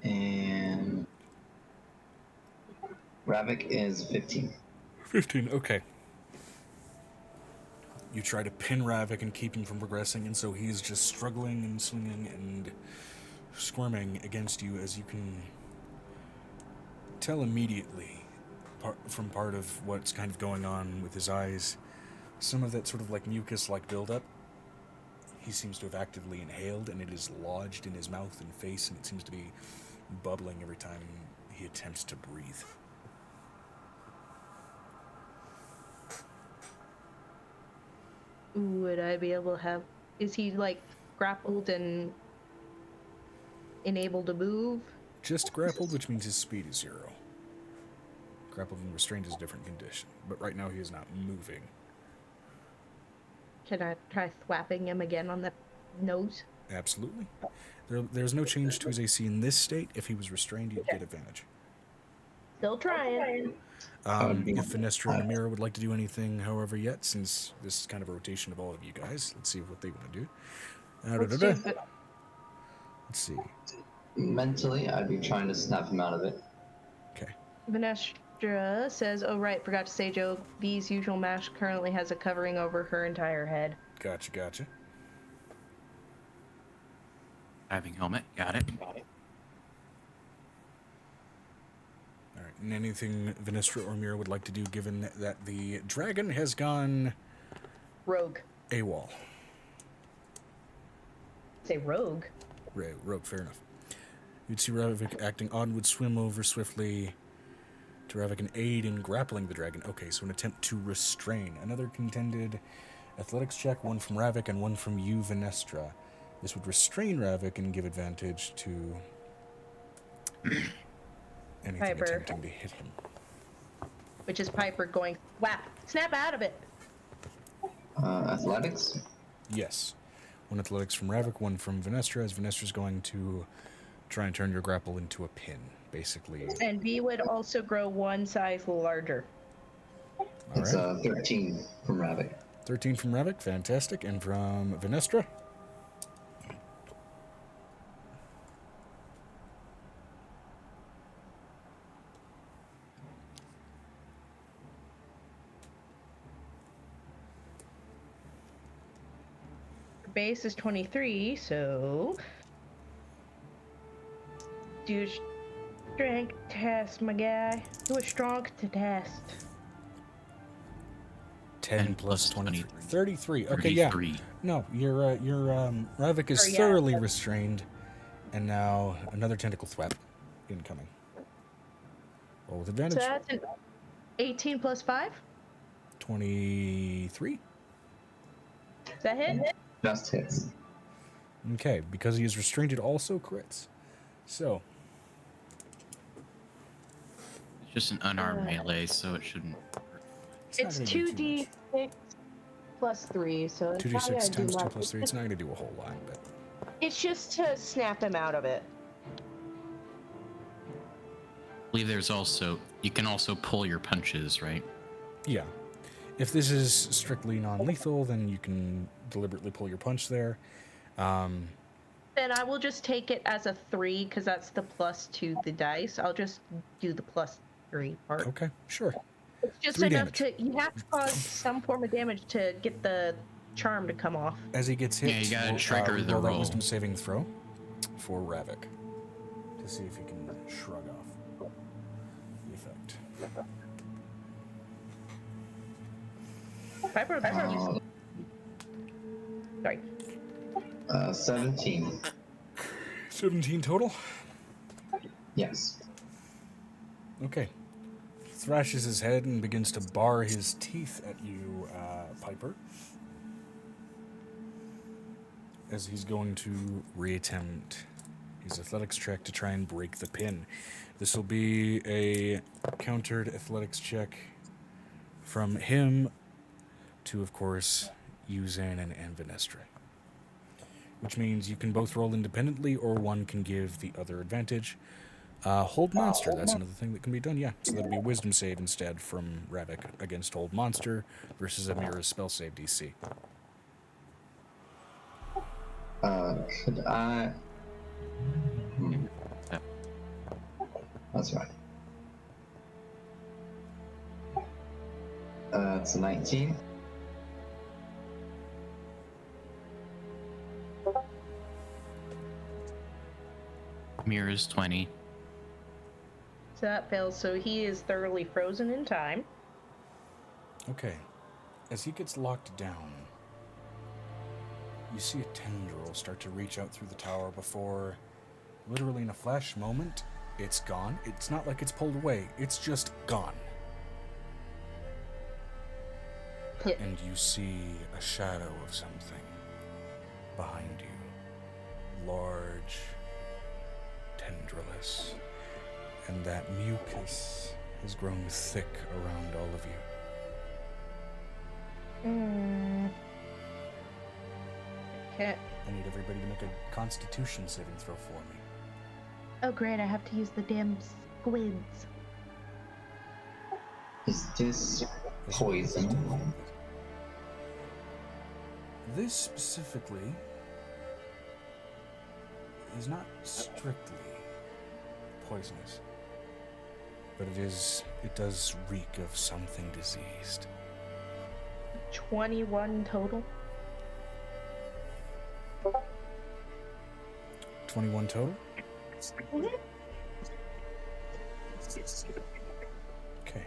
And Ravik is 15. 15, okay. You try to pin Ravik and keep him from progressing, and so he's just struggling and swinging and squirming against you, as you can tell immediately from part of what's kind of going on with his eyes. Some of that sort of like mucus-like buildup, he seems to have actively inhaled, and it is lodged in his mouth and face, and it seems to be bubbling every time he attempts to breathe. Would I be able to have... Is he, like, grappled and unable to move? Just grappled, which means his speed is 0. Grappled and restrained is a different condition, but right now he is not moving. Can I try thwapping him again on the nose? Absolutely. There's no change to his AC in this state. If he was restrained, you'd get advantage. Still trying. If Finestra and Amira would like to do anything, however, yet, since this is kind of a rotation of all of you guys, let's see what they want to do. Let's see. Mentally, I'd be trying to snap him out of it. Okay. Finestra says, oh right, forgot to say, Joe, V's usual mask currently has a covering over her entire head. Gotcha. Diving helmet, got it. Alright, and anything Finestra or Amira would like to do, given that the dragon has gone... Rogue. AWOL. Say rogue. Rogue, fair enough. You'd see Ravik acting odd, would swim over swiftly to Ravik and aid in grappling the dragon. Okay, so an attempt to restrain. Another contended athletics check, one from Ravik and one from you, Venestra. This would restrain Ravik and give advantage to anything Piper. attempting to hit him. Which is Piper going, whap, snap out of it. Athletics? Yes. One athletics from Ravik, one from Venestra, as Venestra's going to try and turn your grapple into a pin, basically. And V would also grow one size larger. It's Alright. 13 from Ravik. 13 from Ravik, fantastic. And from Venestra? Base is 23, so do a strength test, my guy. Do a strength test. 10 plus 20. 33. Okay, 33. yeah. No, your Ravik is Oh, yeah. thoroughly restrained. And now another tentacle thwap incoming. Roll with So advantage. that's an 18 plus 5. 23. Does that hit? Just hits. Okay, because he is restrained, it also crits. So, It's just an unarmed melee, so it shouldn't. It's not gonna do too 2d6 plus 3, so much. it's not 2d6 gonna do times 2 much. plus 3. It's not going to do a whole lot, but It's just to snap him out of it. I believe there's also, you can also pull your punches, right? yeah. If this is strictly non-lethal, then you can deliberately pull your punch there. Then I will just take it as a 3 because that's the plus to the dice. I'll just do the plus 3 part. Okay, sure. It's just 3 enough damage. to. You have to cause some form of damage to get the charm to come off. As he gets hit, Yeah, you gotta trigger the roll that roll. wisdom saving throw for Ravik to see if he can shrug off the effect. Piper, sorry. 17. 17 total? Yes. Okay. Thrashes his head and begins to bar his teeth at you, Piper. As he's going to reattempt his athletics check to try and break the pin. This will be a countered athletics check from him to, of course, you, Xanon, and Venestra. Which means you can both roll independently, or one can give the other advantage. Hold Monster, that's another thing that can be done, yeah. So that'll be a Wisdom save instead from Ravik against Hold Monster versus Amira's spell save DC. Could I... That's right. It's a 19. Mira's 20. So that fails. So he is thoroughly frozen in time. Okay. As he gets locked down, you see a tendril start to reach out through the tower before, literally in a flash moment, it's gone. It's not like it's pulled away, it's just gone. Yeah. And you see a shadow of something behind you. Large, tendrillous, and that mucus has grown thick around all of you. Okay. I need everybody to make a Constitution saving throw for me. Oh great, I have to use the damn squids. Is this poison? This specifically is not strictly poisonous, but it does reek of something diseased. 21 total. 21 total? Okay.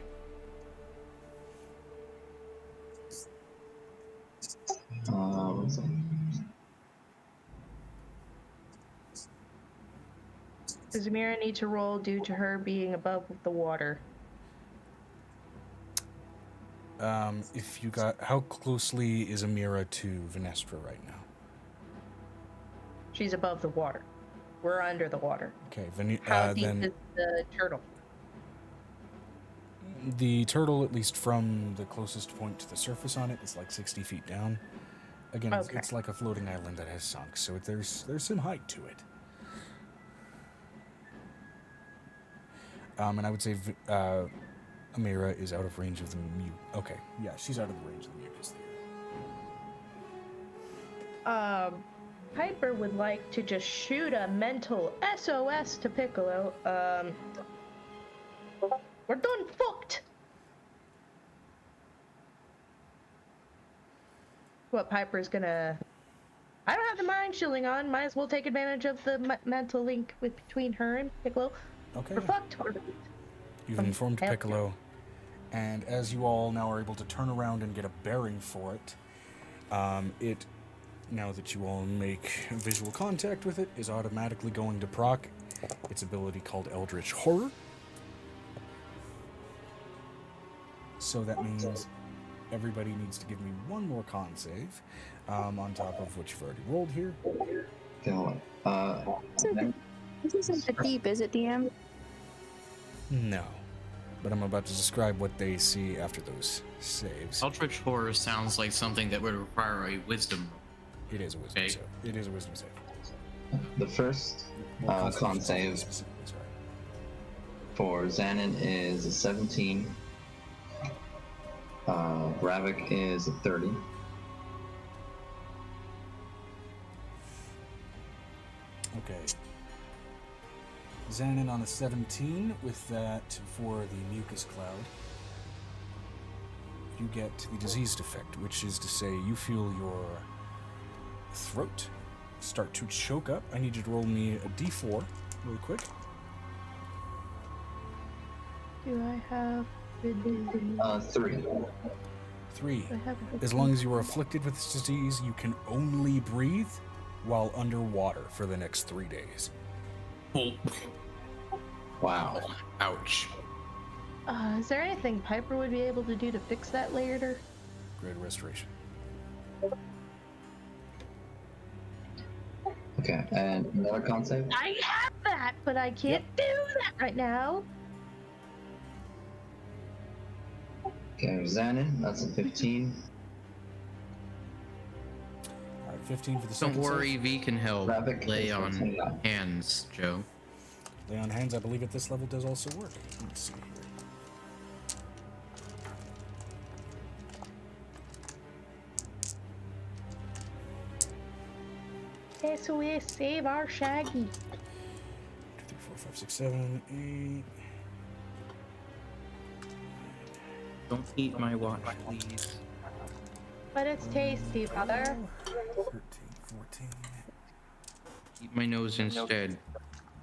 What's that? Does Amira need to roll due to her being above the water? If you got, how closely is Amira to Venestra right now? She's above the water. We're under the water. Okay, How deep then is the turtle? the turtle, at least from the closest point to the surface on it, is like 60 feet down. Again, Okay. it's like a floating island that has sunk, so there's some height to it. And I would say Amira is out of range of the mute. Okay, yeah, she's out of the range of the mucus there. Piper would like to just shoot a mental SOS to Piccolo. We're done fucked. What Piper's gonna... I don't have the mind shielding on. Might as well take advantage of the mental link between her and Piccolo. Okay. We're fucked. You've informed Piccolo, and as you all now are able to turn around and get a bearing for it, now that you all make visual contact with it, is automatically going to proc its ability called Eldritch Horror. So that means everybody needs to give me one more con save, on top of what you've already rolled here. Okay, hold on. This isn't that deep, is it, DM? No. But I'm about to describe what they see after those saves. Eldritch Horror sounds like something that would require a wisdom. It is a wisdom Okay. save. It is a wisdom save. The first Well, con save specifically, sorry. for Xanon is a 17. Ravik is a 30. Okay. Xanon on a 17 with that for the mucus cloud. You get the diseased effect, which is to say you feel your throat start to choke up. I need you to roll me a d4 really quick. Do I have the disease? 3. 3. I have a As long as you are afflicted with this disease, you can only breathe while underwater for the next 3 days. Oh, Wow. ouch. Is there anything Piper would be able to do to fix that later? Greater restoration. Okay, and another con save? I have that, but I can't do that right now. Okay, Xanon, that's a 15. Alright, 15 for the Don't second worry, save. V can help. Ravik Lay is on 29. hands, Joe. Lay on hands, I believe at this level does also work. Let's see here. SOS, save our Shaggy. 2, 3, 4, 5, 6, 7, 8. Don't eat my watch, please. But it's tasty, brother. 13, 14. Eat my nose instead.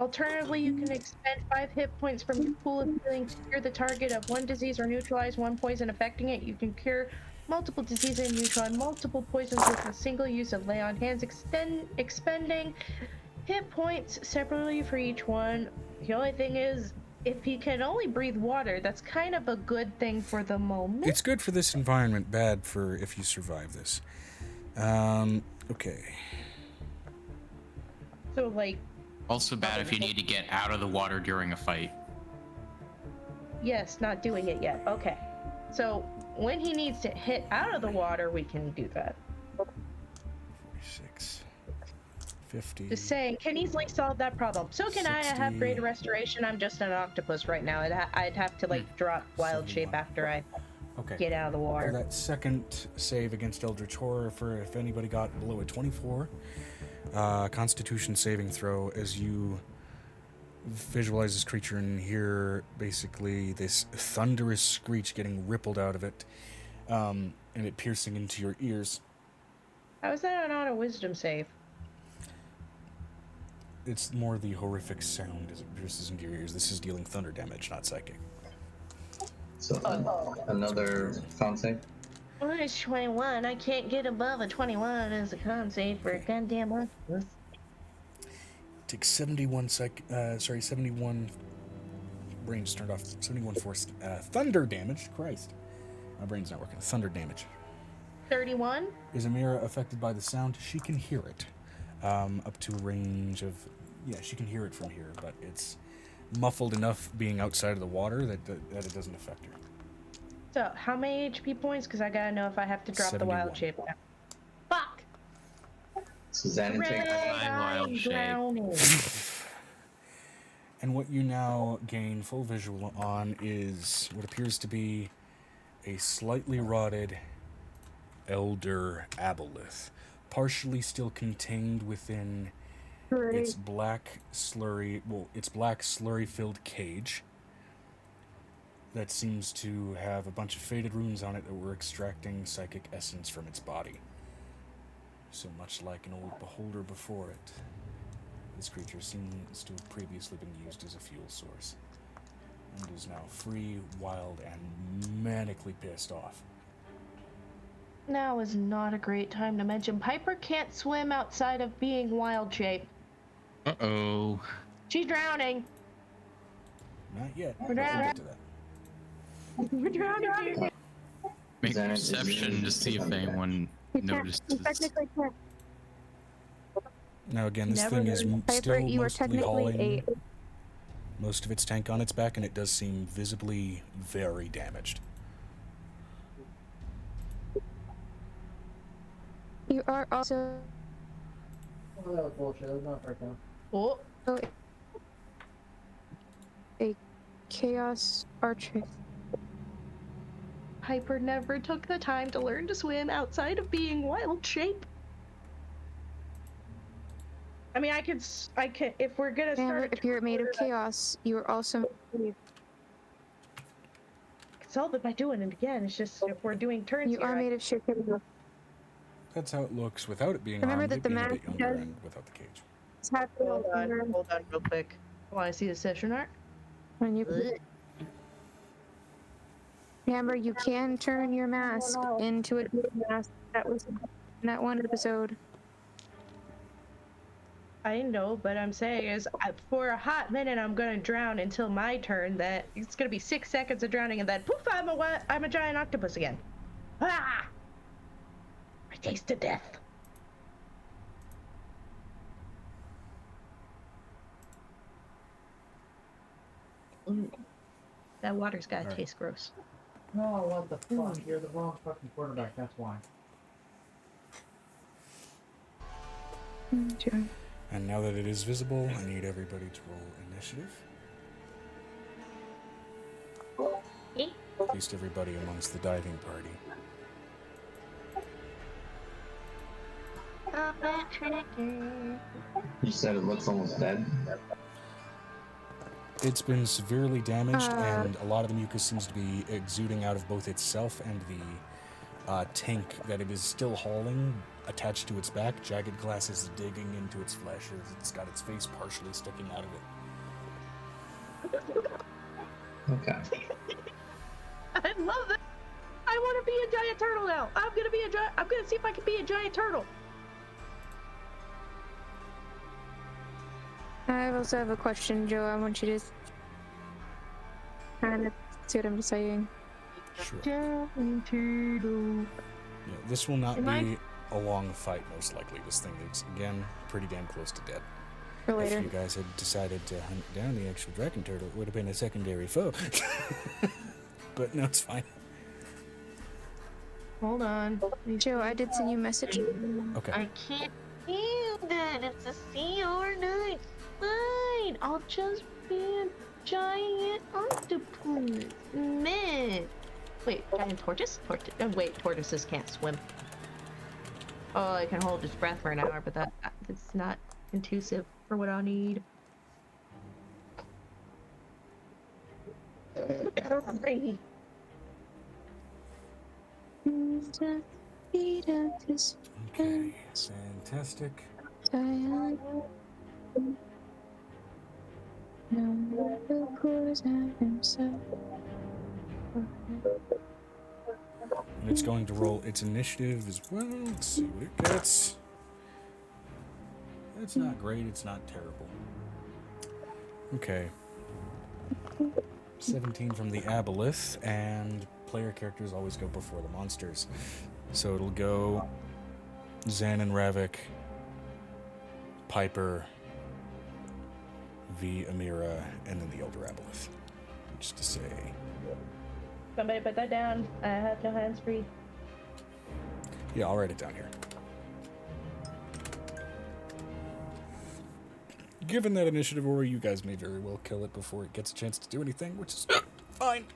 Alternatively, you can expend 5 hit points from your pool of healing to cure the target of one disease or neutralize one poison affecting it. You can cure multiple diseases and neutralize multiple poisons with a single use of Lay on Hands, expending hit points separately for each one. The only thing is, if he can only breathe water, that's kind of a good thing for the moment. It's good for this environment, bad for if you survive this. Okay. So, like, Also bad if you need to get out of the water during a fight. yes, not doing it yet. Okay. So, when he needs to hit out of the water, we can do that. 46. 50. Just saying, can easily solve that problem. So can I 60. have greater restoration? I'm just an octopus right now. I'd have to, like, drop wild shape 71. after I Okay. get out of the For water. that second save against Eldritch Horror, for if anybody got below a 24, Constitution saving throw as you visualize this creature and hear basically this thunderous screech getting rippled out of it, and it piercing into your ears. How is that not a wisdom save? It's more the horrific sound as it pierces into your ears. This is dealing thunder damage, not psychic. So, another con save? Oh, it's 21. I can't get above a 21 as a con save for a goddamn octopus. Take 71 71 brain just turned off. 71 force thunder damage. Christ. My brain's not working. Thunder damage. 31. Is Amira affected by the sound? She can hear it. Up to a range of... Yeah, she can hear it from here, but it's muffled enough being outside of the water that it doesn't affect her. So, how many HP points? Because I gotta know if I have to drop 71. the wild shape now. Fuck! So Xanon Greg, takes wild I'm shape. drowning. And what you now gain full visual on is what appears to be a slightly rotted elder aboleth, partially still contained within its black slurry-filled cage that seems to have a bunch of faded runes on it that were extracting psychic essence from its body. So much like an old beholder before it, this creature seems to have previously been used as a fuel source, and is now free, wild, and manically pissed off. Now is not a great time to mention Piper can't swim outside of being wild shape. Uh-oh. She's drowning. Not yet, We're but we'll down. get to that. We're drowning. Make Xanon, perception to see if anyone You notices. technically can't. Now again, this Never thing is heard. Piper, still you are mostly technically hauling most of its tank on its back, and it does seem visibly very damaged. You are also Oh, that was bullshit. That was not first down. Oh, a chaos archer. Piper never took the time to learn to swim outside of being wild shape. I mean, I could, if we're gonna Amber, start. if you're made of chaos, you are also. Solve it by doing it again. It's just if we're doing turns You here, are made of shit. That's how it looks without it being Remember armed, that it the being a mask bit younger does- and without the cage. Hold on real quick. I want to see the session art. When you, Amber, you can turn your mask into a mask. That was in that one episode. I know, but I'm saying is for a hot minute I'm gonna drown until my turn. That it's gonna be 6 seconds of drowning, and then poof, I'm a giant octopus again. Ah! I tasted death. Ooh. That water's gotta Alright. taste gross. No, what the fuck? You're the wrong fucking quarterback, that's why. And now that it is visible, I need everybody to roll initiative. At least everybody amongst the diving party. You said it looks almost dead. It's been severely damaged, and a lot of the mucus seems to be exuding out of both itself and the tank that it is still hauling attached to its back. Jagged glass is digging into its flesh as it's got its face partially sticking out of it. Okay. I love that. I want to be a giant turtle now. I'm gonna see if I can be a giant turtle. I also have a question, Joe. I want you to kind of see what I'm saying. Sure. Giant turtle. Yeah, this will not Am I- be a long fight, most likely. This thing is, again, pretty damn close to dead. For later. If you guys had decided to hunt down the actual dragon turtle, it would have been a secondary foe. But no, it's fine. Hold on. Joe, I did send you a message. Okay. I can't do that. It's a sea or night. Fine. I'll just be a giant octopus. Man. Wait, giant tortoise? Oh, wait, tortoises can't swim. Oh, I can hold his breath for an hour, but that's not intuitive for what I need. Okay. Fantastic. And it's going to roll its initiative as well. Let's see what it gets. It's not great, it's not terrible. Okay. 17 from the aboleth, and player characters always go before the monsters. So it'll go Zan and Ravik, Piper, V, Amira, and then the Elder Aboleth. Just to say. Somebody put that down. I have no hands free. Yeah, I'll write it down here. Given that initiative order, you guys may very well kill it before it gets a chance to do anything, which is fine.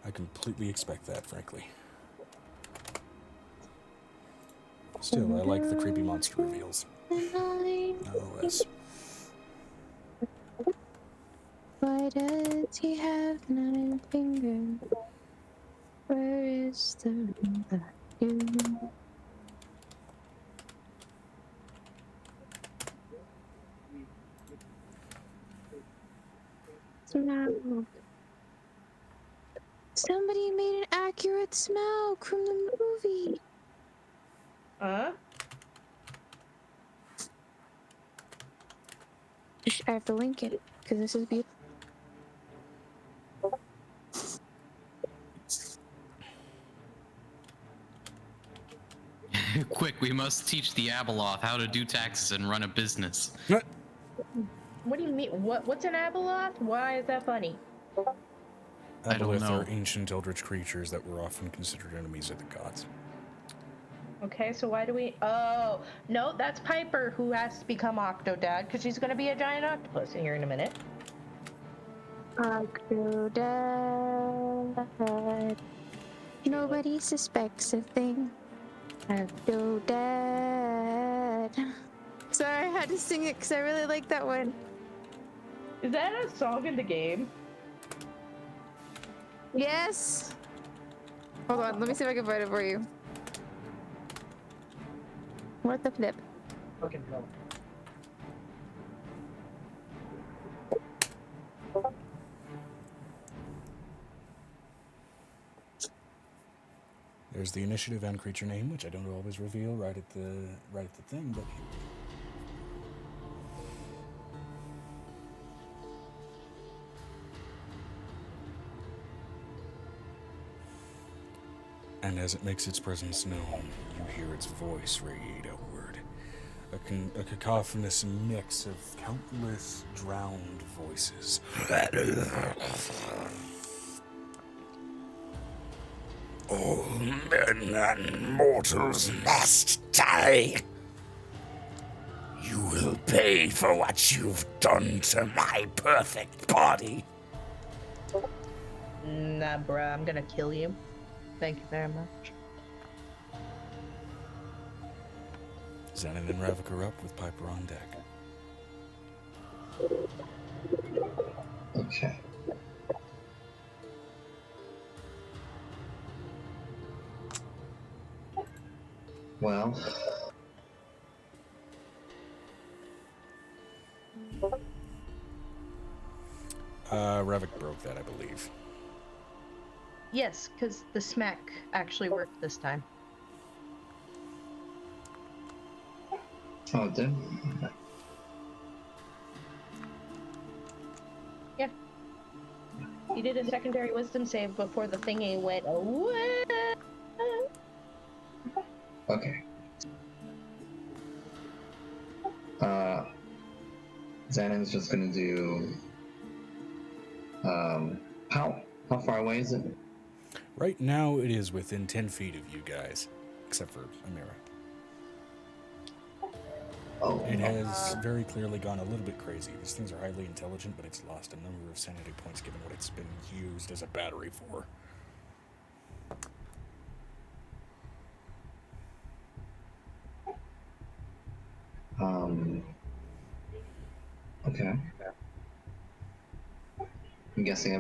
I completely expect that, frankly. Still, I like the creepy monster reveals. Nonetheless. Why does he have 9 fingers? Where is the ring that you know? Smell. Somebody made an accurate smell from the movie. Huh? I have to link it because this is beautiful. Quick, we must teach the Abeloth how to do taxes and run a business. What do you mean? What's an Abeloth? Why is that funny? I don't Aboleth know. are ancient eldritch creatures that were often considered enemies of the gods. Okay, so why do we... Oh, no, that's Piper who has to become Octodad because she's going to be a giant octopus here in a minute. Octodad. Nobody suspects a thing. Octodad. Sorry, I had to sing it because I really like that one. Is that a song in the game? Yes. Hold on, let me see if I can find it for you. What the flip? Fucking hell. There's the initiative and creature name, which I don't always reveal right at the thing, but here. And as it makes its presence known, you hear its voice radiate outward. A cacophonous mix of countless drowned voices. All men and mortals must die. You will pay for what you've done to my perfect body. Nah, bruh, I'm gonna kill you. Thank you very much. Xenon and Ravik are up with Piper on deck. Okay. Well, Ravik broke that, I believe. Yes, because the smack actually worked this time. oh, it did? Yeah. He did a secondary wisdom save before the thingy went away. Okay. Xanon's just gonna do. How far away is it? Right now, it is within 10 feet of you guys, except for Amira. Oh, It has very clearly gone a little bit crazy. These things are highly intelligent, but it's lost a number of sanity points given what it's been used as a battery for. Okay. I'm guessing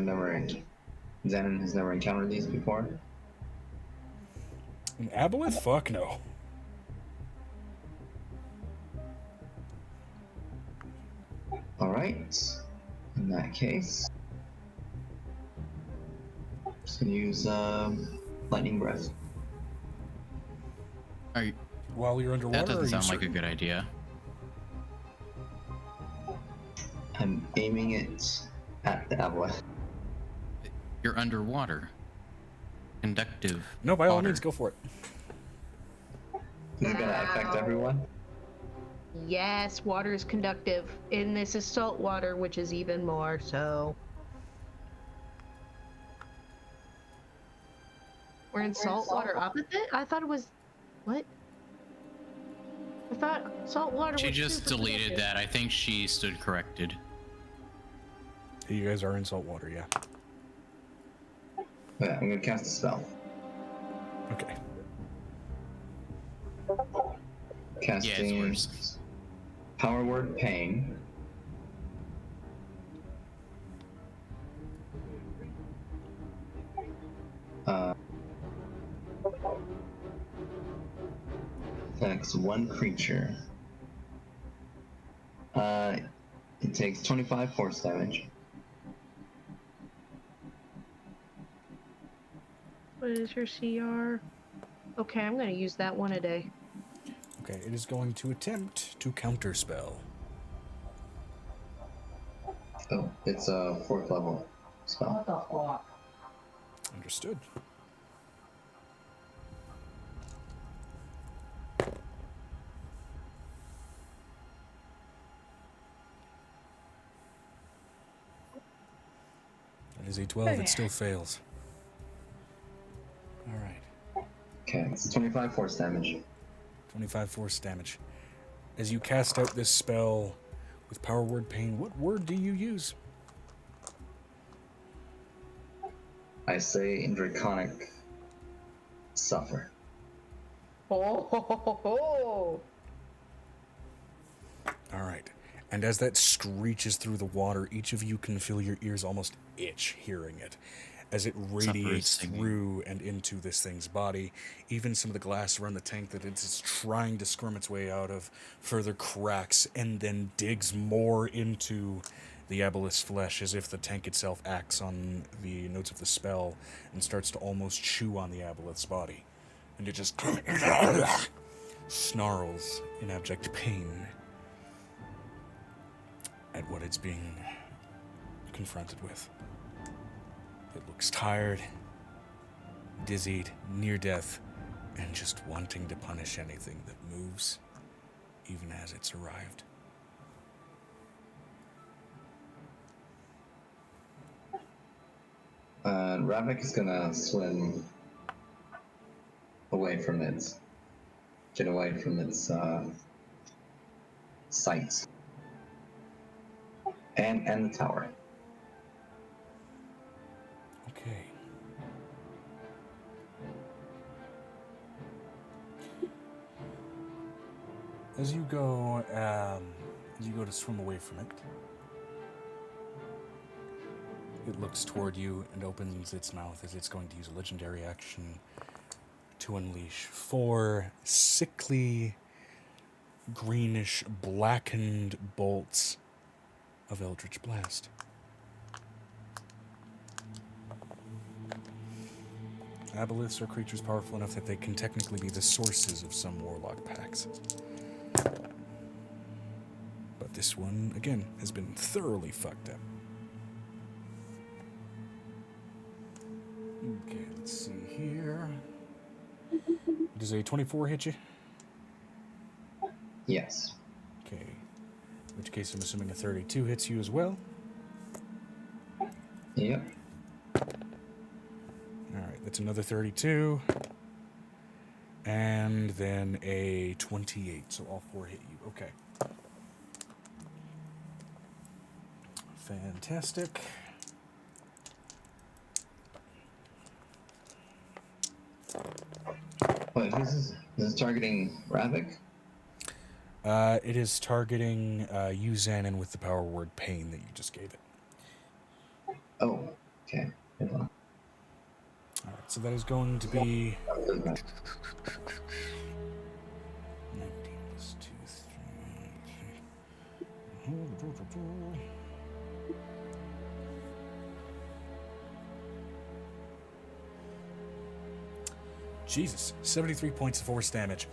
Xanon has never encountered these before. An Aboleth? Fuck no. Alright. In that case, just gonna use lightning breath. Are you, While you're underwater, that doesn't are you sound like a certain? good idea. I'm aiming it at the Aboleth. You're underwater. Conductive. No, by all water. means, go for it. Is it gonna affect everyone? Yes, water is conductive. And this is salt water, which is even more so. We're in salt water opposite? I thought it was. What? I thought salt water She was. just super deleted conductive. that. I think she stood corrected. You guys are in salt water, yeah. Yeah, I'm gonna cast a spell. Okay. Casting worse. Power Word Pain. Affects one creature. It takes 25 force damage. What is your CR? Okay, I'm gonna use that one a day. Okay, it is going to attempt to counterspell. Oh, it's a 4th level spell. What the fuck? Understood. That is a 12. It still fails. All right. Okay, it's 25 force damage. 25 force damage. As you cast out this spell with Power Word Pain, what word do you use? I say in Draconic, suffer. Oh, ho, ho, ho, ho. All right. And as that screeches through the water, each of you can feel your ears almost itch hearing it. As it radiates singing. through and into this thing's body, even some of the glass around the tank that it's trying to squirm its way out of further cracks and then digs more into the aboleth's flesh, as if the tank itself acts on the notes of the spell and starts to almost chew on the aboleth's body. And it just snarls in abject pain at what it's being confronted with. It looks tired, dizzied, near death, and just wanting to punish anything that moves, even as it's arrived. Ravik is gonna swim away from it. Get away from its sight. And the tower. Okay. As you go to swim away from it, it looks toward you and opens its mouth as it's going to use a legendary action to unleash 4 sickly, greenish, blackened bolts of Eldritch Blast. Aboleths are creatures powerful enough that they can technically be the sources of some warlock packs. But this one, again, has been thoroughly fucked up. Okay, let's see here. Does a 24 hit you? Yes. Okay. In which case, I'm assuming a 32 hits you as well. Yep. Alright, that's another 32. And then a 28, so all 4 hit you. Okay. Fantastic. Wait, this is targeting Ravik? It is targeting you, Xanon, with the power word pain that you just gave it. Oh, okay. Hold on. Alright, so that is going to be 19 plus 2, 3. Jesus, 73 points of force damage.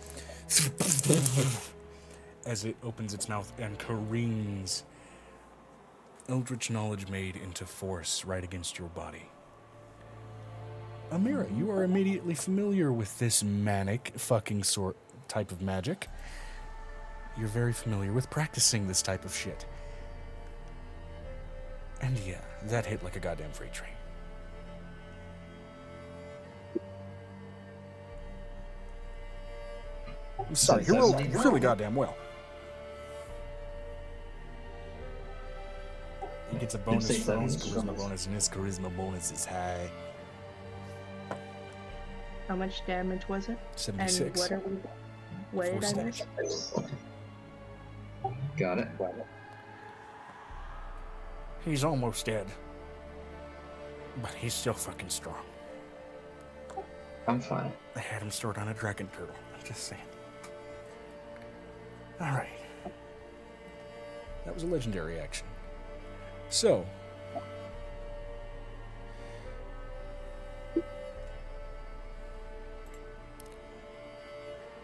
As it opens its mouth and careens Eldritch Knowledge made into force right against your body. Amira, you are immediately familiar with this manic fucking sort type of magic. You're very familiar with practicing this type of shit. And yeah, that hit like a goddamn freight train. I'm sorry, he rolled really goddamn well. He gets a bonus from his charisma bonus, and his charisma bonus is high. How much damage was it? 76. And what did I miss? Got it. He's almost dead. But he's still fucking strong. I'm fine. I had him stored on a dragon turtle. I'm just saying. Alright. That was a legendary action. So.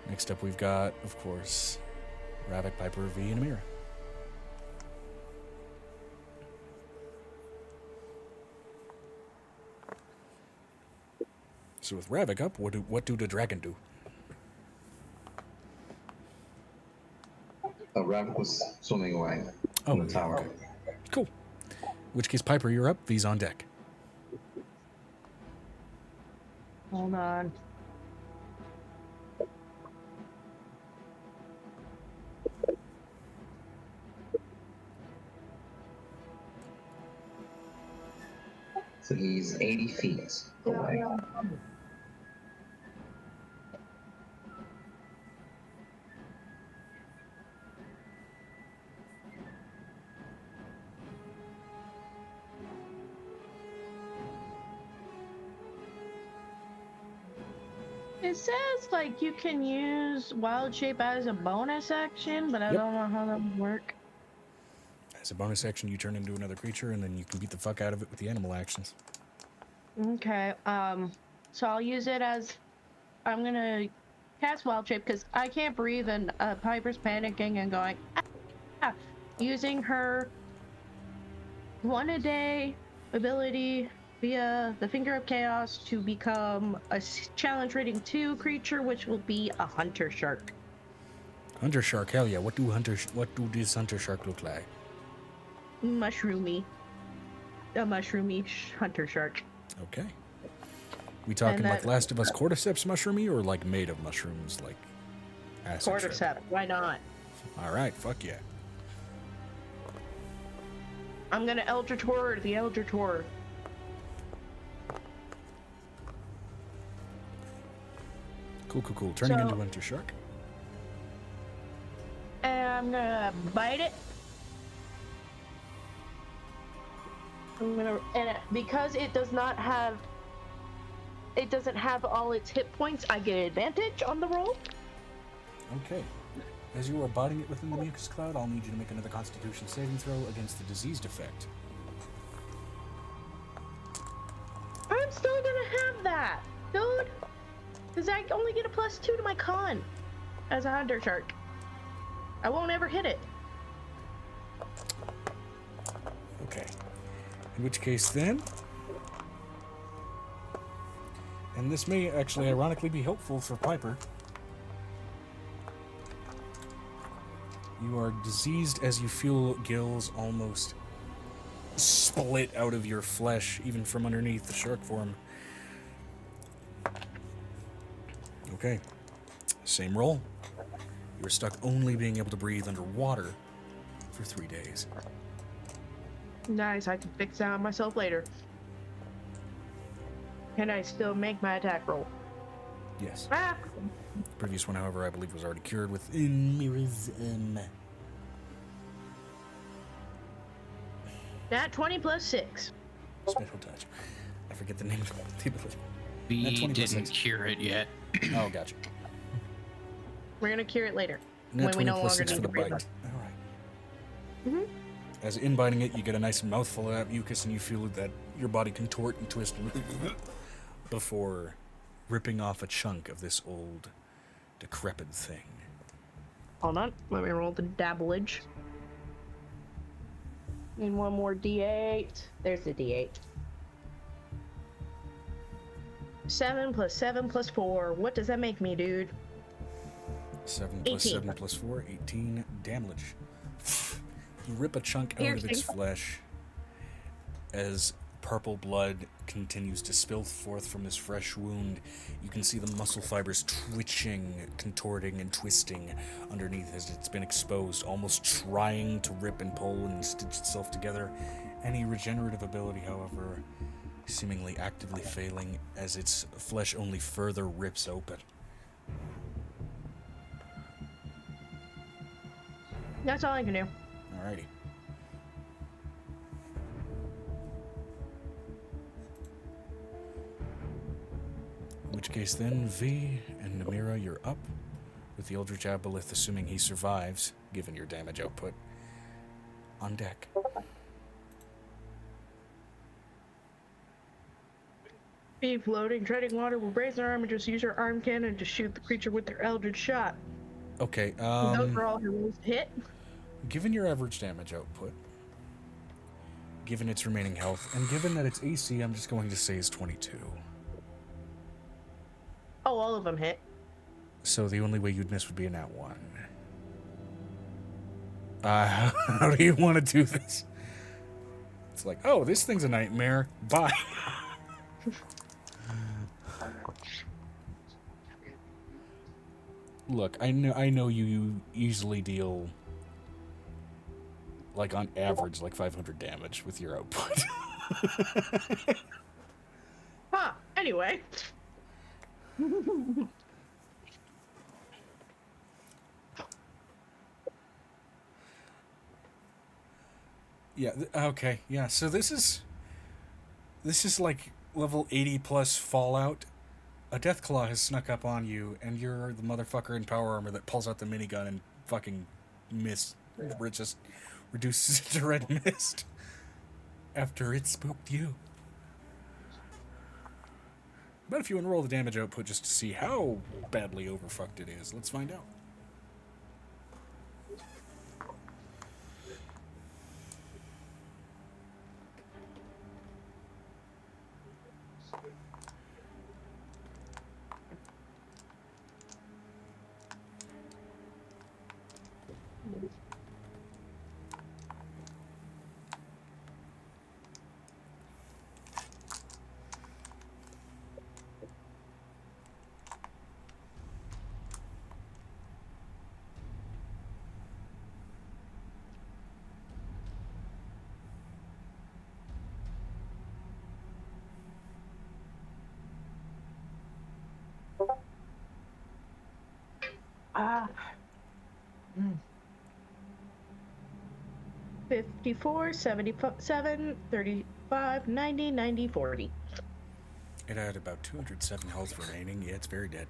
Next up we've got, of course, Ravik, Piper, V, and Amira. So with Ravik up, what do the dragon do? Ravik was swimming away Oh, from the tower. okay. Cool. In which case, Piper, you're up. V's on deck. Hold on. So he's 80 feet away. It says like you can use wild shape as a bonus action, but I Yep. don't know how that would work. As a bonus action, you turn into another creature, and then you can beat the fuck out of it with the animal actions. Okay, so I'll use it as I'm gonna cast wild shape because I can't breathe and Piper's panicking and going ah, using her 1 a day ability via the Finger of Chaos to become a challenge rating 2 creature, which will be a hunter shark. Hunter shark, hell yeah! What do this hunter shark look like? Mushroomy, a mushroomy hunter shark. Okay. We talking And like that- Last of Us cordyceps mushroomy, or like made of mushrooms, like acid shark? Cordyceps, why not? All right, fuck yeah. I'm gonna Eldritch Horror the Eldritch Horror. Cool. Turning So- into hunter shark. And I'm gonna bite it. Because it doesn't have all its hit points, I get advantage on the roll. Okay. As you are biting it within the mucus cloud, I'll need you to make another Constitution saving throw against the diseased effect. I'm still gonna have that, dude. Because I only get a +2 to my con as a hunter shark. I won't ever hit it. Okay. In which case then... And this may actually ironically be helpful for Piper. You are diseased as you feel gills almost split out of your flesh, even from underneath the shark form. Okay. Same roll. You are stuck only being able to breathe underwater for 3 days. Nice, I can fix that on myself later. Can I still make my attack roll? Yes. Ah! The previous one, however, I believe was already cured with Mira's That 20 + 6. special touch. I forget the name of the ability. We Net 20 plus didn't 6. cure it yet. Oh, gotcha. We're gonna cure it later. Net When we 20 no plus longer 6 for need the to breathe bite. on. All right. Mhm. As in biting it, you get a nice mouthful of that mucus, and you feel that your body contort and twist before ripping off a chunk of this old, decrepit thing. Hold on, let me roll the dabblage. And one more D8. There's the D8. 7 plus 7 plus 4. What does that make me, dude? 7 plus 18. 7 plus 4, 18 damage. You rip a chunk out of its Piercing. flesh as purple blood continues to spill forth from this fresh wound. You can see the muscle fibers twitching, contorting, and twisting underneath as it's been exposed, almost trying to rip and pull and stitch itself together. Any regenerative ability, however, seemingly actively failing as its flesh only further rips open. That's all I can do. Alrighty. In which case then, V and Namira, you're up. With the Eldritch Aboleth, assuming he survives, given your damage output, on deck. Be floating, treading water will raise their arm and just use her arm cannon to shoot the creature with their eldritch shot. Okay, Those are all her rolls to hit. given your average damage output, given its remaining health, and given that its AC, I'm just going to say is 22. Oh, all of them hit. So the only way you'd miss would be a nat 1. How do you want to do this? It's like, oh, this thing's a nightmare. Bye. Look, I know you easily deal, like on average, like 500 damage with your output. Huh. Anyway. Yeah, okay, yeah, so this is like level 80 plus Fallout. A Deathclaw has snuck up on you, and you're the motherfucker in power armor that pulls out the minigun and fucking just reduces it to red mist after it spooked you. But if you want to roll the damage output just to see how badly overfucked it is, let's find out. Ah. 54, 77, 35, 90, 90, 40. It had about 207 health remaining. Yeah, it's very dead.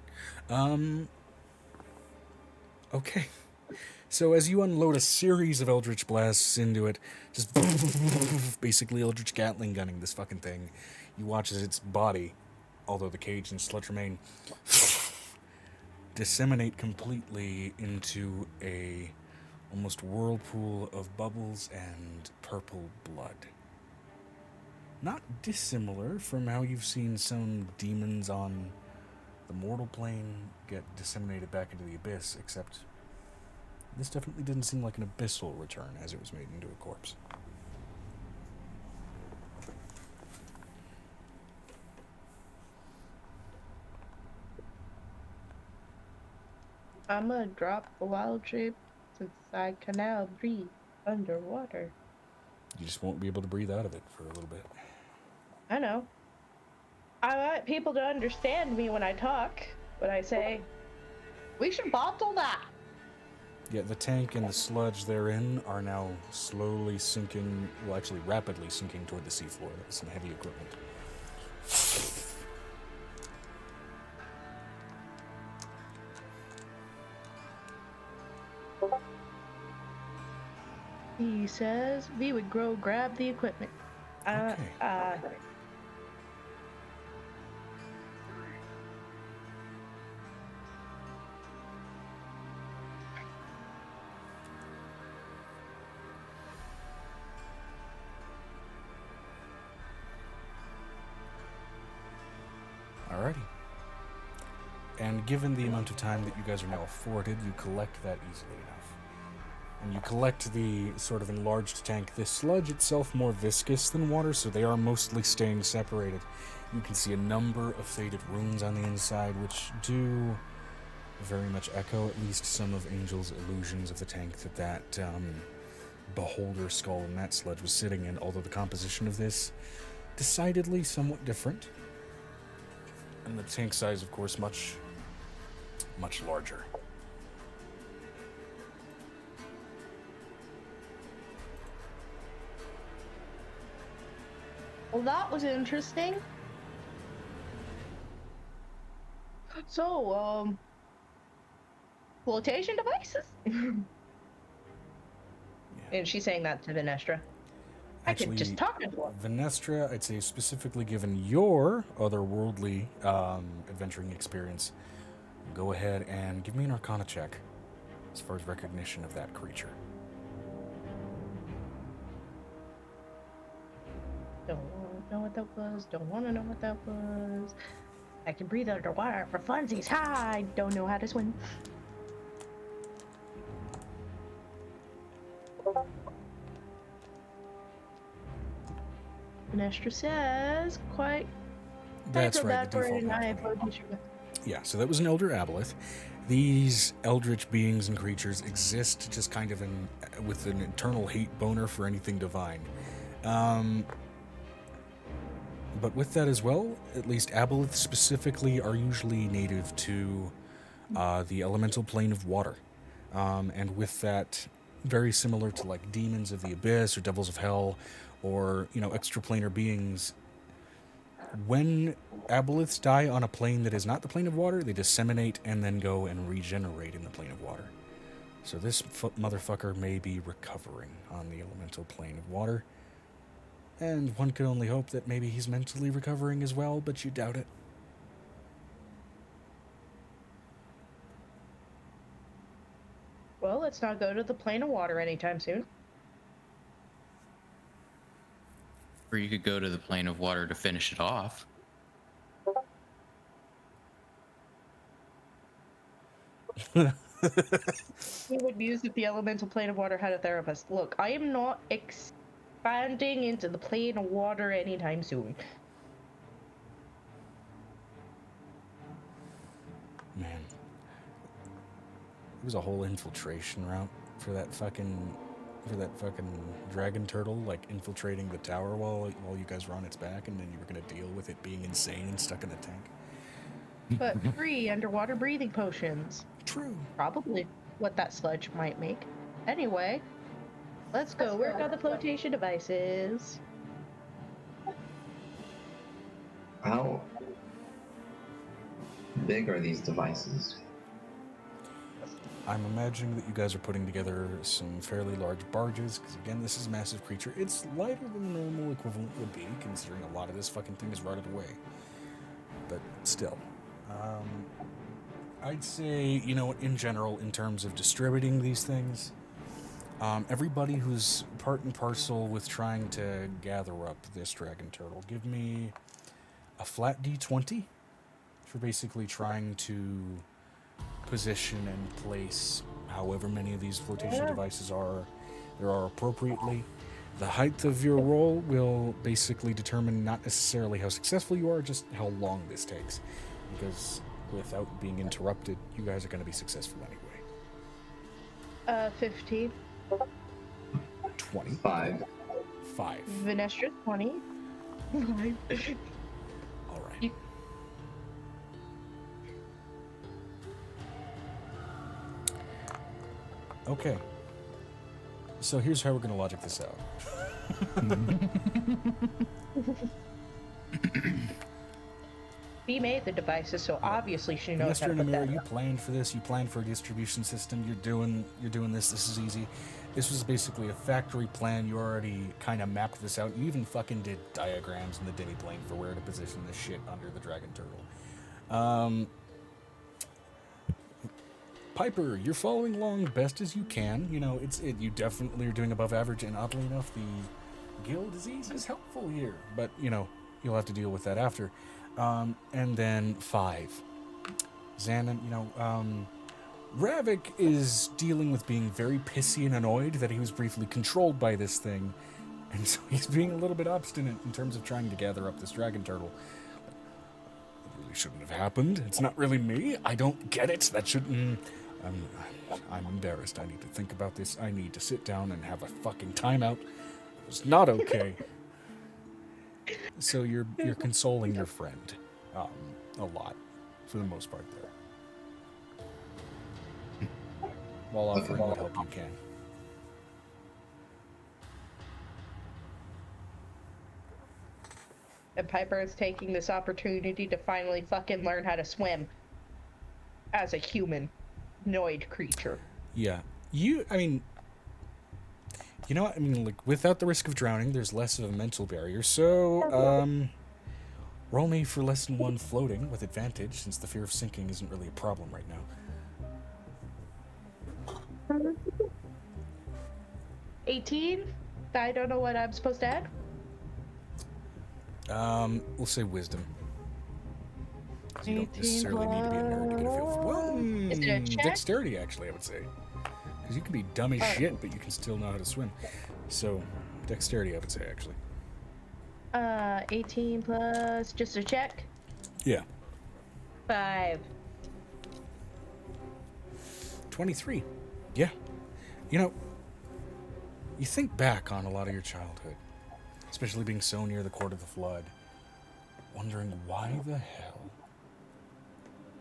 Okay. So as you unload a series of Eldritch Blasts into it, just basically Eldritch Gatling gunning this fucking thing, you watch as its body, although the cage and sludge remain, disseminate completely into a almost whirlpool of bubbles and purple blood. Not dissimilar from how you've seen some demons on the mortal plane get disseminated back into the abyss, except this definitely didn't seem like an abyssal return as it was made into a corpse. I'm gonna drop the wild shape since I can now breathe underwater. You just won't be able to breathe out of it for a little bit. I know. I want people to understand me when I talk, but I say, we should bottle that. Yeah, the tank and the sludge therein are now slowly sinking, well, actually rapidly sinking toward the seafloor. That's some heavy equipment. He says we would grab the equipment. Okay. Alrighty. And given the amount of time that you guys are now afforded, you collect that easily enough. And you collect the sort of enlarged tank. The sludge itself more viscous than water, so they are mostly staying separated. You can see a number of faded runes on the inside, which do very much echo at least some of Angel's illusions of the tank that beholder skull and that sludge was sitting in, although the composition of this decidedly somewhat different. And the tank size, of course, much larger. Well, that was interesting. So, flotation devices? And she's saying that to Venestra. I could just talk to her. Venestra, I'd say specifically given your otherworldly adventuring experience, go ahead and give me an Arcana check as far as recognition of that creature. Don't want to know what that was. Don't want to know what that was. I can breathe underwater for funsies. Ha! I don't know how to swim. Venestra says, quite. That's right. The default. Yeah, so that was an Elder Aboleth. These eldritch beings and creatures exist just kind of with an eternal hate boner for anything divine. But with that as well, at least Aboleths specifically are usually native to the elemental plane of water. And with that, very similar to like demons of the abyss or devils of hell or, extraplanar beings, when Aboleths die on a plane that is not the plane of water, they disseminate and then go and regenerate in the plane of water. So this motherfucker may be recovering on the elemental plane of water. And one could only hope that maybe he's mentally recovering as well, but you doubt it. Well, let's not go to the plane of water anytime soon. Or you could go to the plane of water to finish it off. We would use if the elemental plane of water had a therapist. Look, I am not expanding into the plane of water anytime soon. Man. There was a whole infiltration route for that fucking dragon turtle, like infiltrating the tower while you guys were on its back, and then you were gonna deal with it being insane and stuck in the tank. But free underwater breathing potions. True. Probably what that sludge might make. Anyway, let's go work on the flotation devices. How big are these devices? I'm imagining that you guys are putting together some fairly large barges, because again, this is a massive creature. It's lighter than the normal equivalent would be, considering a lot of this fucking thing is rotted away. But still. I'd say, in general, in terms of distributing these things, everybody who's part and parcel with trying to gather up this dragon turtle, give me a flat D20 for basically trying to position and place however many of these flotation devices there are appropriately. The height of your roll will basically determine not necessarily how successful you are, just how long this takes. Because without being interrupted, you guys are going to be successful anyway. 15. 20. 5. Venestra, 20. 5. All right. Okay. So here's how we're going to logic this out. She made the devices, so obviously she knows how to Mr. put that. Namira, you planned for this. You planned for a distribution system. You're doing this. This is easy. This was basically a factory plan. You already kind of mapped this out. You even fucking did diagrams in the demi-plane for where to position this shit under the dragon turtle. Piper, you're following along best as you can. You definitely are doing above average, and oddly enough, the guild disease is helpful here. But, you'll have to deal with that after. And then 5. Xanon, Ravik is dealing with being very pissy and annoyed that he was briefly controlled by this thing. And so he's being a little bit obstinate in terms of trying to gather up this dragon turtle. It really shouldn't have happened. It's not really me. I don't get it. That shouldn't... I'm embarrassed. I need to think about this. I need to sit down and have a fucking timeout. It's not okay. So you're consoling your friend a lot, for the most part there. While offering what help you can. And Piper is taking this opportunity to finally fucking learn how to swim. As a humanoid creature. Yeah. You know what? I mean, like, without the risk of drowning, there's less of a mental barrier. So, roll me for lesson 1 floating with advantage, since the fear of sinking isn't really a problem right now. 18? I don't know what I'm supposed to add. We'll say wisdom. 'Cause you don't 18 necessarily need to be a nerd to get a feel for. Well, Is it a check? dexterity, actually, I would say. Because you can be dumb as shit, but you can still know how to swim. So, dexterity, I would say, actually. 18 plus just a check. Yeah. 5. 23. Yeah. You think back on a lot of your childhood, especially being so near the court of the flood, wondering why the hell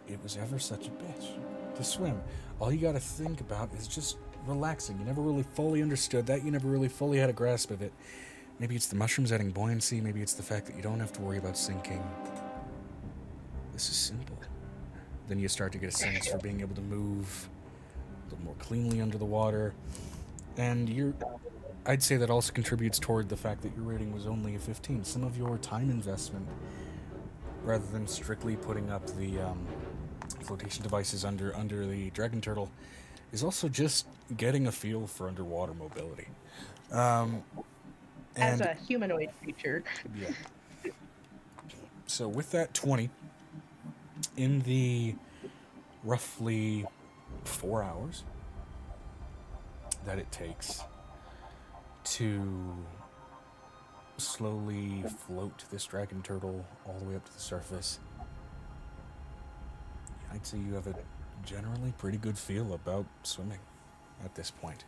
it was ever such a bitch to swim. All you gotta think about is just relaxing. You never really fully understood that. You never really fully had a grasp of it. Maybe it's the mushrooms adding buoyancy. Maybe it's the fact that you don't have to worry about sinking. This is simple. Then you start to get a sense for being able to move a little more cleanly under the water. And I'd say that also contributes toward the fact that your rating was only a 15. Some of your time investment, rather than strictly putting up the flotation devices under the dragon turtle, is also just getting a feel for underwater mobility. As a humanoid creature. Yeah. So with that 20, in the roughly 4 hours that it takes to slowly float this dragon turtle all the way up to the surface, I'd say you have a generally pretty good feel about swimming at this point.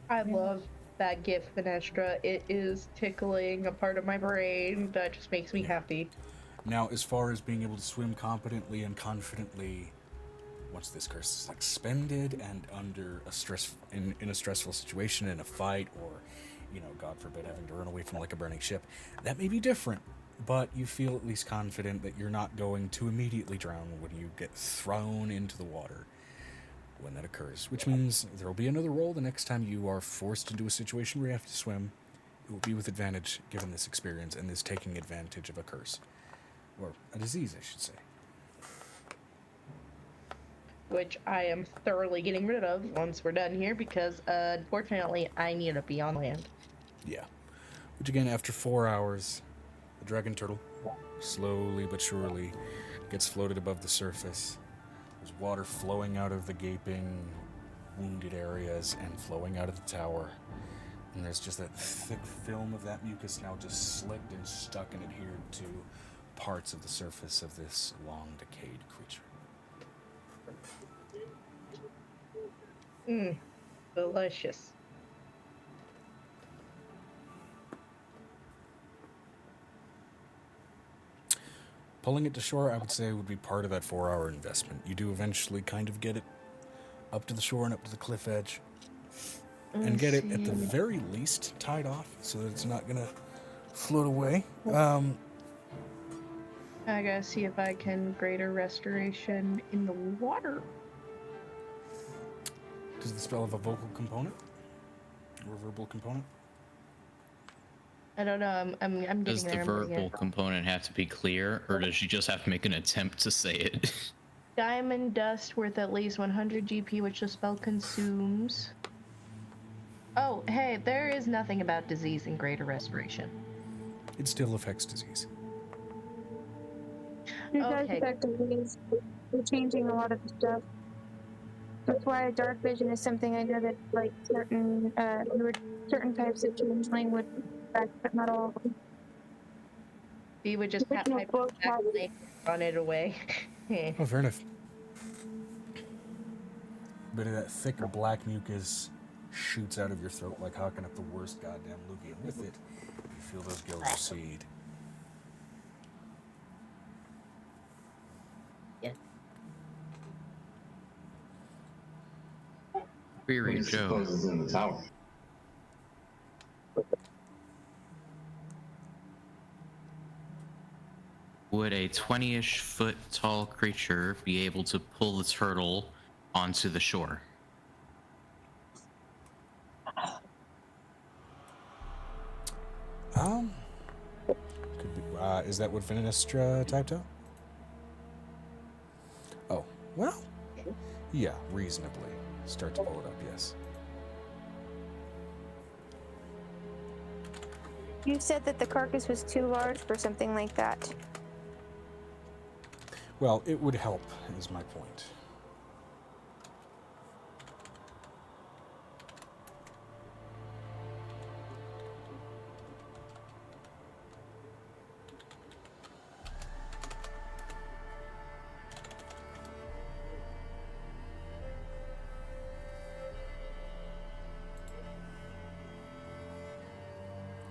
I love that gift, Finestra. It is tickling a part of my brain that just makes me happy. Now, as far as being able to swim competently and confidently once this curse is expended and under a in a stressful situation, in a fight, or, God forbid, having to run away from like a burning ship, that may be different. But you feel at least confident that you're not going to immediately drown when you get thrown into the water when that occurs. Which means there will be another roll the next time you are forced into a situation where you have to swim. It will be with advantage, given this experience and this taking advantage of a curse. Or a disease, I should say. Which I am thoroughly getting rid of once we're done here, because unfortunately I need to be on land. Yeah. Which again, after 4 hours, the dragon turtle slowly but surely gets floated above the surface. There's water flowing out of the gaping, wounded areas and flowing out of the tower. And there's just that thick film of that mucus now just slicked and stuck and adhered to parts of the surface of this long decayed creature. Delicious. Pulling it to shore, I would say, would be part of that 4-hour investment. You do eventually kind of get it up to the shore and up to the cliff edge. And get it, at the very least, tied off so that it's not going to float away. I gotta see if I can greater restoration in the water. Does the spell have a vocal component? Or a verbal component? I don't know. I'm getting Does the there. verbal component have to be clear, or does she just have to make an attempt to say it? Diamond dust worth at least 100 GP, which the spell consumes. Oh, hey, there is nothing about disease and greater restoration. it still affects disease. It does Okay. affect disease. We're changing a lot of the stuff. That's why dark vision is something I know that like certain types of changeling would affect, but not all of them. We would just pat Like, Piper both back have- and they run it away. Oh, fair enough. Bit of that thick black mucus shoots out of your throat like hawking up the worst goddamn loogie. And with it, you feel those gills recede. What Query do you Joe. suppose is in the tower? Would a 20-ish foot tall creature be able to pull the turtle onto the shore? Could be, is that what Finistra typed out? Oh, well, yeah, reasonably. Start to pull it up, yes. You said that the carcass was too large for something like that. Well, it would help, is my point.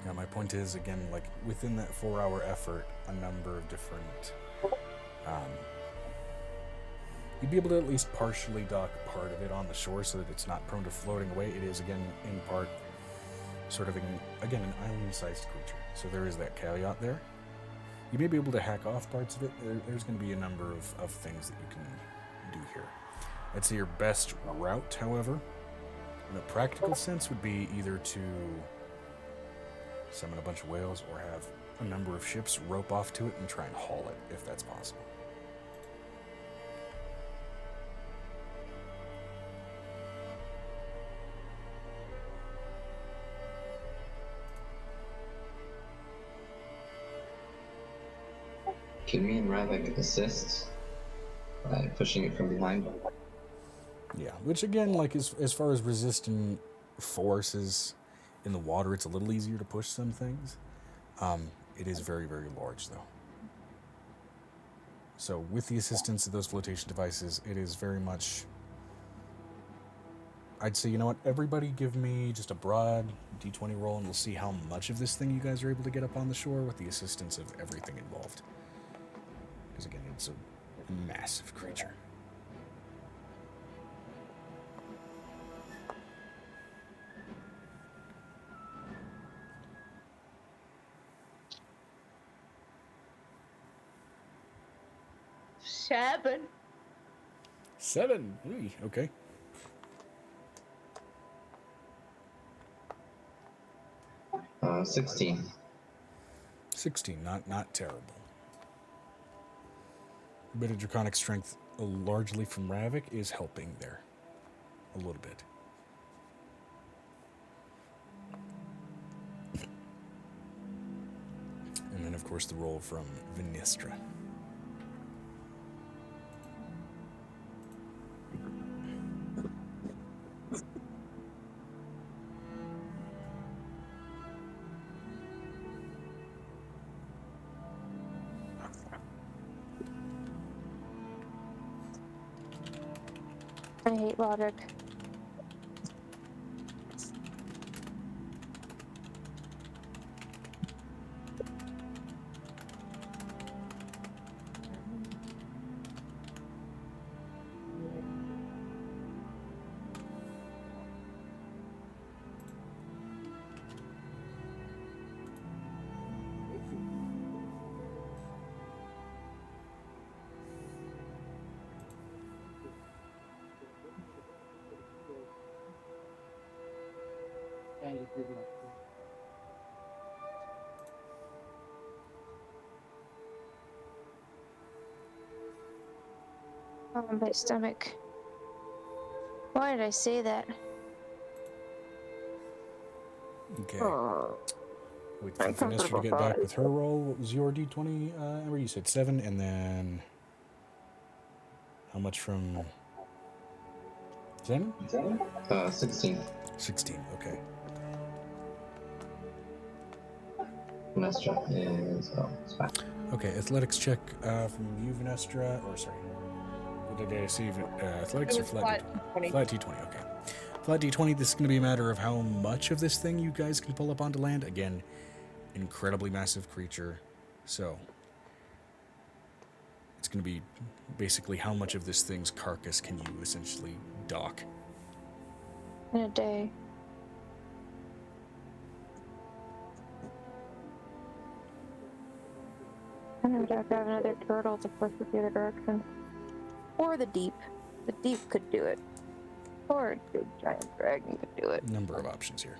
Yeah, my point is, again, like, within that 4-hour effort, a number of different... you'd be able to at least partially dock part of it on the shore so that it's not prone to floating away. It is, again, in part, sort of, an island-sized creature. So there is that caveat there. You may be able to hack off parts of it. There's going to be a number of things that you can do here. I'd say your best route, however, in a practical sense, would be either to summon a bunch of whales or have a number of ships rope off to it and try and haul it, if that's possible. Can me and Ravik assist by pushing it from behind? Yeah, which again, like as far as resistant forces in the water, it's a little easier to push some things. It is very, very large, though. So with the assistance of those flotation devices, it is very much... I'd say, you know what, everybody give me just a broad d20 roll, and we'll see how much of this thing you guys are able to get up on the shore with the assistance of everything involved. Because again, it's a massive creature. Seven. 7. Ooh, okay. Uh, 16. 16, not terrible. A bit of draconic strength, largely from Ravik, is helping there. A little bit. And then, of course, the roll from Vinistra. I hate Roderick. Oh, my stomach. Why did I say that? Okay. Oh. Wait for Vanessa to get back with her roll. What was your D20? Amber, you said 7, and then how much from Zen? 16. 16. Okay. Nestra is it's fine. Okay. Athletics check from you, Venestra. Or sorry, what did I see? Athletics or flat D20? Flat D20. Okay. Flat D20. This is going to be a matter of how much of this thing you guys can pull up onto land. Again, incredibly massive creature, so it's going to be basically how much of this thing's carcass can you essentially dock. In a day. And I'd have to have another turtle to push it the other direction. Or the deep. The deep could do it. Or a big giant dragon could do it. Number of options here.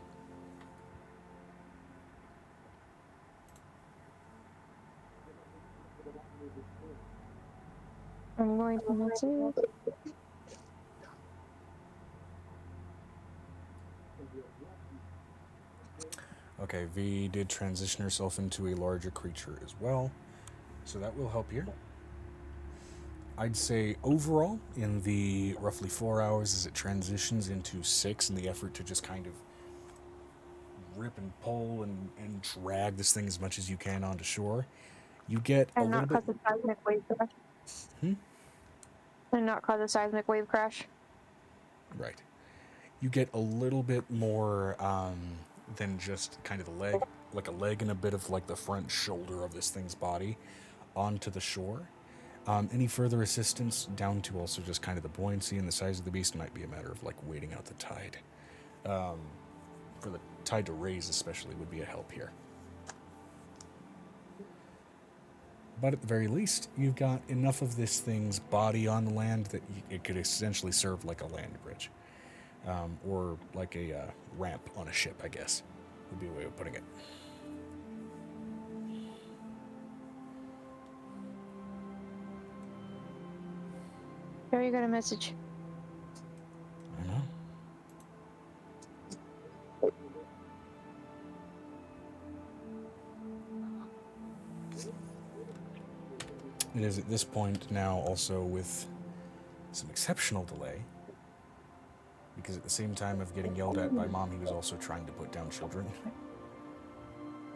I'm going to message. Okay, V did transition herself into a larger creature as well, so that will help here. I'd say overall, in the roughly 4 hours as it transitions into 6 in the effort to just kind of rip and pull and drag this thing as much as you can onto shore, you get a And little not bit... cause a seismic wave crash. And not cause a seismic wave crash. Right. You get a little bit more than just kind of the leg, like a leg and a bit of like the front shoulder of this thing's body onto the shore. Any further assistance down to also just kind of the buoyancy and the size of the beast might be a matter of like waiting out the tide. For the tide to raise especially would be a help here. But at the very least, you've got enough of this thing's body on the land that it could essentially serve like a land bridge. Or like a ramp on a ship, I guess, would be a way of putting it. There you got a message. I know. It is at this point now also with some exceptional delay, because at the same time of getting yelled at by Mom, he was also trying to put down children.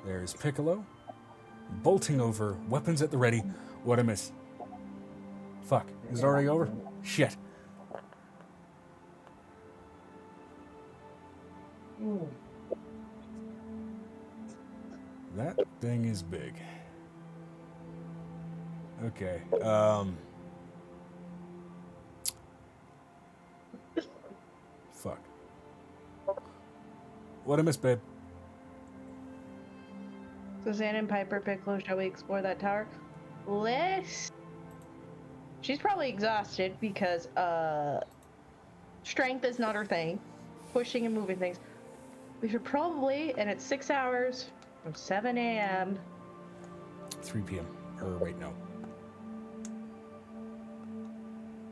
There's Piccolo, bolting over, weapons at the ready. What a miss. Fuck, is it already over? Shit. That thing is big. Okay, fuck. What a miss, babe. Suzanne and Piper, Piccolo, shall we explore that tower? Let's. She's probably exhausted because strength is not her thing. Pushing and moving things. We should probably, and it's 6 hours from 7 a.m. 3 p.m. Or wait, no.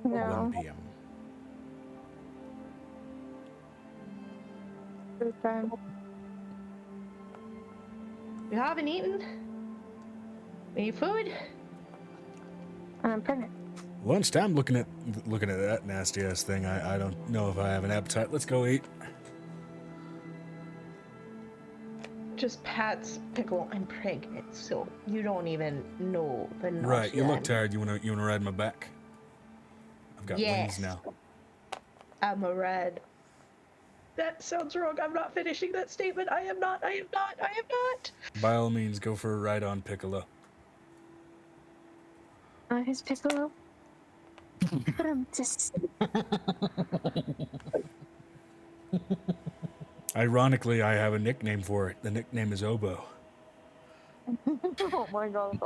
No. 1 p.m. Food time. You haven't eaten? We need food? And I'm pregnant. Lunchtime, looking at that nasty ass thing. I don't know if I have an appetite. Let's go eat. Just pats Piccolo. I'm pregnant, so you don't even know the nausea. Right, you look tired. You wanna ride my back? I've got wings now. I'm a red. That sounds wrong. I'm not finishing that statement. I am not. By all means, go for a ride on Piccolo. His Piccolo. Just... Ironically, I have a nickname for it. The nickname is Oboe. Oh my god.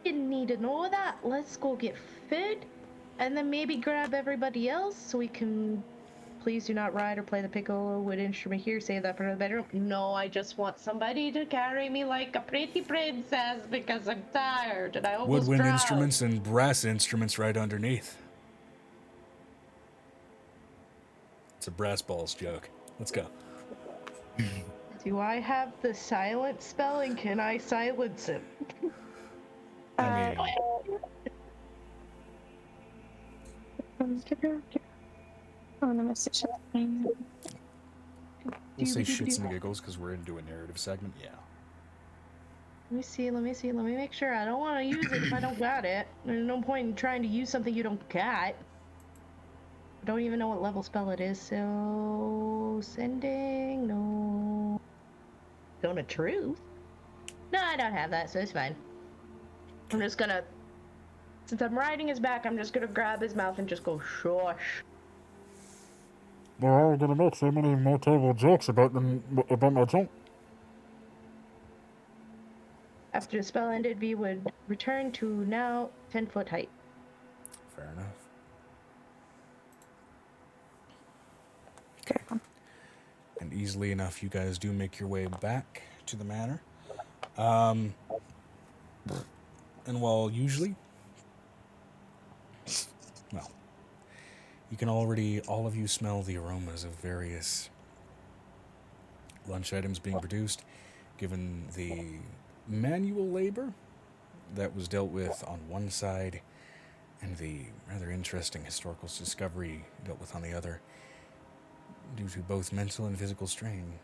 Didn't need to know that. Let's go get food, and then maybe grab everybody else so we can. Please do not ride or play the piccolo wood instrument here. Save that for the bedroom. No, I just want somebody to carry me like a pretty princess because I'm tired and I almost Woodwind drowned. instruments and brass instruments right underneath. It's a brass balls joke. Let's go. Do I have the silence spell and can I silence him? I mean, On the message. we'll say shits and giggles because we're into a narrative segment. Yeah. Let me make sure. I don't want to use it if I don't got it. There's no point in trying to use something you don't got. I don't even know what level spell it is, so... Sending, no... Stone of Truth? No, I don't have that, so it's fine. I'm just gonna... Since I'm riding his back, I'm just gonna grab his mouth and just go, shush. We're all gonna make so many more terrible jokes about my junk. After the spell ended, V would return to now 10-foot height. Fair enough. Okay. And easily enough, you guys do make your way back to the manor. And while usually, well, you can already, all of you smell the aromas of various lunch items being produced, given the manual labor that was dealt with on one side and the rather interesting historical discovery dealt with on the other. Due to both mental and physical strain,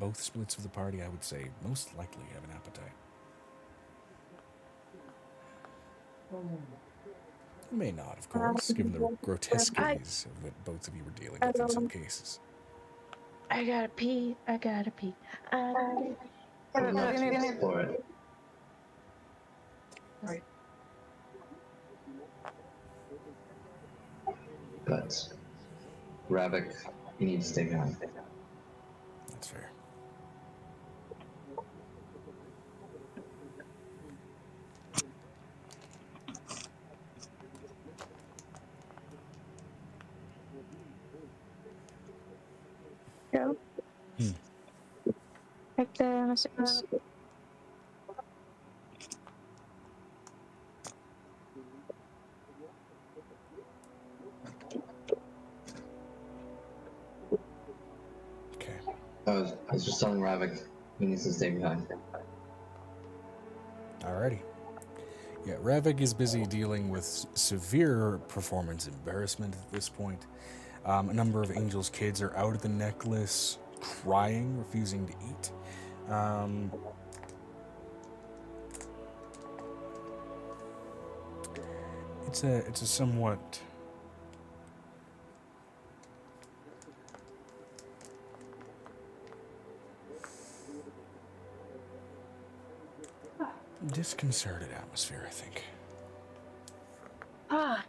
both splits of the party, I would say, most likely have an appetite. You may not, of course, given the grotesquities of what both of you were dealing with in some cases. I gotta pee. I'm not to explore it. But, Ravik, you need to stay behind. That's fair. Go. Take the messages. Okay. I was just telling Ravik he needs to stay behind. Alrighty. Yeah, Ravik is busy dealing with severe performance embarrassment at this point. A number of Angel's kids are out of the necklace, crying, refusing to eat. It's a somewhat disconcerted atmosphere, I think. Ah.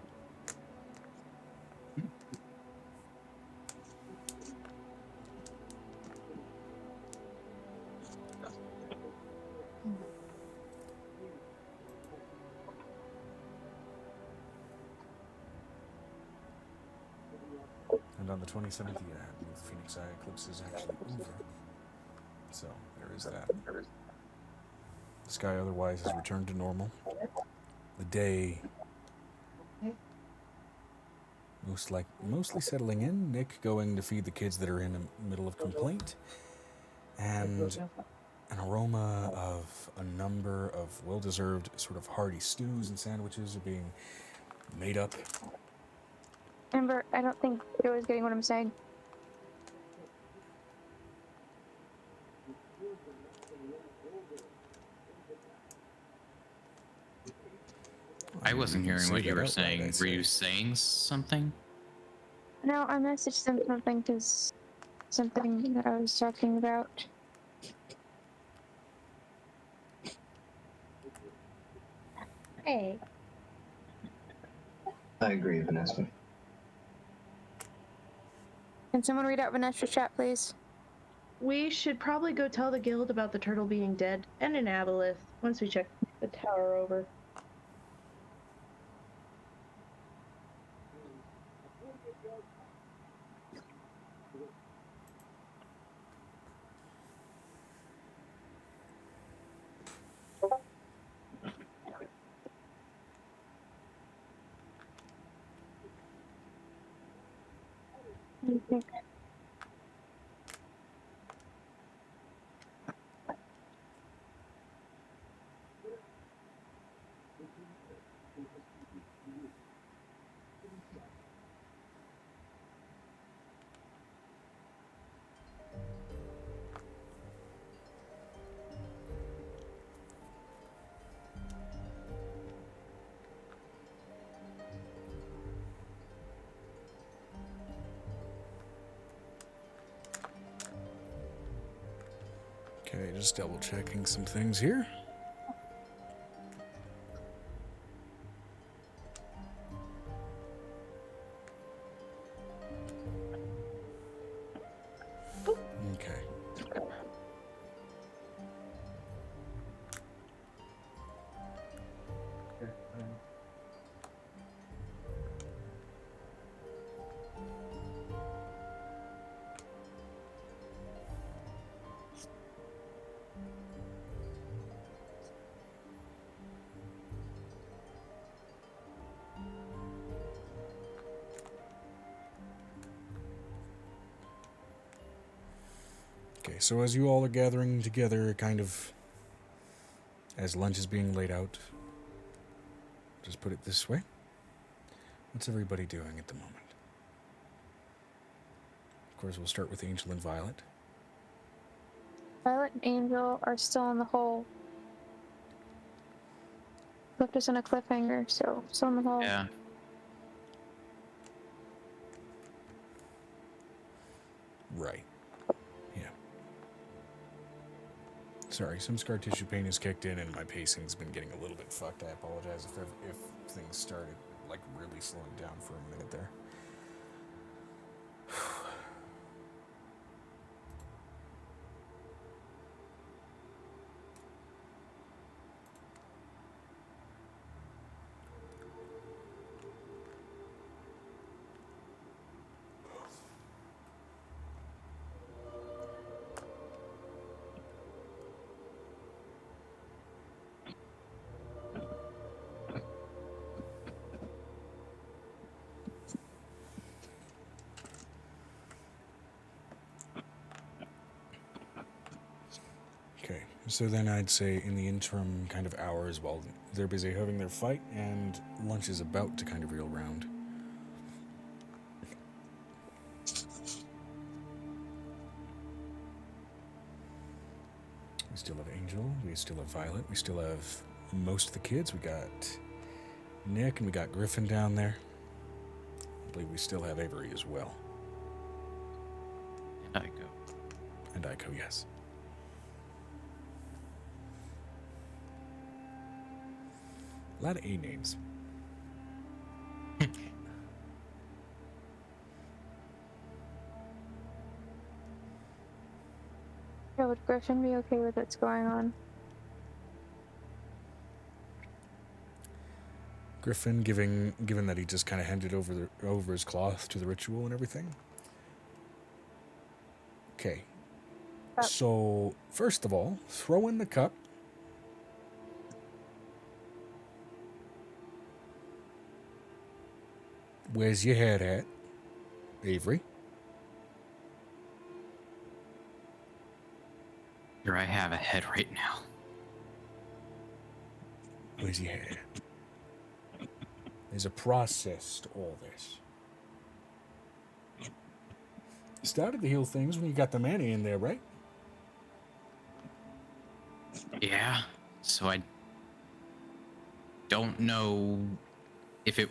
And on the 27th, yeah, the Phoenix Eye eclipse is actually over. So, there is that. The sky otherwise has returned to normal. The day mostly settling in. Nick going to feed the kids that are in the middle of complaint. And an aroma of a number of well-deserved sort of hearty stews and sandwiches are being made up. Amber, I don't think Joe is getting what I'm saying. I wasn't hearing what you were Say that out loud, saying. I'd Were you say. saying something? No, I messaged them something because something that I was talking about. Hey. I agree, Vanessa. Can someone read out Vanessa's chat, please? We should probably go tell the guild about the turtle being dead and an aboleth once we check the tower over. You think? Okay, just double checking some things here. Okay. Okay, so as you all are gathering together, kind of as lunch is being laid out, just put it this way. What's everybody doing at the moment? Of course, we'll start with Angel and Violet. Violet and Angel are still in the hole. Left us on a cliffhanger, so still in the hole. Yeah. Right. Yeah. Sorry, some scar tissue pain has kicked in and my pacing's been getting a little bit fucked. I apologize if things started like really slowing down for a minute there. Okay, so then I'd say in the interim kind of hours while they're busy having their fight and lunch is about to kind of reel round. We still have Angel, we still have Violet, we still have most of the kids. We got Nick and we got Griffin down there. I believe we still have Avery as well. And Ico. And Ico, yes. A lot of A names. Yeah, would Griffin be okay with what's going on? Griffin, given that he just kind of handed over his cloth to the ritual and everything. Okay. So, first of all, throw in the cup. Where's your head at, Avery? Here I have a head right now. Where's your head at? There's a process to all this. You started to heal things when you got the Manny in there, right? Yeah. So I don't know if it.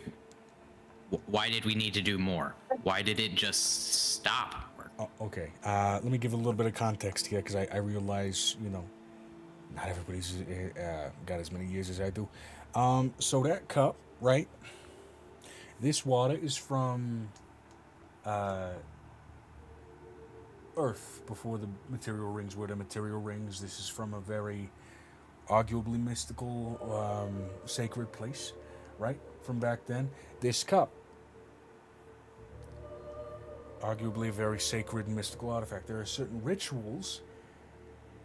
Why did we need to do more? Why did it just stop? Oh, okay. Let me give a little bit of context here, because I realize, not everybody's got as many years as I do. So that cup, right? This water is from Earth before the material rings were the material rings. This is from a very arguably mystical, sacred place, right? From back then. This cup, arguably a very sacred and mystical artifact. There are certain rituals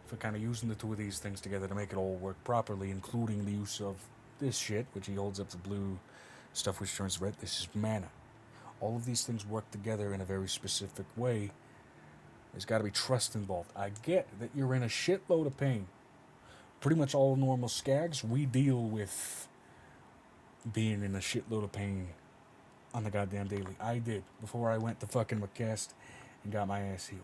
for kind of using the two of these things together to make it all work properly, including the use of this shit, which he holds up the blue stuff which turns red. This is mana. all of these things work together in a very specific way. There's got to be trust involved. I get that you're in a shitload of pain. Pretty much all normal skags, we deal with being in a shitload of pain on the goddamn daily. I did before I went to fucking McCast and got my ass healed.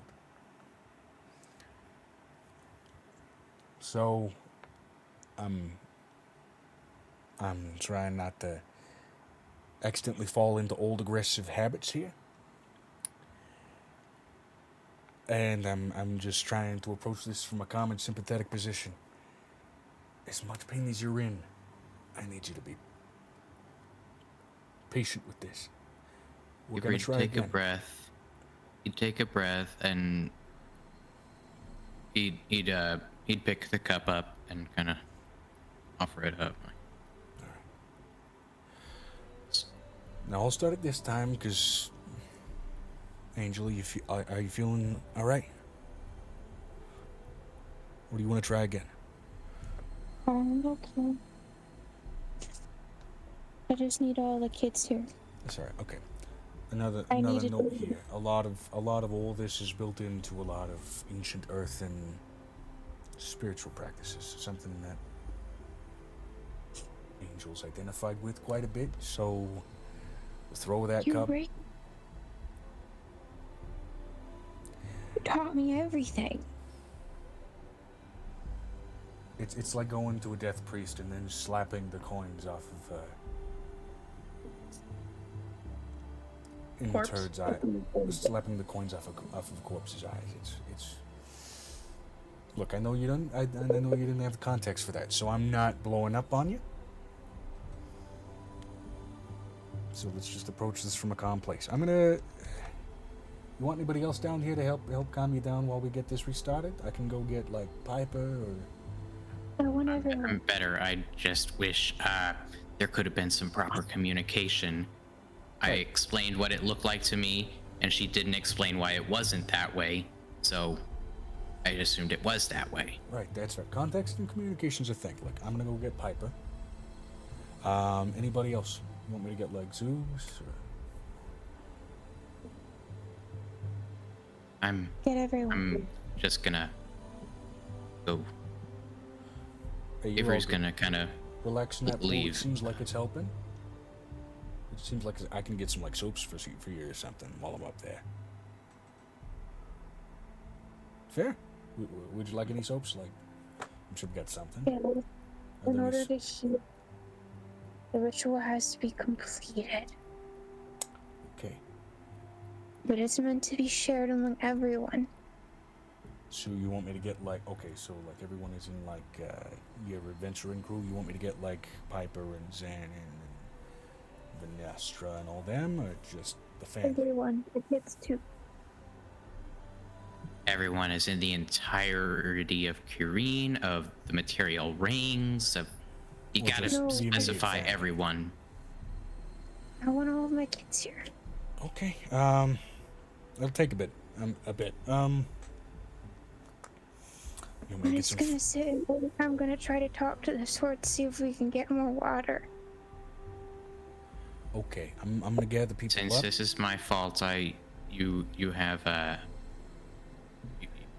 So, I'm trying not to accidentally fall into old aggressive habits here. And I'm just trying to approach this from a calm and sympathetic position. As much pain as you're in, I need you to be patient with this. We're gonna try take again. a breath. He'd take a breath and he'd pick the cup up and kind of offer it up. Now I'll start it this time because, Angel, are you feeling all right? Or do you want to try again? Okay. I just need all the kids here. That's all right. Okay. Another I note needed to- here. A lot of all this is built into a lot of ancient earth and spiritual practices. Something that Angel's identified with quite a bit. So throw that You cup. right? You taught me everything. It's like going to a death priest and then slapping the coins off of in the Corpse. turd's eye, slapping the coins off of corpse's eyes. It's. Look, I know you don't. I know you didn't have the context for that, so I'm not blowing up on you. So let's just approach this from a calm place. I'm gonna. You want anybody else down here to help calm you down while we get this restarted? I can go get like Piper or. I want everyone. I'm better. I just wish there could have been some proper communication. I explained what it looked like to me, and she didn't explain why it wasn't that way. So I assumed it was that way. Right, that's right. Context and communication's a thing. Look, I'm gonna go get Piper. Anybody else? You want me to get like Zeus? Or... Get everyone. I'm just gonna go. Hey, you're all Avery's good. gonna kind of Relax in that pool. It leave. seems like it's helping. It seems like I can get some like soaps for you or something while I'm up there. Fair. Would you like any soaps? Like, I'm sure we got something. Yeah, Are in there order any to heal, the ritual has to be completed. Okay. But it's meant to be shared among everyone. So you want me to get like, okay, so like everyone is in like your adventuring crew. You want me to get like Piper and Xanon and Vanessa and all them, or just the family? Everyone, the kids too. everyone is in the entirety of Curine, of the material rings, of you Well, gotta just the immediate specify family. everyone. I want all of my kids here. Okay. It'll take a bit. You I'm make it just some. gonna sit. I'm gonna try to talk to the sword, see if we can get more water. Okay, I'm gonna gather people Since up. this is my fault, you have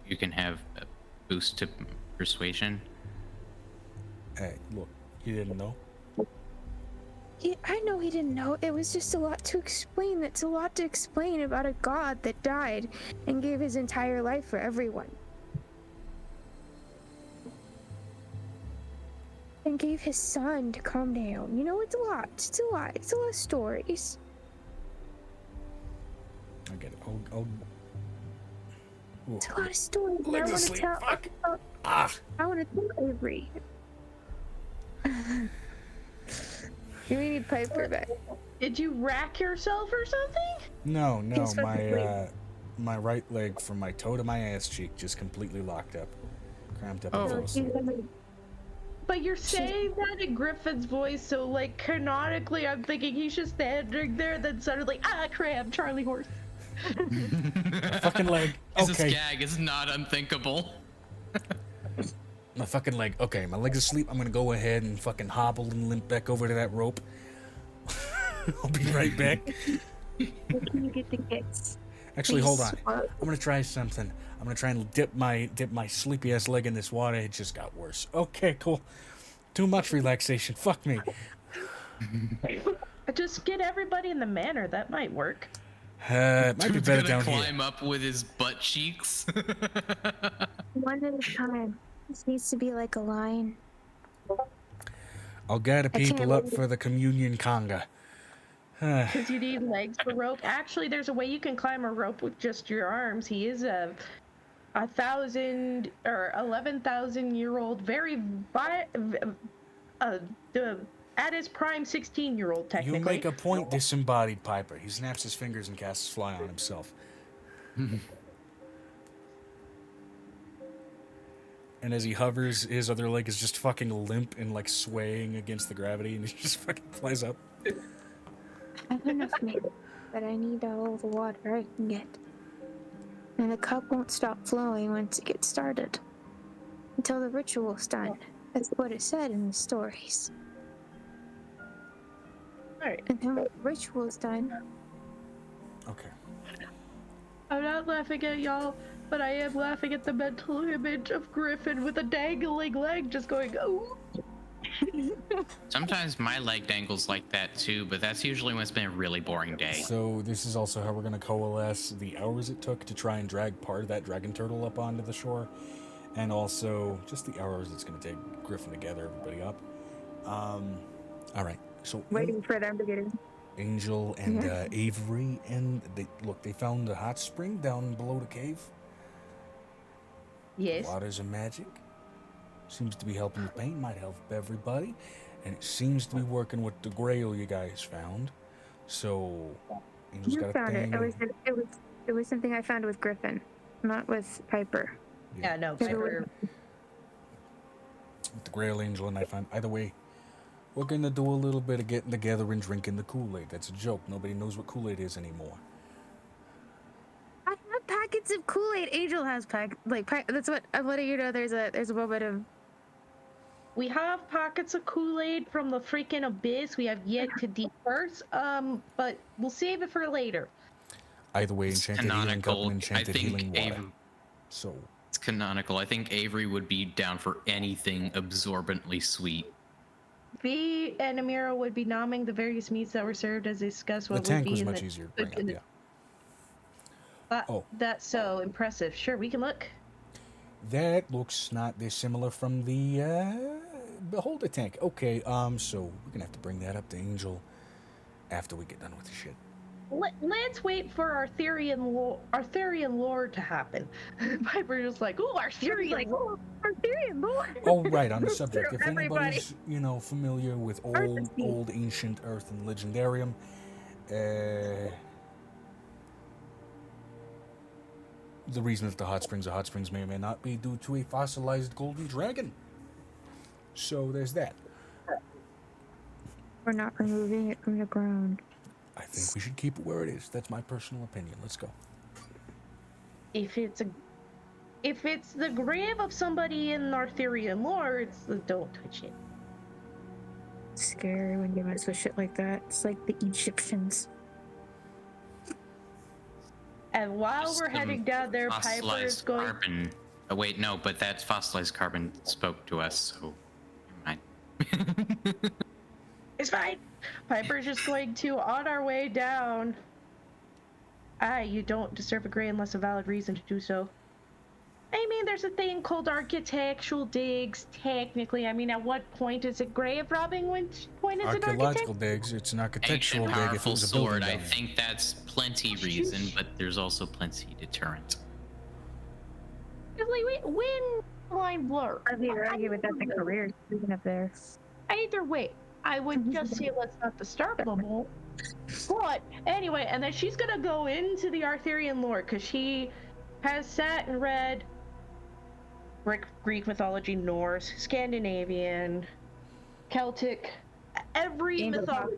you can have a boost to persuasion. Hey, look, you didn't know. I know he didn't know. It was just a lot to explain. It's a lot to explain about a god that died and gave his entire life for everyone. And gave his son to calm down. You know, it's a lot. It's a lot. It's a lot of stories. I get it. I'll... Ooh. It's a lot of stories. And I Legs want to asleep. tell. Fuck. Ah. I want to tell Avery. You need Piper back. Did you rack yourself or something? No, He's my right leg from my toe to my ass cheek just completely locked up, cramped up. Oh. And fell asleep. But you're saying that in Griffin's voice, so like canonically, I'm thinking he's just standing there, then suddenly, crab, Charlie horse. My fucking leg. This Okay. gag is not unthinkable. My fucking leg. Okay, my leg's asleep. I'm gonna go ahead and fucking hobble and limp back over to that rope. I'll be right back. Where can you get the kits? Actually, hold on. What? I'm gonna try something. I'm gonna try and dip my sleepy ass leg in this water. It just got worse. Okay, cool. Too much relaxation. Fuck me. Just get everybody in the manor. That might work. It might be Dude's better gonna down climb here. up with his butt cheeks. One at a time. This needs to be like a line. I'll gather I can't people up really- for the communion conga. Because you need legs for rope. Actually, there's a way you can climb a rope with just your arms. He is a 1,000 or 11,000-year-old, at his prime 16-year-old technically. You make a point, disembodied Piper. He snaps his fingers and casts fly on himself. And as he hovers, his other leg is just fucking limp and like swaying against the gravity, and he just fucking flies up. I have enough milk, but I need all the water I can get. And the cup won't stop flowing once it gets started. Until the ritual's done. That's what it said in the stories. Alright. And then when the ritual's done, Okay. I'm not laughing at y'all, but I am laughing at the mental image of Griffin with a dangling leg just going, oh. Sometimes my leg dangles like that too, but that's usually when it's been a really boring day. So this is also how we're gonna coalesce the hours it took to try and drag part of that dragon turtle up onto the shore, and also just the hours it's gonna take Griffin to gather everybody up. All right. So waiting for them to get in. Angel and Avery, and they found a hot spring down below the cave. Yes. Waters of magic. Seems to be helping with pain, might help everybody. And it seems to be working with the grail you guys found. So, Angel's You got a found thing. it was something I found with Griffin, not with Piper. Yeah, no, Yeah. Piper. With the grail Angel and I found. Either way, we're gonna do a little bit of getting together and drinking the Kool-Aid. That's a joke. Nobody knows what Kool-Aid is anymore. I have packets of Kool-Aid. Angel has that's what I'm letting you know. There's a moment of We have pockets of Kool-Aid from the freaking abyss we have yet to disperse, but we'll save it for later. Either way, enchanted healing cup and I enchanted think healing water. So, it's canonical. I think Avery would be down for anything absorbently sweet. V and Amira would be nomming the various meats that were served as they discussed the what would tank be was in much the... easier to bring up, yeah. Oh. That's so impressive. Sure, we can look. That looks not dissimilar from the beholder tank. Okay, so we're gonna have to bring that up to Angel after we get done with the shit. Let's wait for Arthurian lore to happen. Piper just like, ooh, Arthurian lore. Arthurian lore. Oh, right, on the subject. If Everybody. anybody's, familiar with Earth and old ancient Earth and Legendarium, the reason that the hot springs are hot springs may or may not be due to a fossilized golden dragon. So there's that. We're not removing it from the ground. I think we should keep it where it is. That's my personal opinion. Let's go. If it's the grave of somebody in Arthurian lore, don't touch it. It's scary when you mess with shit like that. It's like the Egyptians. And while Just we're some heading down there, Piper is fossilized going. carbon. Oh wait, no, but that fossilized carbon spoke to us, so never mind. It's fine. Piper's just going to, on our way down. You don't disturb a grave unless a valid reason to do so. I mean, there's a thing called architectural digs, technically. I mean, at what point is it grave robbing? Which point is it Archaeological architect? digs. It's an architectural Ancient dig if it powerful was a building sword. down I there. think that's plenty reason, but there's also plenty deterrent. Like, when line blur. I'd be arguing with that's a career even up there. Either way, I would just say let's not disturb them all. But anyway, and then she's gonna go into the Arthurian lore because she has sat and read Greek mythology, Norse, Scandinavian, Celtic, every mythology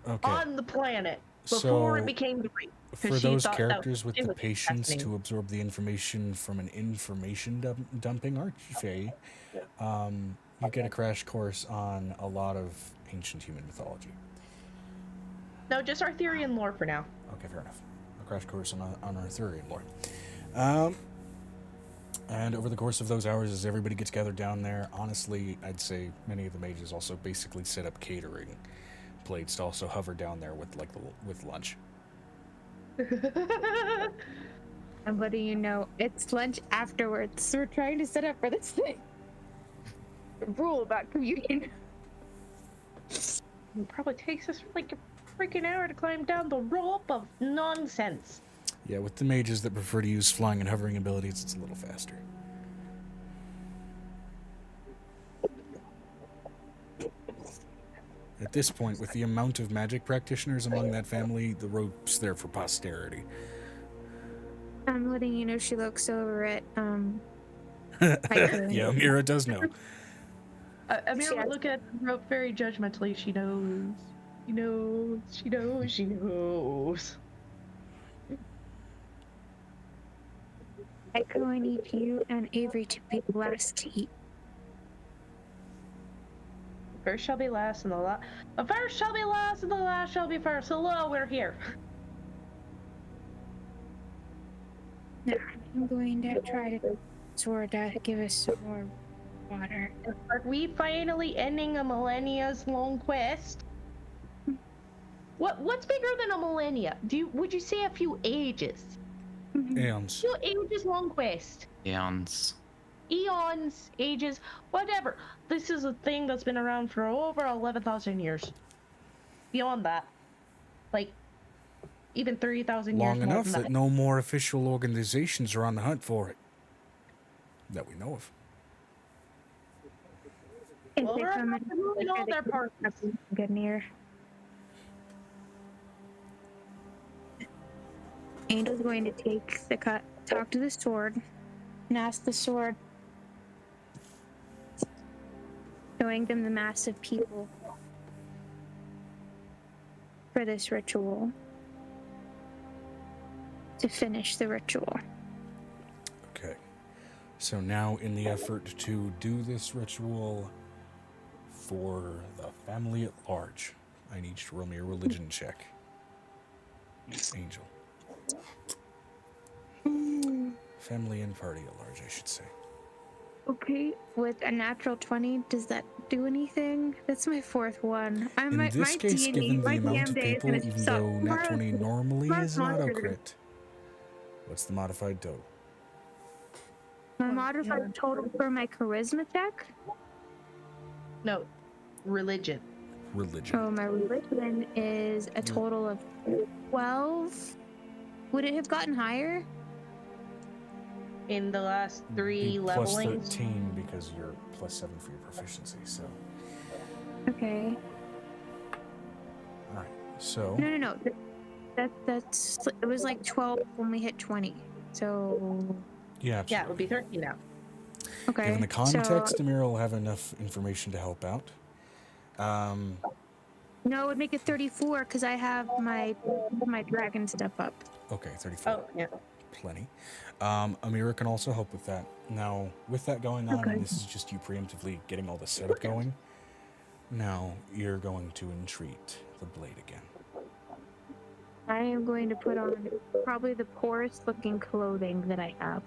Okay. on the planet before So, it became Greek. 'cause For she those thought that characters with it the was patience fascinating. to absorb the information from an information dumping archfey, you get a crash course on a lot of ancient human mythology. No, just Arthurian lore for now. Okay, fair enough. A crash course on Arthurian lore. And over the course of those hours, as everybody gets gathered down there, honestly, I'd say many of the mages also basically set up catering plates to also hover down there with with lunch. I'm letting you know it's lunch afterwards. We're trying to set up for this thing. The rule about communion. It probably takes us like a freaking hour to climb down the rope of nonsense. Yeah, with the mages that prefer to use flying and hovering abilities, it's a little faster. At this point, with the amount of magic practitioners among that family, the rope's there for posterity. I'm letting you know she looks over at Yeah, Mira does know. Amir would look at the rope very judgmentally. She knows. She knows. She knows. She knows. Echo, I need you and Avery to be the last to eat. First shall be last, and the first shall be last, and the last shall be first. Hello, we're here. Now, I'm going to try to sort to give us some more water. Are we finally ending a millennia's long quest? What's bigger than a millennia? Would you say a few ages? Aeons. Few ages long quest. Eons. Eons, ages, whatever. This is a thing that's been around for over 11,000 years. Beyond that, like even 30,000 years. Long more enough than that no more official organizations are on the hunt for it. That we know of. If Well, they we're come not moving all their parts. Get near. Angel's going to take the cut, talk to the sword, and ask the sword, showing them the mass of people for this ritual, to finish the ritual. Okay. So now, in the effort to do this ritual for the family at large, I need you to roll me a religion check. Angel. Family and party at large, I should say. Okay, with a natural 20, does that do anything? That's my fourth one. In this case, given the amount of people, even though nat 20 normally is an auto-crit, what's the modified total? My modified total for my charisma check? No, religion. Religion. Oh, my religion is a total of 12. Would it have gotten higher? In the last 3 Be levelings. plus 13 because you're plus 7 for your proficiency, so. Okay. Alright, so. No. That's it was like 12 when we hit 20. So Yeah, absolutely. Yeah, it would be 13 now. okay. Given the context, So, Amir will have enough information to help out. no, it would make it 34 because I have my dragon step up. Okay, 34. Oh, yeah. Plenty. Amira can also help with that. Now, with that going on, and this is just you preemptively getting all the setup going, now you're going to entreat the blade again. I am going to put on probably the poorest looking clothing that I have.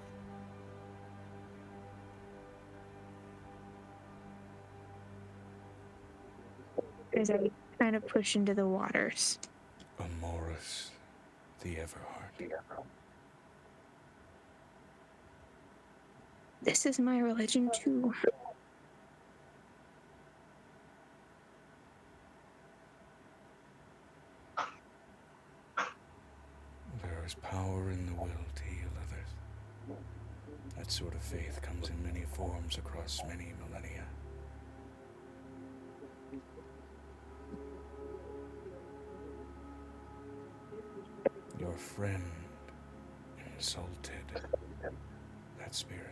As I kind of push into the waters. Amoris, the Everheart. This is my religion too. There is power in the will to heal others. That sort of faith comes in many forms across many millennia. Your friend insulted that spirit.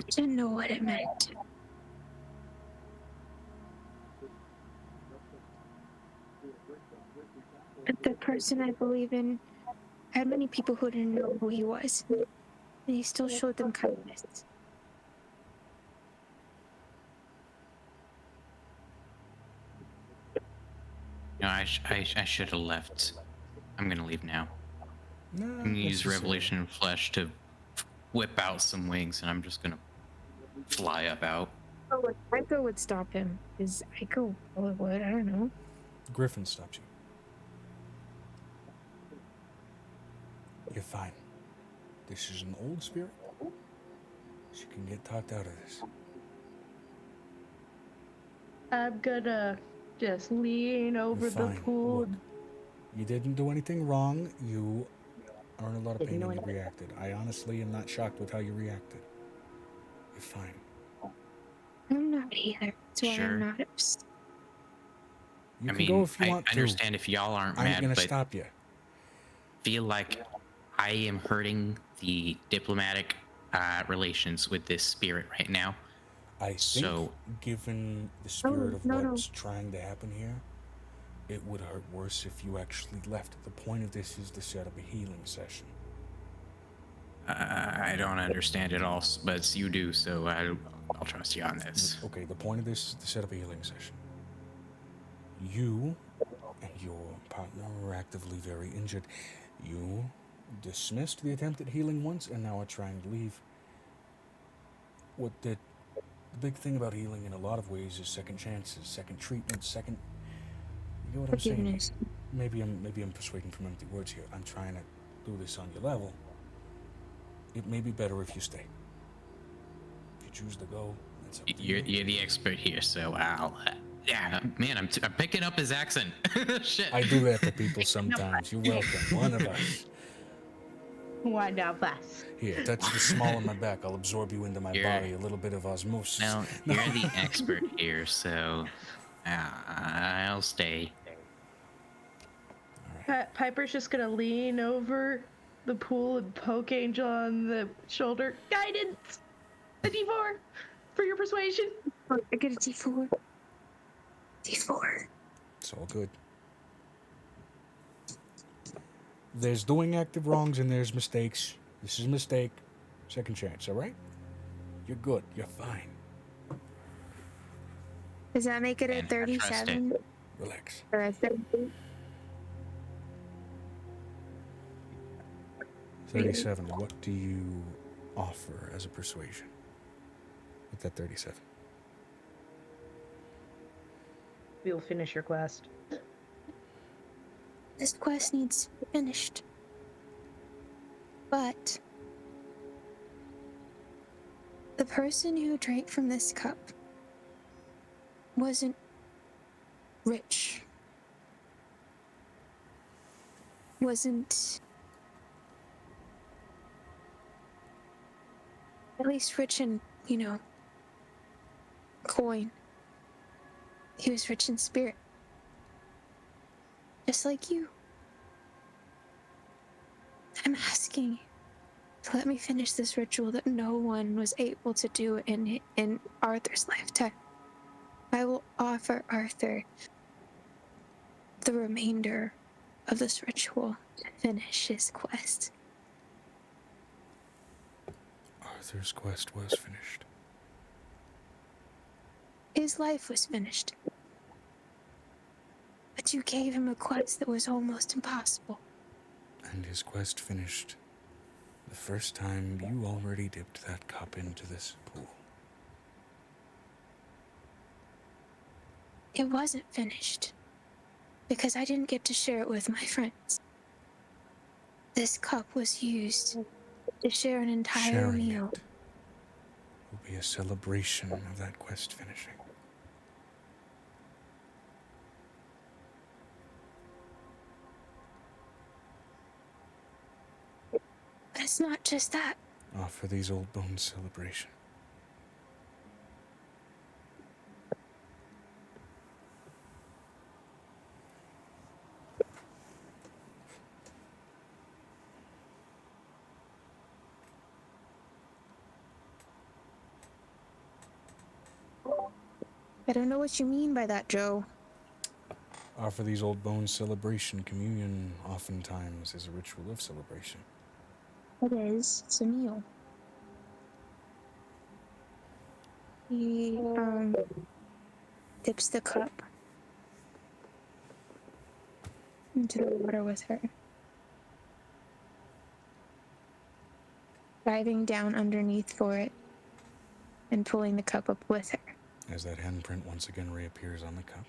Didn't know what it meant. But the person I believe in had many people who didn't know who he was. And he still showed them kindness. No, I should have left. I'm gonna leave now. No, I'm gonna use necessary. Revelation of Flesh to whip out some wings, and I'm just gonna fly up out. Oh, Ico would stop him. Is Ico would? I don't know. Griffin stops you. You're fine. This is an old spirit. She can get talked out of this. I'm gonna just lean over You're the fine. pool. Look, you didn't do anything wrong. You are in a lot of Didn't pain know and you anything. reacted. I honestly am not shocked with how you reacted. You're fine. I'm not either. That's why Sure. I'm not upset. You I can mean, go if you I want to. understand if y'all aren't I'm mad, gonna but stop you. feel like I am hurting the diplomatic relations with this spirit right now. I think, So- given the spirit of no. what's trying to happen here, it would hurt worse if you actually left. The point of this is to set up a healing session. I don't understand it all, but you do, so I'll trust you on this. Okay, the point of this is to set up a healing session. You and your partner were actively very injured. You dismissed the attempt at healing once and now are trying to leave. What the big thing about healing in a lot of ways is second chances, second treatments, second... You know what I'm saying? Forgiveness. Maybe I'm persuading from empty words here. I'm trying to do this on your level. It may be better if you stay. If you choose to go, that's up to you. You're the expert here, so I'll. Yeah, man, I'm picking up his accent. Shit. I do that to people sometimes. You're welcome. One of us. Why not less? Here, touch the small of my back. I'll absorb you into my You're- body. A little bit of osmosis. No, you're the expert here, so I'll stay. Piper's just gonna lean over the pool and poke Angel on the shoulder. Guidance! A D4 for your persuasion. I get a D4. D4. It's all good. There's doing active wrongs and there's mistakes. This is a mistake. Second chance, all right? You're good. You're fine. Does that make it a And I trust 37? Relax. Or a 38? 37. What do you offer as a persuasion with that 37? We'll finish your quest. This quest needs to be finished. But the person who drank from this cup wasn't rich. Wasn't at least rich in, coin. He was rich in spirit. Just like you. I'm asking you to let me finish this ritual that no one was able to do in Arthur's lifetime. I will offer Arthur the remainder of this ritual to finish his quest. Arthur's quest was finished. His life was finished. But you gave him a quest that was almost impossible. And his quest finished the first time you already dipped that cup into this pool. It wasn't finished because I didn't get to share it with my friends. This cup was used to share an entire Sharing meal. it will be a celebration of that quest finishing. But it's not just that. Offer these old bones celebration. I don't know what you mean by that, Joe. Offer these old bones celebration. Communion oftentimes is a ritual of celebration. It is. It's a meal. He dips the cup into the water with her. Diving down underneath for it and pulling the cup up with her. As that handprint once again reappears on the cup.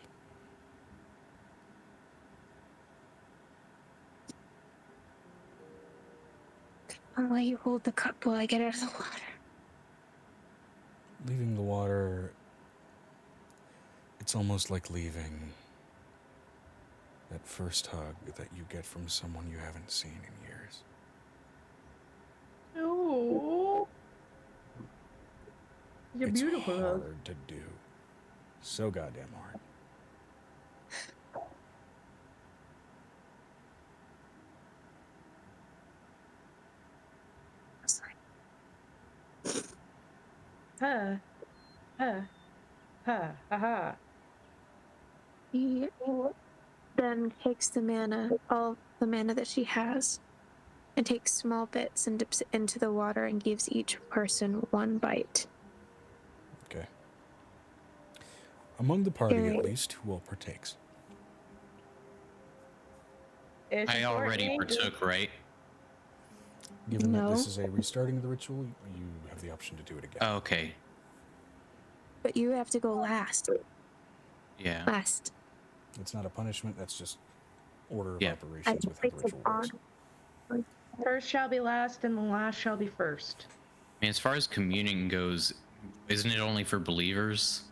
I'll let you hold the cup while I get out of the water. Leaving the water, it's almost like leaving that first hug that you get from someone you haven't seen in years. Oh, you're It's beautiful. hard to do. So goddamn hard. Huh. Huh. Huh. Aha. He then takes the mana, all the mana that she has, and takes small bits and dips it into the water and gives each person one bite. Okay. Among the party, Very- at least, who all partakes? It's I already important. partook, right? Given that this No. is a restarting of the ritual, you have the option to do it again. Oh, okay. But you have to go last. Yeah. Last. It's not a punishment, that's just order of Yeah. operations with how the ritual works. First shall be last, and the last shall be first. I mean, as far as communing goes, isn't it only for believers?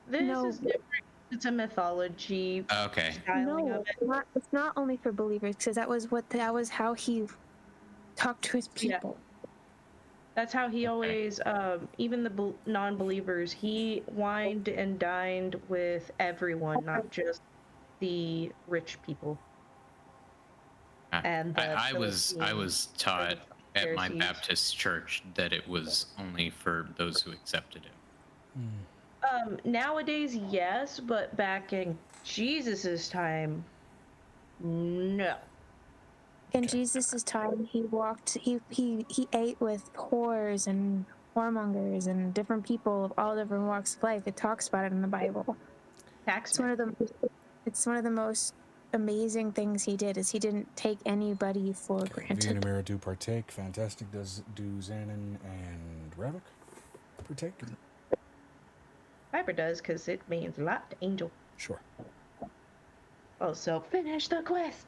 This No. is different. It's a mythology Okay. styling No, of it. it's not only for believers, because that was how he talked to his Yeah. people. That's how he Okay. always, even the non-believers, he wined and dined with everyone, not just the rich people. And I was Philippines taught at my Pharisees. Baptist church that it was only for those who accepted him. Nowadays, yes, but back in Jesus's time, no. In Jesus' time, he ate with whores and whoremongers and different people of all different walks of life. It talks about it in the Bible. It's one of the most amazing things he did, is he didn't take anybody for V and granted. Amira do partake. Fantastic. Do Xanon and Ravik partake? Piper does, because it means a lot to Angel. Sure. Also, finish the quest.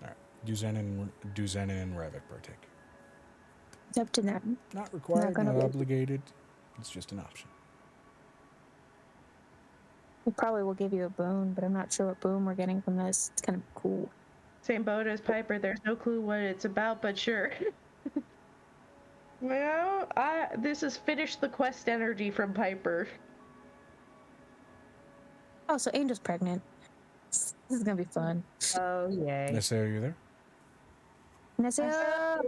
Alright. Do Xanon and Ravik partake. It's up to them. Not required, gonna not be. obligated. It's just an option. We probably will give you a boon, but I'm not sure what boon we're getting from this. It's kind of cool. Same boat as Piper. There's no clue what it's about, but sure. Well, this is finish the quest energy from Piper. Oh, so Angel's pregnant. This is gonna be fun. Oh, yay. Nessa, are you there? Nessa!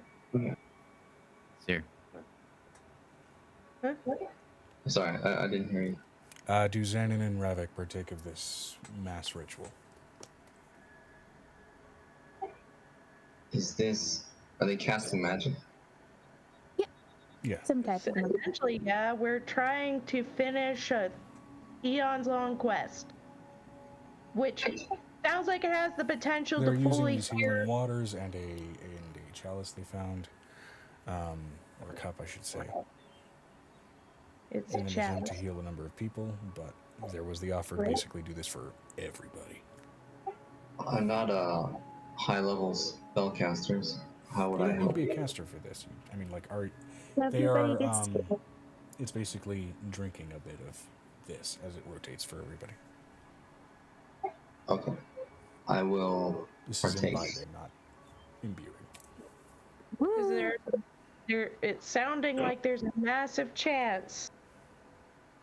Here. Sorry, I didn't hear you. Do Xanon and Ravik partake of this mass ritual? Are they casting magic? Yeah. Some type of magic. Essentially, yeah, we're trying to finish a eons long quest, which sounds like it has the potential They're to using fully these healing waters and a chalice they found, or a cup, I should say. It's In a an chat. attempt to heal a number of people, but there was the offer to basically do this for everybody. I'm not high-level spellcasters. How would You I don't need to help? be a caster for this. I mean, like, they Everybody are. gets to- It's basically drinking a bit of this as it rotates for everybody. Okay. I will This is partake. imbibing, not imbuing. Because it's sounding like there's a massive chance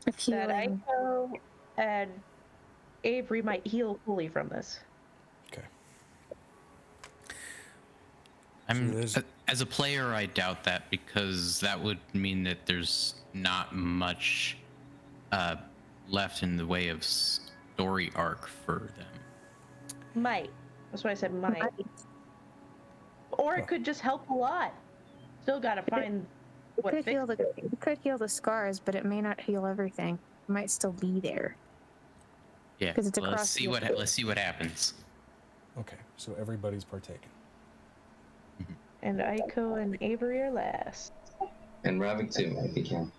of that healing. Aiko and Avery might heal fully from this. Okay. As a player, I doubt that, because that would mean that there's not much left in the way of story arc for them. Might. That's why I said might. Or it could just help a lot. Still gotta find It what could fixes it. heal the scars, but it may not heal everything. might still be there. Yeah. 'Cause it's Let's across see the- let's see what happens. Okay, so everybody's partaking. And Aiko and Avery are last. And Ravik too, if he can.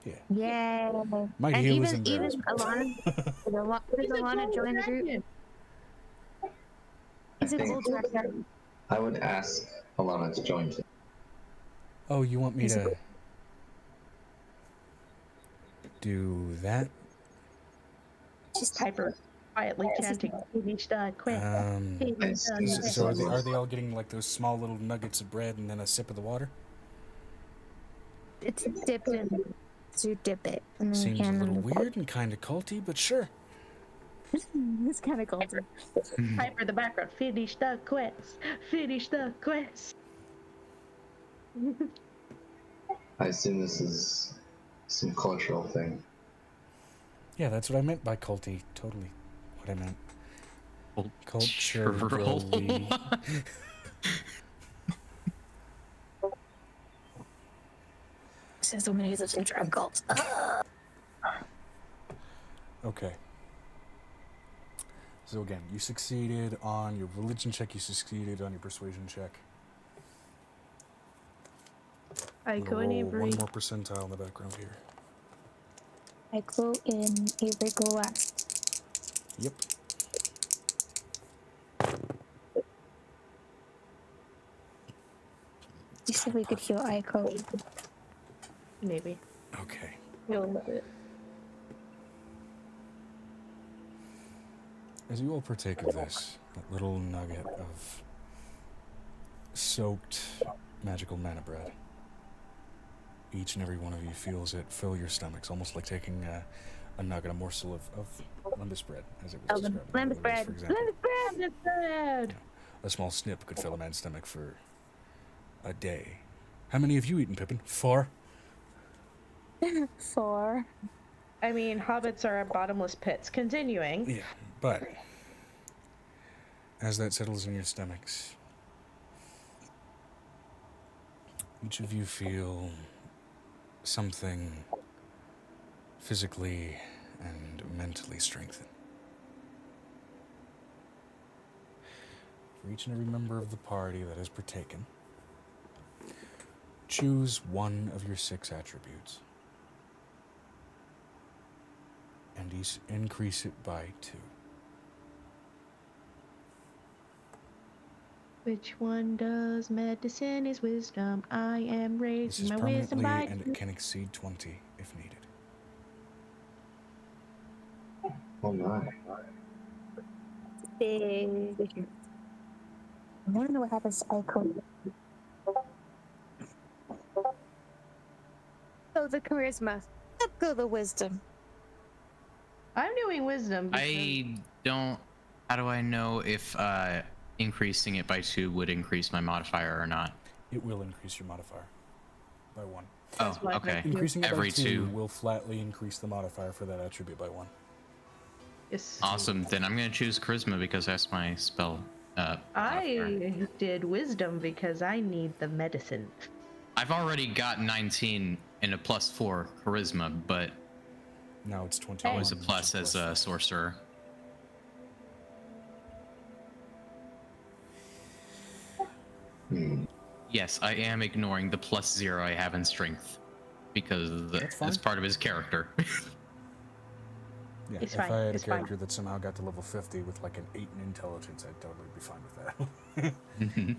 Yeah. Yeah. Might And heal his even embarrassment. Alana, does Alana join the group? He's a think- gold tracker. I would ask Alana to join too. Oh, you want me He's a to do that? Just Piper quietly chanting, finish the quest. Finish the Yes. quest. So are they all getting like those small little nuggets of bread and then a sip of the water? it's dipped in. So you dip it and then Seems you a hand them little the weird and kind of culty, but sure. It's kind of culty. Piper in the background, finish the quest. Finish the quest. I assume this is some cultural thing. Yeah, that's what I meant by culty. Totally what I meant. Cultural. Culturally. Says the woman who's a drug cult. Okay. So again, you succeeded on your religion check, you succeeded on your persuasion check. I'm Aiko gonna and roll Avery. one more percentile in the background here. I go in, Avery go last. Yep. You said we could heal Aiko. Maybe. Okay. Heal a little bit. As you all partake of this, that little nugget of soaked magical mana bread, each and every one of you feels it fill your stomachs, almost like taking a nugget, a morsel of limbus bread, as it was described. in Limbus the bread. for example. Limbus bread. A small snip could fill a man's stomach for a day. How many have you eaten, Pippin? 4? 4. I mean, hobbits are bottomless pits. Continuing. Yeah, but as that settles in your stomachs, each of you feel something physically and mentally strengthen. For each and every member of the party that has partaken, choose one of your 6 attributes and increase it by 2. Which one does medicine is wisdom? I am This raising is my wisdom permanently, by and it can exceed 20 if needed. Oh my. Big. I want to know what happens to Aiko. Oh, the charisma. Up go the wisdom. I'm doing wisdom. Because I don't. How do I know if increasing it by 2 would increase my modifier or not? It will increase your modifier by 1. Oh, why I okay. Increasing it Every by 2 2. will flatly increase the modifier for that attribute by 1. Yes. Awesome. Then I'm gonna choose charisma because that's my spell. Modifier. I did wisdom because I need the medicine. I've already got 19 and a +4 charisma, but Now it's 21. always a plus as a sorcerer. Yes, I am ignoring the +0 I have in strength because That's fine. that's part of his character. Yeah, It's if fine, I had it's a fine. character that somehow got to level 50 with like an 8 in intelligence, I'd totally be fine with that.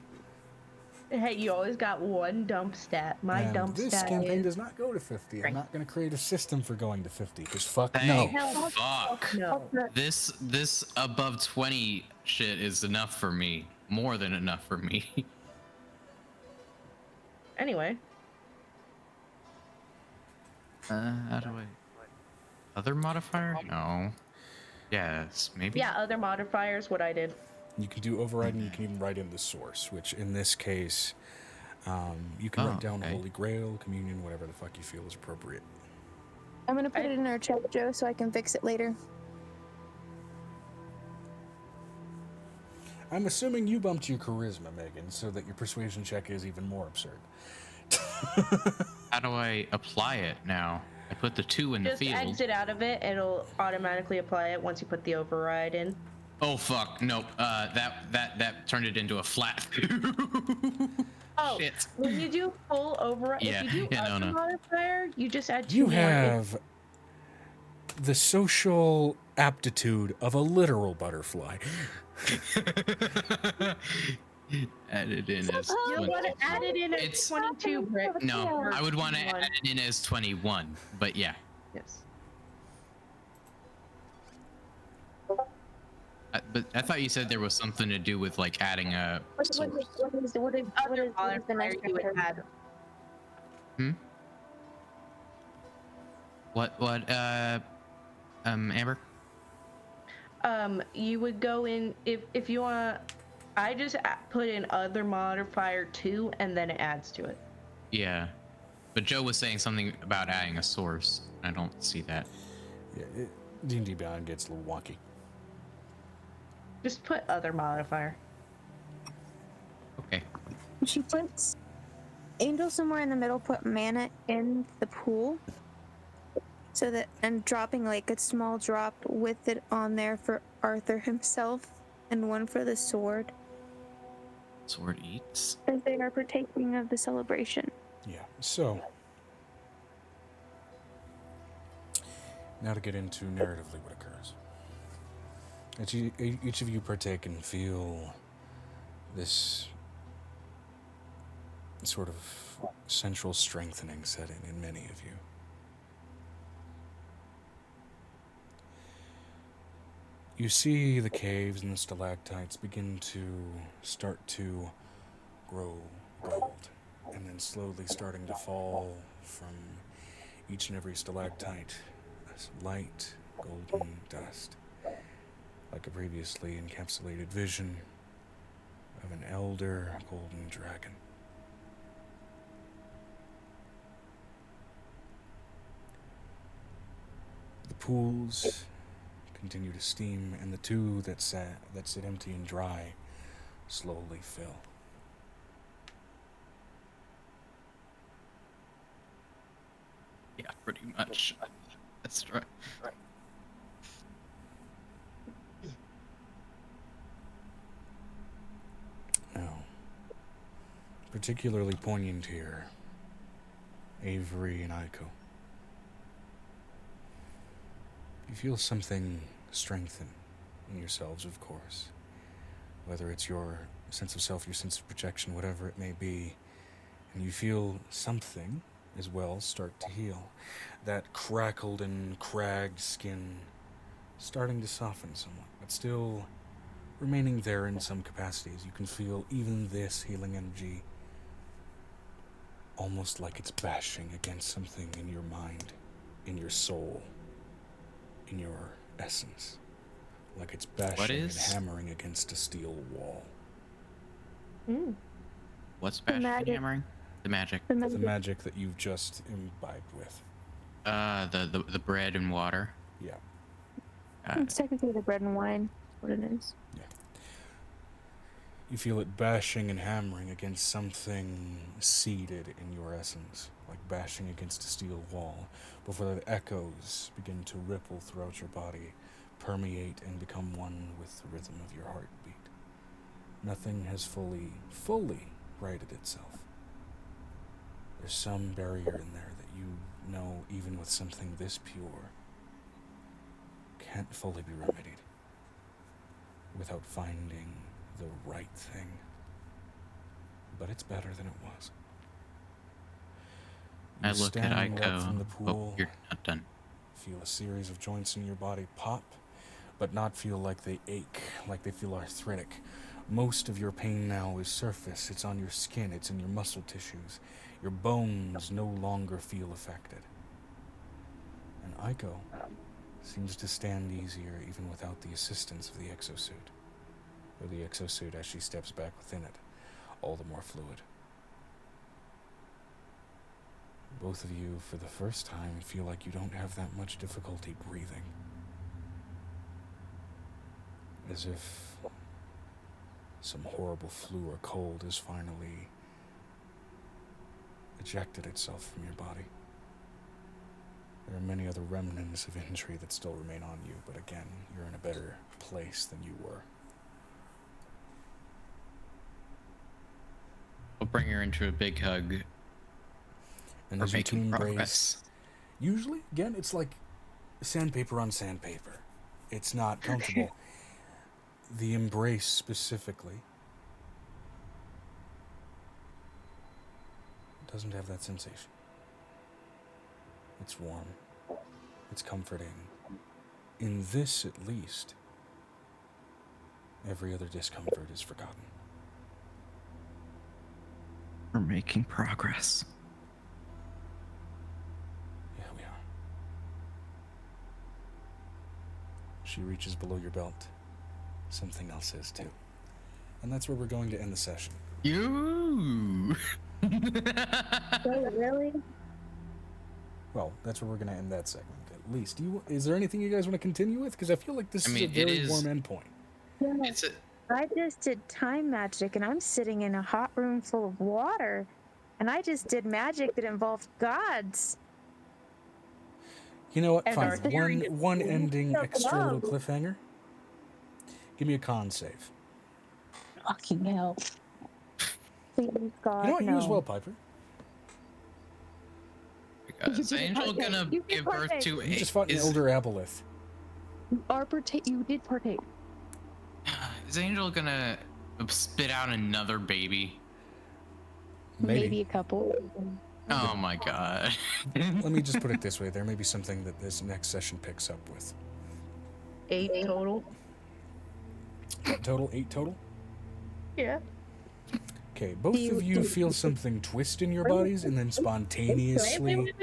Hey, you always got one dump stat. My And dump this stat campaign is does not go to 50. I'm Right. not going to create a system for going to 50, because fuck Thank no. Hell, fuck. no. This above 20 shit is enough for me. More than enough for me. Anyway, How do I? Other modifier? No. Yes, maybe. yeah, other modifiers. What I did. You can do override, and you can even write in the source, which in this case, you can Oh, write down okay. Holy Grail, Communion, whatever the fuck you feel is appropriate. I'm gonna put it in our chat, Joe, so I can fix it later. I'm assuming you bumped your charisma, Megan, so that your persuasion check is even more absurd. How do I apply it now? I put the 2 in the Just field. exit out of it. It'll automatically apply it once you put the override in. Oh fuck! Nope. That turned it into a flat. Oh, Shit. when you do full override, Yeah, if you do yeah, other no. modifier, you just add 2 You more. have the social aptitude of a literal butterfly. Added in as You'll want to add it in as It's- 22, Brick. No, Or I would want to 21. add it in as 21, but yeah. Yes. But I thought you said there was something to do with like adding a source. What is Other the modifier next you would factor? add. What Amber? You would go in if you want. I just put in other modifier 2, and then it adds to it. Yeah. But Joe was saying something about adding a source. I don't see that. Yeah, D&D Beyond gets a little wonky. Just put other modifier. Okay. She puts Angel somewhere in the middle, put mana in the pool. So that I'm dropping like a small drop with it on there for Arthur himself and one for the sword. Sword eats. As they are partaking of the celebration. Yeah, so now to get into narratively what occurs. Each of you partake and feel this sort of central strengthening setting in many of you. You see the caves and the stalactites begin to start to grow gold, and then slowly starting to fall from each and every stalactite as light golden dust, like a previously encapsulated vision of an elder golden dragon. The pools continue to steam, and the 2 that sit empty and dry slowly fill. Yeah, pretty much. That's right. Now, particularly poignant here, Avery and Aiko. You feel something strengthen in yourselves, of course. Whether it's your sense of self, your sense of projection, whatever it may be. And you feel something as well start to heal. That crackled and cragged skin starting to soften somewhat, but still remaining there in some capacities. You can feel even this healing energy almost like it's bashing against something in your mind, in your soul, in your essence. Like it's bashing and hammering against a steel wall. What's bashing and hammering? The magic. The magic that you've just imbibed with. The bread and water. Yeah. It's technically the bread and wine. What it is. Yeah. You feel it bashing and hammering against something seated in your essence, like bashing against a steel wall, before the echoes begin to ripple throughout your body, permeate and become one with the rhythm of your heartbeat. Nothing has fully righted itself. There's some barrier in there that you know, even with something this pure, can't fully be remedied without finding the right thing. But it's better than it was. I look at stand up from Aiko. the pool, You're not done. feel a series of joints in your body pop, but not feel like they ache, like they feel arthritic. Most of your pain now is surface. It's on your skin. It's in your muscle tissues. Your bones no longer feel affected. And Aiko seems to stand easier even without the assistance of the exosuit. Or the exosuit as she steps back within it, all the more fluid. Both of you, for the first time, feel like you don't have that much difficulty breathing. As if some horrible flu or cold has finally ejected itself from your body. There are many other remnants of injury that still remain on you, but again, you're in a better place than you were. I'll bring her into a big hug. And We're as you two making embrace, progress. usually, again, it's like sandpaper on sandpaper. It's not comfortable. The embrace specifically doesn't have that sensation. It's warm. It's comforting. In this, at least, every other discomfort is forgotten. We're making progress. Yeah, we are. She reaches below your belt. Something else is too. And that's where we're going to end the session. You. Oh, really? Well, that's where we're going to end that segment. At least, is there anything you guys want to continue with? Because I feel like this is a very warm endpoint. Yeah. It's a, I just did time magic, and I'm sitting in a hot room full of water, and I just did magic that involved gods. You know what? And our Fine. One theory- ending So extra little close. cliffhanger. Give me a con save. Fucking hell. Please, God, You know what? no. You as well, Piper. is Angel gonna You did give birth partake. to You just fought an elder aboleth. You did partake. Is Angel gonna spit out another baby? Maybe a couple. Oh my god. Let me just put it this way. There may be something that this next session picks up with. 8 total. Total? 8 total? Yeah. Okay, both of you feel something twist in your bodies and then spontaneously... Wait.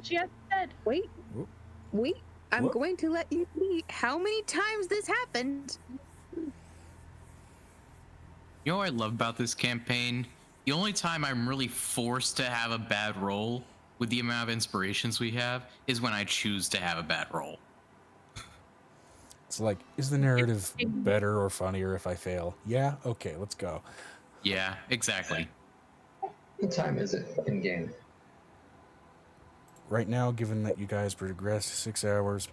She has said. Wait. Whoop. Wait. I'm What? going to let you see how many times this happened. You know what I love about this campaign? The only time I'm really forced to have a bad roll with the amount of inspirations we have is when I choose to have a bad roll. It's like, is the narrative better or funnier if I fail? Yeah? Okay, let's go. Yeah, exactly. What time is it in game? Right now, given that you guys progressed 6 hours,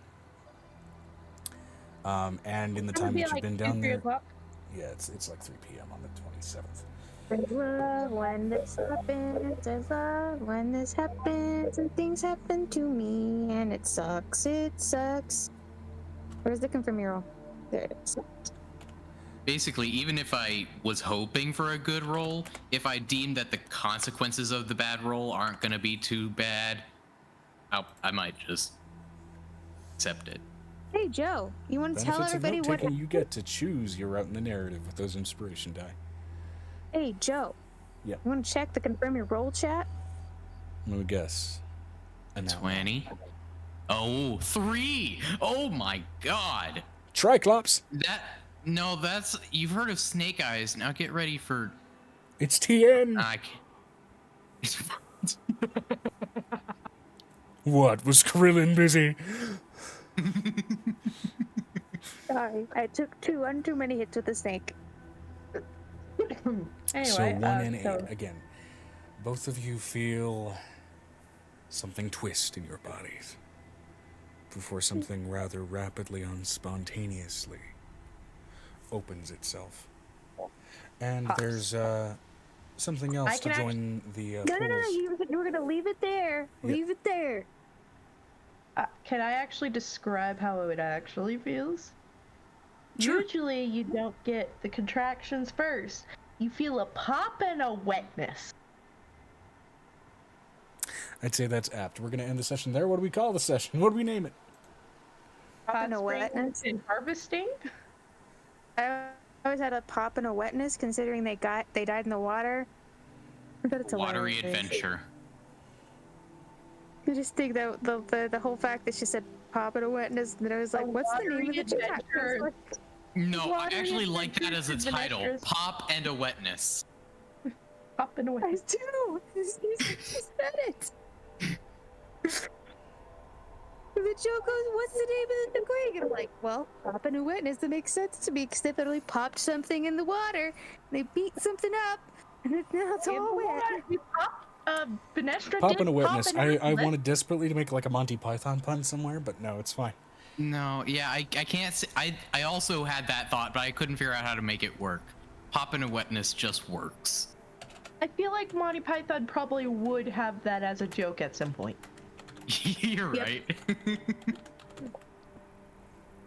and in the time that you've been down there, yeah, it's like 3 p.m. on the 27th. There's love when this happens, there's love when this happens, and things happen to me, and it sucks, Where's the confirm your roll? There it is. Basically, even if I was hoping for a good roll, if I deemed that the consequences of the bad roll aren't going to be too bad, I might just accept it. Hey, Joe, you want to tell Benefits of everybody what... note-taking, you get to choose your route in the narrative with those inspiration die. Hey, Joe. Yeah. You want to check the confirm your roll chat? Let me guess. An outlaw. 20. Oh, 3. Oh my god. Triclops! That's you've heard of Snake Eyes. Now get ready for It's TN! I can't. What, was Krillin busy? Sorry, I took one too many hits with the snake. Anyway, So 1 and 8. so Again, both of you feel something twist in your bodies before something rather rapidly and spontaneously opens itself. And there's something else to join the No, pools. you were gonna leave it there. Yeah. Leave it there. can I actually describe how it actually feels? Sure. Usually you don't get the contractions first. You feel a pop and a wetness. I'd say that's apt. We're going to end the session there. What do we call the session? What do we name it? Pop and a Hot springs wetness. and harvesting? I always had a pop and a wetness, considering they died in the water. But it's Watery hilarious. adventure. I just think that the whole fact that she said pop and a wetness, and then I was like, what's the name of the chat? I was like, No, I Watery actually like that as a adventures, title. adventures. Pop and a wetness. Pop and a I wetness. do. She said it. The joke goes, what's the name of the twig? And I'm like, well, pop and a wetness. That makes sense to me, because they literally popped something in the water, and they beat something up, and now it's all wet. You pop Benestra Pop did in a witness. pop in I her wanted desperately to make like a Monty Python pun somewhere, but no, it's fine. No, yeah, I can't say, I also had that thought, but I couldn't figure out how to make it work. Pop in a wetness just works. I feel like Monty Python probably would have that as a joke at some point. You're Yep. right.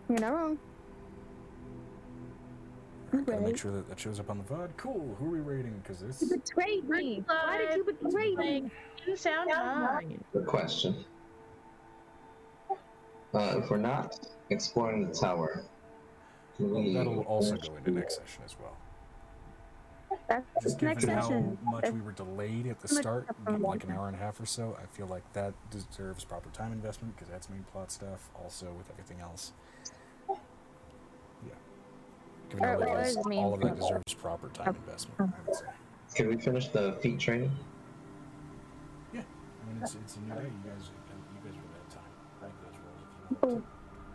You're not wrong. Gotta make sure that shows up on the VOD. Cool. Who are we rating? Because this. You betrayed me. Why did you betray me? Didn't sound fine. Good question. If we're not exploring the tower, do we... That'll also go into next session as well. That's Just next given how session. much we were delayed at the start, like an hour and a half or so, I feel like that deserves proper time investment because that's main plot stuff. Also with everything else. Yeah. Given how Alright, it is, what does it mean? all of that deserves proper time investment, I would say. Can we finish the feat training? Yeah. I mean, it's a new day. You guys will have time. Make those rolls if you want to.